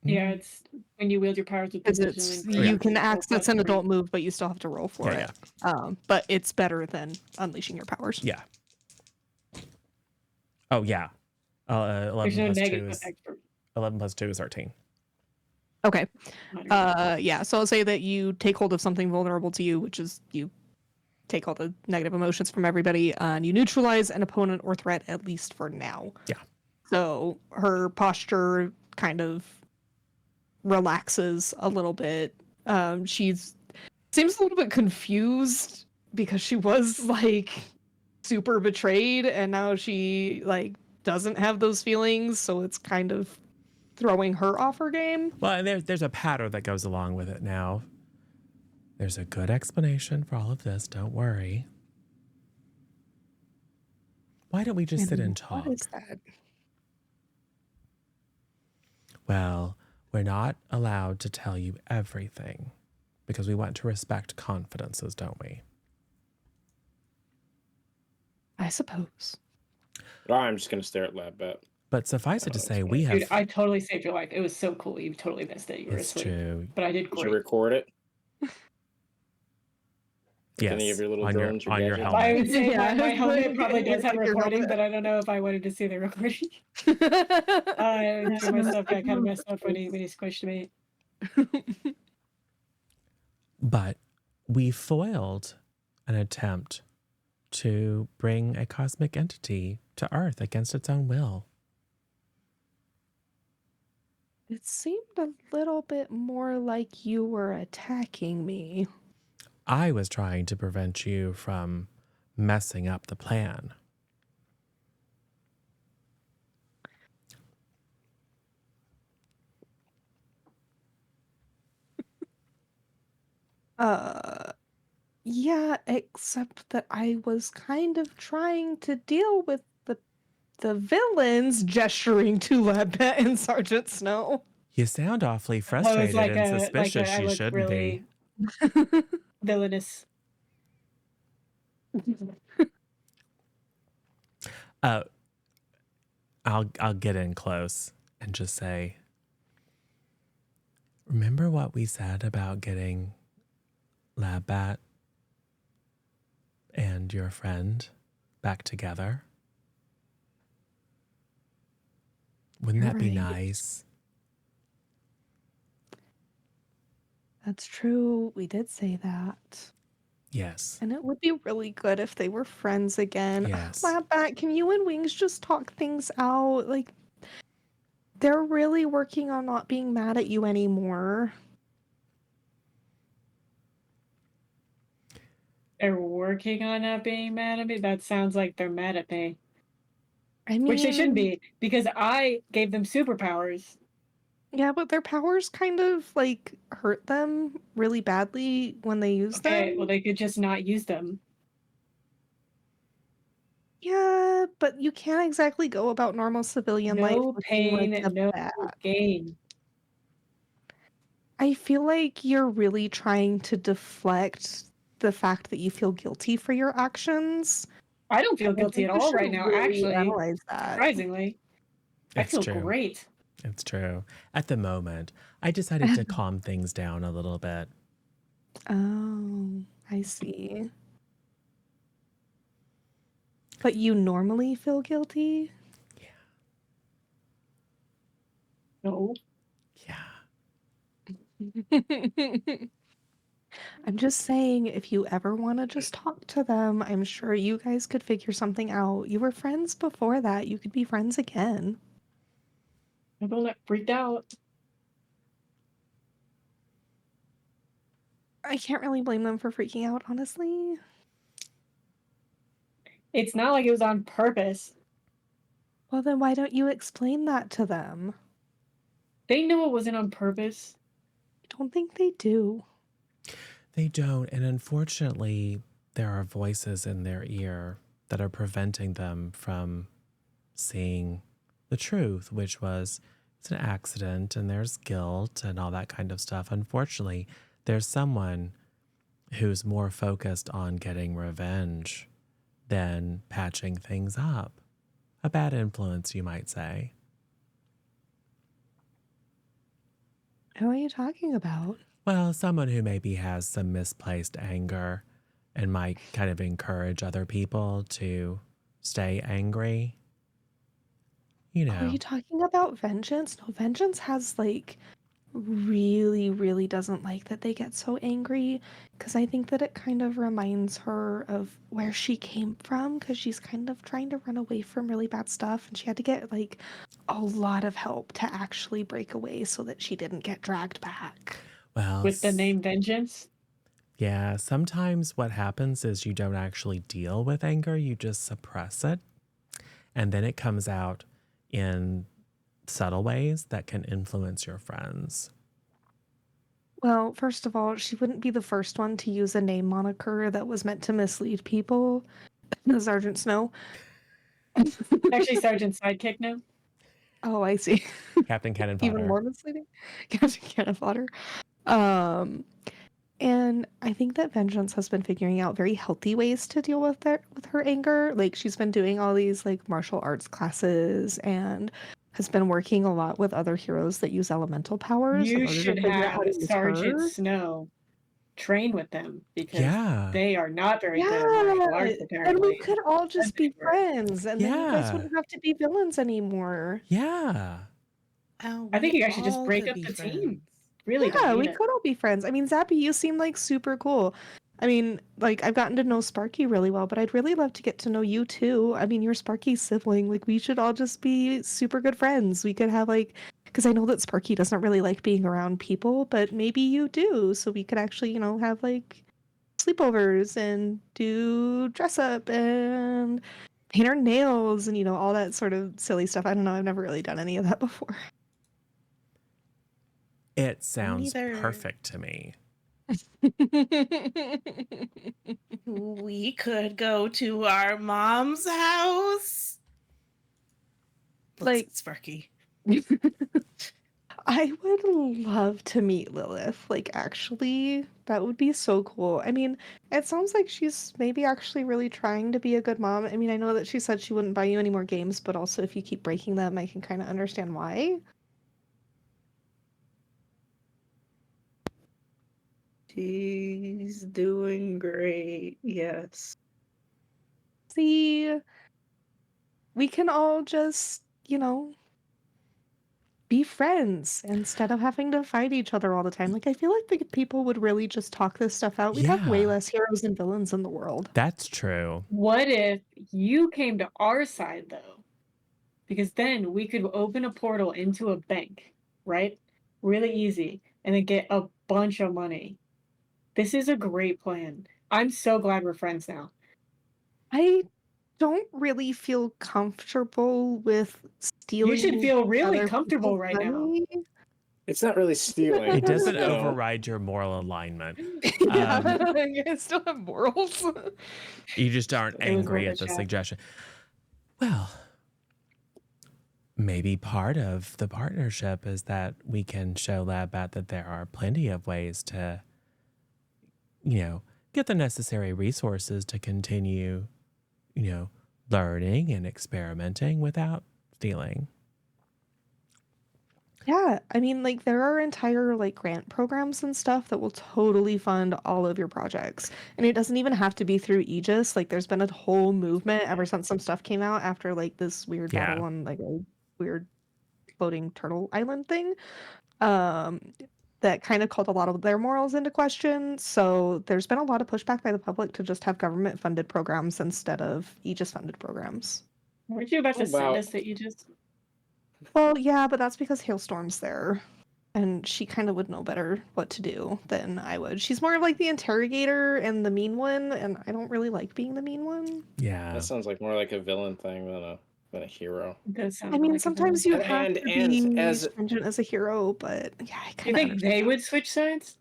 Yeah, it's when you wield your powers with Because precision. it's and you grace, can roll access an +3. adult move, but you still have to roll for Yeah, it. But it's better than unleashing your powers. Yeah. Oh yeah. 11 There's no plus 2 negative is expert. 11 plus 2 is 13. Okay. Minor. Yeah. So I'll say that you take hold of something vulnerable to you, which is you take all the negative emotions from everybody, and you neutralize an opponent or threat, at least for now. Yeah. So her posture kind of relaxes a little bit. She's seems a little bit confused because she was like super betrayed, and now she like doesn't have those feelings, so it's kind of throwing her off her game. Well, and there's a pattern that goes along with it now. There's a good explanation for all of this. Don't worry. Why don't we just sit and talk? What is that? Well, we're not allowed to tell you everything because we want to respect confidences, don't we? I suppose. I'm just gonna stare at Lab Bat. But suffice it to say, we have. Dude, I totally saved your life. It was so cool. You totally missed it. You were It's asleep. true. But I did Did great. you record it? With any Yes, of your little on your drones or on your gadgets? helmet. I would say Yeah, my it's helmet like- probably does it's have like your recording, helmet. but I don't know if I wanted to see the recording. My stuff got kind of messed up when he squished me. But we foiled an attempt to bring a cosmic entity to Earth against its own will. It seemed a little bit more like you were attacking me. I was trying to prevent you from messing up the plan. Yeah, except that I was kind of trying to deal with the villains, gesturing to Labette and Sergeant Snow. You sound awfully I was frustrated like and suspicious. I You look shouldn't really villainous. be. I'll get in close and just say, remember what we said about getting Lab Bat and your friend back together? Wouldn't You're that be right. nice? That's true. We did say that. Yes. And it would be really good if they were friends again. Yes. Labette, can you and Wings just talk things out? Like, they're really working on not being mad at you anymore. They're working on not being mad at me. That sounds like they're mad at me. I mean, Which they shouldn't be, because I gave them superpowers. Yeah, but their powers kind of like hurt them really badly when they use Okay, them. well they could just not use them. Yeah, but you can't exactly go about normal civilian life No looking pain, like a no bat. gain. I feel like you're really trying to deflect the fact that you feel guilty for your actions. I don't feel And I guilty think at you all should right now, really actually. analyze that. Surprisingly. I It's feel true. great. It's true. At the moment, I decided to calm things down a little bit. Oh, I see. But you normally feel guilty? No. Yeah. I'm just saying, if you ever want to just talk to them, I'm sure you guys could figure something out. You were friends before that. You could be friends again. I'm gonna get freaked out. I can't really blame them for freaking out, honestly. It's not like it was on purpose. Well, then why don't you explain that to them? They knew it wasn't on purpose. I don't think they do. They don't. And unfortunately, there are voices in their ear that are preventing them from seeing the truth, which was it's an accident and there's guilt and all that kind of stuff. Unfortunately, there's someone who's more focused on getting revenge than patching things up. A bad influence, you might say. Who are you talking about? Well, someone who maybe has some misplaced anger and might kind of encourage other people to stay angry. You Oh, are know. you talking about Vengeance? No, Vengeance has like really, really doesn't like that they get so angry because I think that it kind of reminds her of where she came from because she's kind of trying to run away from really bad stuff and she had to get like a lot of help to actually break away so that she didn't get dragged back. Well, With the name Vengeance? yeah, sometimes what happens is you don't actually deal with anger, you just suppress it. And then it comes out in subtle ways that can influence your friends. Well, first of all, she wouldn't be the first one to use a name moniker that was meant to mislead people. Sergeant Snow. Actually, Sergeant Sidekick now. Oh, I see. Captain Cannon Even Fodder. more misleading. Captain Cannon Fodder. And I think that Vengeance has been figuring out very healthy ways to deal with her anger. Like she's been doing all these like martial arts classes and has been working a lot with other heroes that use elemental powers in You order to should figure out how have to use Sergeant her. Snow train with them because Yeah. they are not very good at martial arts, And apparently. we could all just be friends, and then you guys Yeah. wouldn't have to be villains anymore. Yeah. Oh, I think we you guys should just all break could up be the team. friends. Really, Yeah, we Diana. could all be friends. I mean, Zappy, you seem like super cool. I mean, like I've gotten to know Sparky really well, but I'd really love to get to know you too. I mean, you're Sparky's sibling. Like we should all just be super good friends. We could have like, because I know that Sparky doesn't really like being around people, but maybe you do. So we could actually, have like sleepovers and do dress up and paint our nails and all that sort of silly stuff. I don't know. I've never really done any of that before. It sounds neither. perfect to me. We could go to our mom's house. Looks Like- at Sparky. I would love to meet Lilith. Like, actually, that would be so cool. I mean, it sounds like she's maybe actually really trying to be a good mom. I mean, I know that she said she wouldn't buy you any more games, but also if you keep breaking them, I can kind of understand why. She's doing great. Yes. See, we can all just, be friends instead of having to fight each other all the time. Like, I feel like the people would really just talk this stuff out. We'd have way Yeah. less heroes and villains in the world. That's true. What if you came to our side, though? Because then we could open a portal into a bank, right? Really easy. And then get a bunch of money. This is a great plan. I'm so glad we're friends now. I don't really feel comfortable with stealing. You should feel really other comfortable people's right now. money. It's not really stealing. It doesn't you know. override your moral alignment. Yeah, you guys still have morals. You just aren't It was angry worth at a the shot. suggestion. Well, maybe part of the partnership is that we can show Labbat that there are plenty of ways to, get the necessary resources to continue, learning and experimenting without stealing. Yeah, I mean, like there are entire like grant programs and stuff that will totally fund all of your projects. And it doesn't even have to be through Aegis. Like there's been a whole movement ever since some stuff came out after like this weird Yeah. battle on like a weird floating turtle island thing. Um that kind of called a lot of their morals into question. So there's been a lot of pushback by the public to just have government funded programs instead of Aegis funded programs. Weren't you about to Oh, send wow. us that you just? Well, yeah, but that's because Hailstorm's there. And she kind of would know better what to do than I would. She's more of like the interrogator and the mean one, and I don't really like being the mean one. Yeah. That sounds like more like a villain thing than a hero. It does sound I mean, like a sometimes villain. you have And- to and be as- stringent as a hero, but yeah, I Do you kind of think they would switch sides?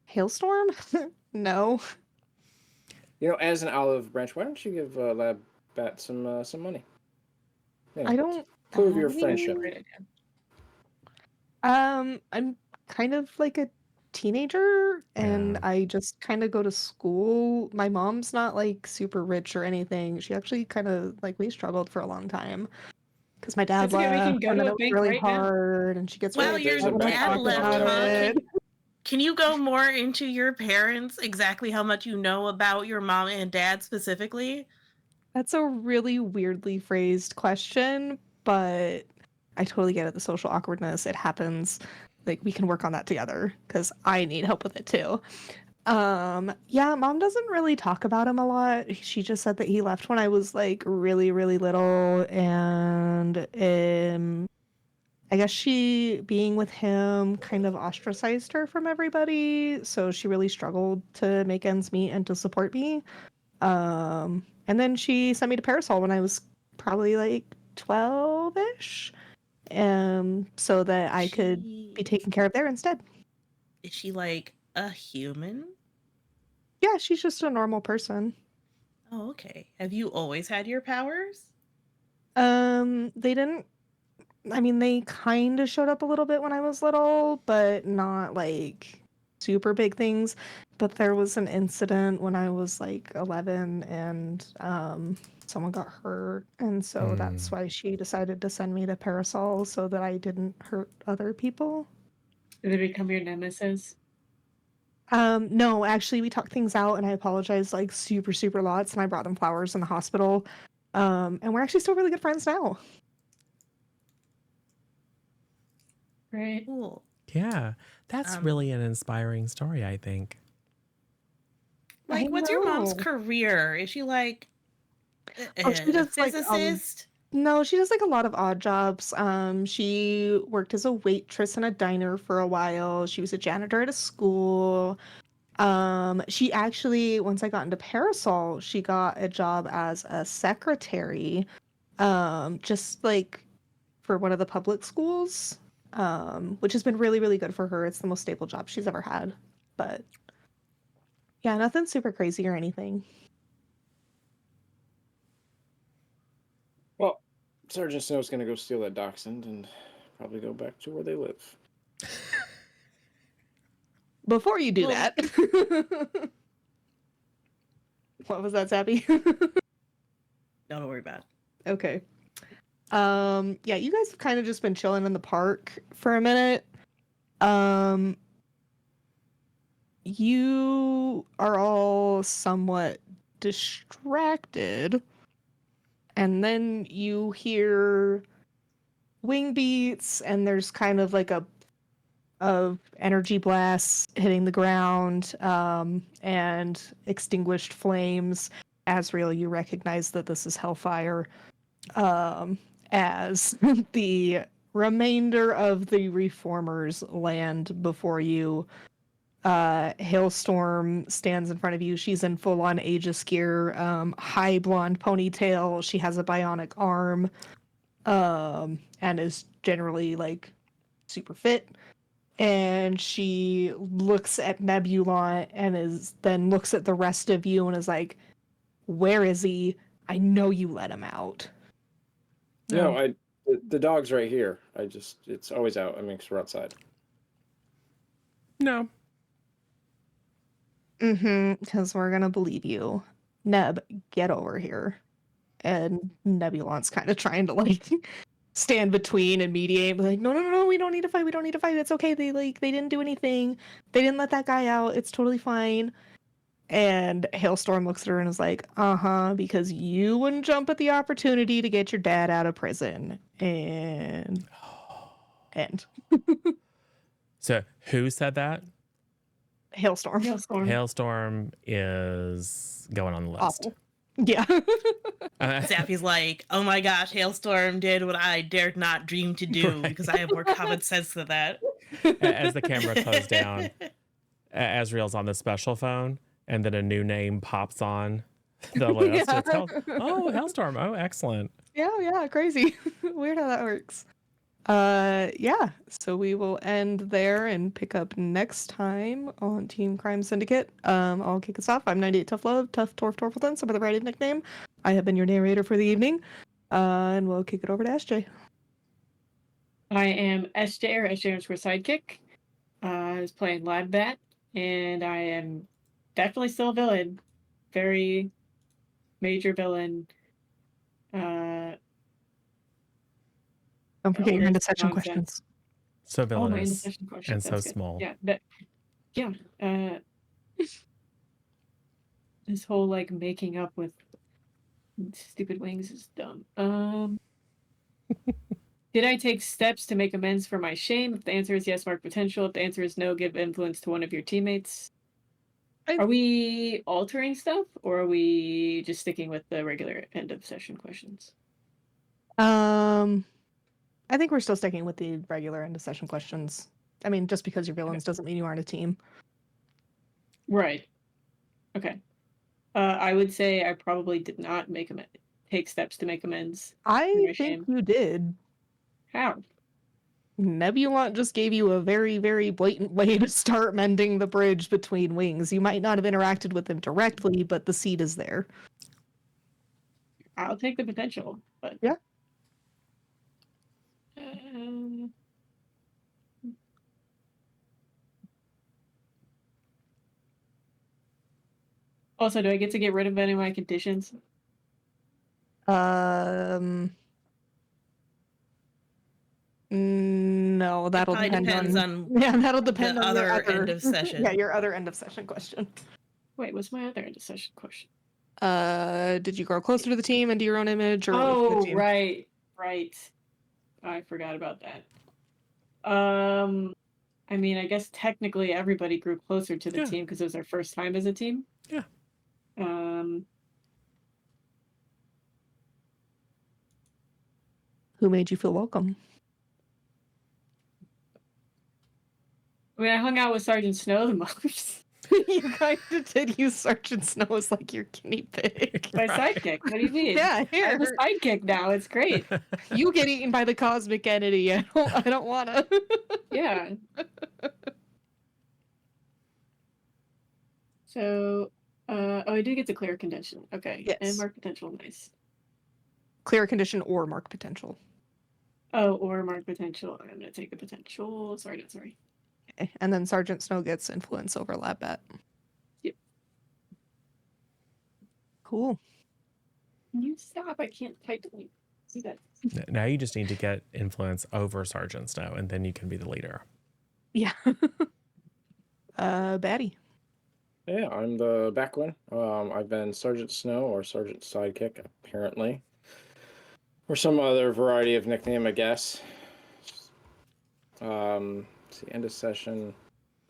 Hailstorm? No. As an olive branch, why don't you give Lab Bat some money? I don't prove your have any- friendship. Great idea. I'm kind of like a teenager and Yeah. I just kind of go to school. My mom's not like super rich or anything. She actually kind of like we struggled for a long time because my dad That's okay, we can left go and to then a it was bank really right now. hard and she gets Wow, really your there's a upset when I bank dad talk left, about huh? it. Can you go more into your parents, exactly how much you know about your mom and dad specifically? That's a really weirdly phrased question, but I totally get it. The social awkwardness, it happens. Like we can work on that together because I need help with it too. Yeah, mom doesn't really talk about him a lot. She just said that he left when I was like really, really little, and I guess she being with him kind of ostracized her from everybody, so she really struggled to make ends meet and to support me. And then she sent me to Parasol when I was probably like 12-ish, so that I could be taken care of there instead. Is she like a human? Yeah, she's just a normal person. Oh, okay. Have you always had your powers? They didn't. I mean, they kind of showed up a little bit when I was little, but not like super big things. But there was an incident when I was like 11 and someone got hurt. And so that's why she decided to send me to Parasol so that I didn't hurt other people. Did they become your nemesis? No, actually, we talked things out and I apologized like super, super lots. And I brought them flowers in the hospital. And we're actually still really good friends now. Right. Cool. Yeah. That's really an inspiring story, I think. I Like, what's your mom's know. career? Is she like Oh, she a does like physicist? no, she does like a lot of odd jobs. She worked as a waitress in a diner for a while. She was a janitor at a school. She actually, once I got into Parasol, she got a job as a secretary, just like for one of the public schools, which has been really, really good for her. It's the most stable job she's ever had. But yeah, nothing super crazy or anything. Well, Sergeant Snow's gonna go steal that dachshund and probably go back to where they live. Before you do Well- that, what was that, Zappy? Don't worry about it. Okay. Yeah, you guys have kind of just been chilling in the park for a minute. You are all somewhat distracted, and then you hear wing beats, and there's kind of like a of energy blasts hitting the ground, and extinguished flames. Asriel, you recognize that this is Hellfire. As the remainder of the reformers land before you. Hailstorm stands in front of you. She's in full-on Aegis gear, high blonde ponytail. She has a bionic arm, and is generally like super fit. And she looks at Nebulon and then looks at the rest of you and is like, "Where is he? I know you let him out." No, the dog's right here. It's always out. I mean, 'cause we're outside. No. Because we're gonna believe you. Neb, get over here. And Nebulon's kind of trying to like stand between and mediate, but like, no, we don't need to fight. We don't need to fight. It's okay. They didn't do anything. They didn't let that guy out. It's totally fine. And Hailstorm looks at her and is like, because you wouldn't jump at the opportunity to get your dad out of prison. And So who said that? Hailstorm. Hailstorm. Hailstorm is going on the list. Awful. Yeah. Zappy's like, oh my gosh, Hailstorm did what I dared not dream to do Right. because I have more common sense than that. As the camera closed down, Azriel's on the special phone, and then a new name pops on the list. Yeah. It's Hailstorm. Oh, excellent. Yeah, crazy. Weird how that works. Yeah, so we will end there and pick up next time on Team Crime Syndicate. I'll kick us off. I'm 98 Tough Love, Tough Torf Torfleton, some of the rated nickname. I have been your narrator for the evening. And we'll kick it over to SJ. I am SJ or SJ _ sidekick. I was playing Lab Bat, and I am definitely still a villain. Very major villain. Don't forget your all end this of session nonsense. questions. So Oh, my villainous indecision question. and so That's good. small. Yeah, this whole like making up with stupid wings is dumb. Did I take steps to make amends for my shame? If the answer is yes, mark potential. If the answer is no, give influence to one of your teammates. Are we altering stuff, or are we just sticking with the regular end of session questions? I think we're still sticking with the regular end of session questions. I mean, just because you're villains doesn't mean you aren't a team. Right. Okay. I would say I probably did not take steps to make amends. I my think shame. you did. How? Nebulant just gave you a very, very blatant way to start mending the bridge between wings. You might not have interacted with them directly, but the seed is there. I'll take the potential, but Yeah. Also, do I get to get rid of any of my conditions? No, that'll probably depend depends on yeah, that'll depend the on your other other end of session. Yeah, your other end of session question. Wait, what's my other end of session question? Did you grow closer to the team and to your own image, or away from the Oh, team? right. I forgot about that. I mean, I guess technically everybody grew closer to the team because it was our first time as a team. Yeah. Who made you feel welcome? I mean, I hung out with Sergeant Snow the most. You kind of did use Sergeant Snow as like your guinea pig. My sidekick. What do you mean? Yeah, I'm a here. sidekick now. It's great. You get eaten by the cosmic entity. I don't wanna. Yeah. So, I do get to clear condition. Okay. Yes. And mark potential. Nice. Clear condition or mark potential. Oh, or mark potential. I'm gonna take the potential. Sorry. Okay. And then Sergeant Snow gets influence over Lab Bat. Yep. Cool. Can you stop? I can't type. See that? Now you just need to get influence over Sergeant Snow, and then you can be the leader. Yeah. Batty. Yeah, I'm the back one. I've been Sergeant Snow or Sergeant Sidekick, apparently. Or some other variety of nickname, I guess. It's the end of session.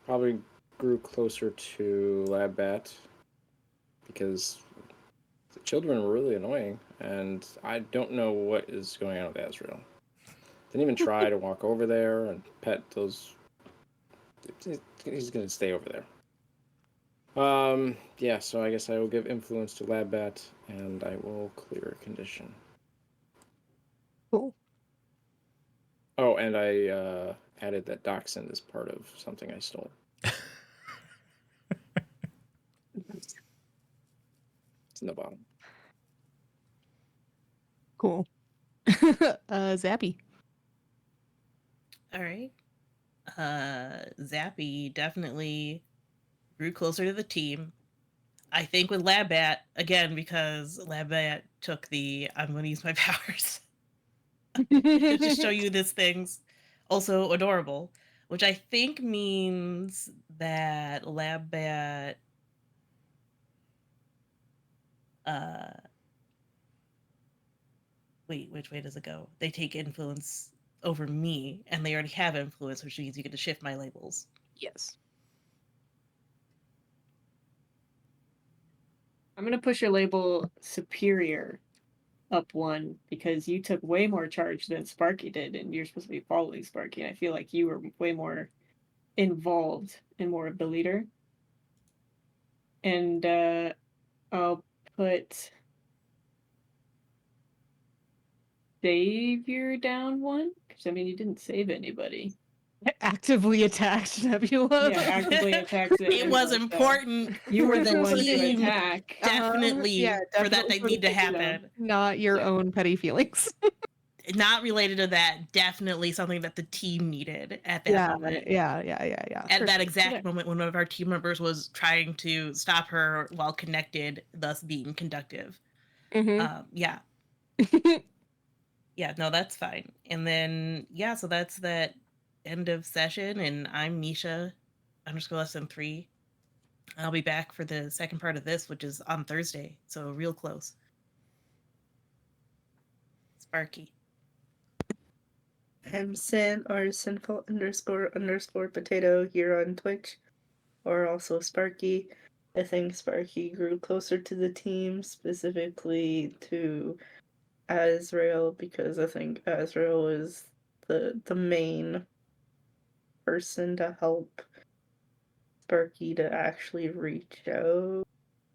Probably grew closer to Lab Bat because the children were really annoying, and I don't know what is going on with Azrael. Didn't even try to walk over there and pet those. He's going to stay over there. Yeah, so I guess I will give influence to Lab Bat, and I will clear a condition. Cool. Oh, and I added that dachshund as part of something I stole. It's in the bottom. Cool. Zappy. All right. Zappy definitely grew closer to the team. I think with Lab Bat, again, because Lab Bat took the I'm going to use my powers to show you these things. Also adorable, which I think means that Lab Bat wait, which way does it go? They take influence over me, and they already have influence, which means you get to shift my labels. Yes. I'm gonna push your label superior up one because you took way more charge than Sparky did, and you're supposed to be following Sparky. And I feel like you were way more involved and more of the leader. And I'll put Savior down one because I mean you didn't save anybody. Actively attacked Nebula. Yeah, actively attacked It was important You for were the the one to team. attack. Definitely, yeah, for that definitely they for need the to team, happen. Not your Yeah. own petty feelings. Not related to that. Definitely something that the team needed at that moment. Yeah. At for that sure. exact Yeah. moment when one of our team members was trying to stop her while connected, thus being conductive. Mhm. Yeah. Yeah, no, that's fine. And then, yeah, so that's that end of session. And I'm Nisha _lesson3. I'll be back for the second part of this, which is on Thursday. So real close. Sparky. I'm Sin or Sinful __ potato here on Twitch, or also Sparky. I think Sparky grew closer to the team, specifically to Azrael, because I think Azrael is the main person to help Sparky to actually reach out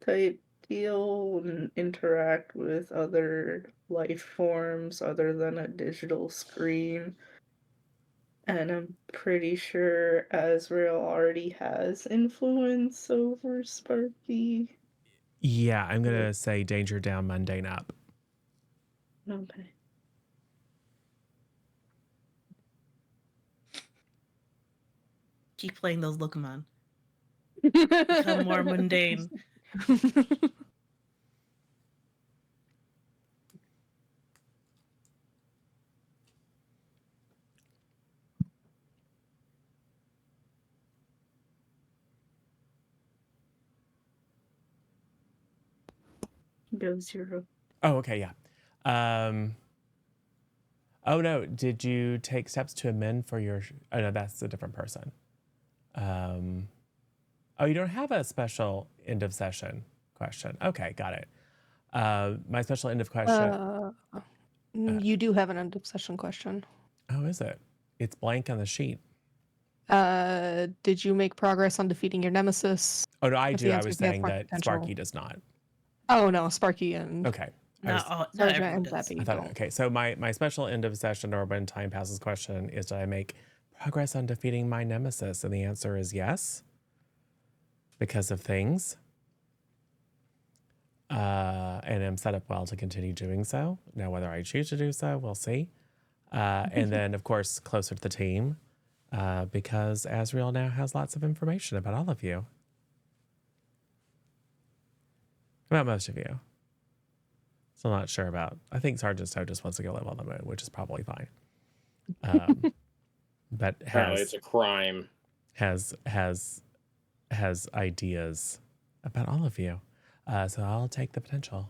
type deal and interact with other life forms other than a digital screen. And I'm pretty sure Azrael already has influence over Sparky. Yeah, I'm going to say danger down, mundane up. Okay. Keep playing those Pokemon. Become more mundane. Go 0. Oh, okay, yeah. Oh no, did you take steps to amend for your? Oh no, that's a different person. Oh, you don't have a special end of session question. Okay, got it. My special end of question. You do have an end of session question. Oh, is it? It's blank on the sheet. Did you make progress on defeating your nemesis? Oh no, I If do. the I answer was is yes, saying mark that potential. Sparky does not. Oh no, Sparky and Okay. Not Sergeant everyone and does. Zappy I thought, don't. okay, so my special end of session or when time passes question is, did I make progress on defeating my nemesis? And the answer is yes, because of things. And am set up well to continue doing so. Now, whether I choose to do so, we'll see. And then, of course, closer to the team, because Azrael now has lots of information about all of you. About most of you. So I'm not sure about. I think Sergeant Snow just wants to go live on the moon, which is probably fine. But Apparently, it's a crime. has ideas about all of you. So I'll take the potential.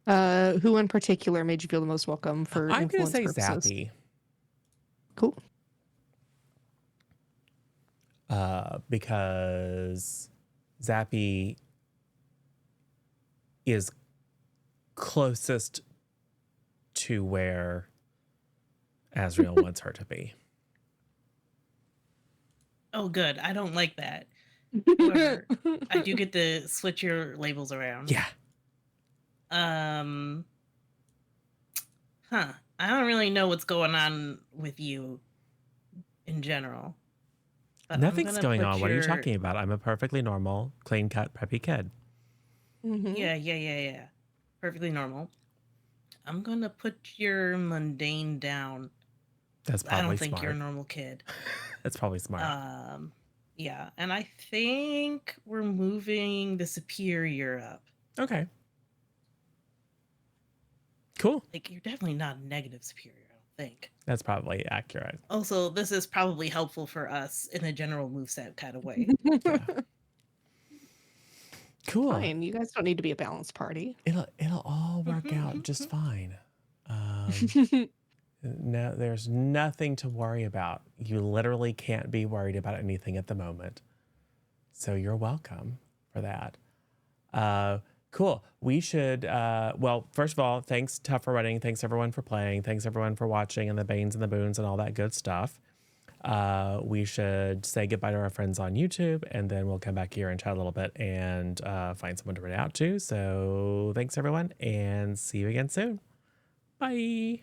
Who in particular made you feel the most welcome for I'm going to influence say purposes? Zappy. Cool. Because Zappy is closest to where Azrael wants her to be. Oh, good. I don't like that. However, I do get to switch your labels around. Yeah. I don't really know what's going on with you in general. But Nothing's going on. What are you talking about? I'm a perfectly normal, clean-cut, preppy kid. Mhm. Yeah. Perfectly normal. I'm gonna put your mundane down. That's probably I don't think smart. you're a normal kid. That's probably smart. Yeah, and I think we're moving the superior up. Okay. Cool. Like, you're definitely not a negative superior, I don't think. That's probably accurate. Also, this is probably helpful for us in a general moveset kind of way. Yeah. Cool. Fine. You guys don't need to be a balanced party. It'll all work out just fine. No, there's nothing to worry about. You literally can't be worried about anything at the moment. So you're welcome for that. Cool. We should, well, first of all, thanks, Tough, for running. Thanks, everyone, for playing. Thanks, everyone, for watching, and the Banes and the Boons and all that good stuff. We should say goodbye to our friends on YouTube, and then we'll come back here and chat a little bit and find someone to run out to. So thanks, everyone, and see you again soon. Bye.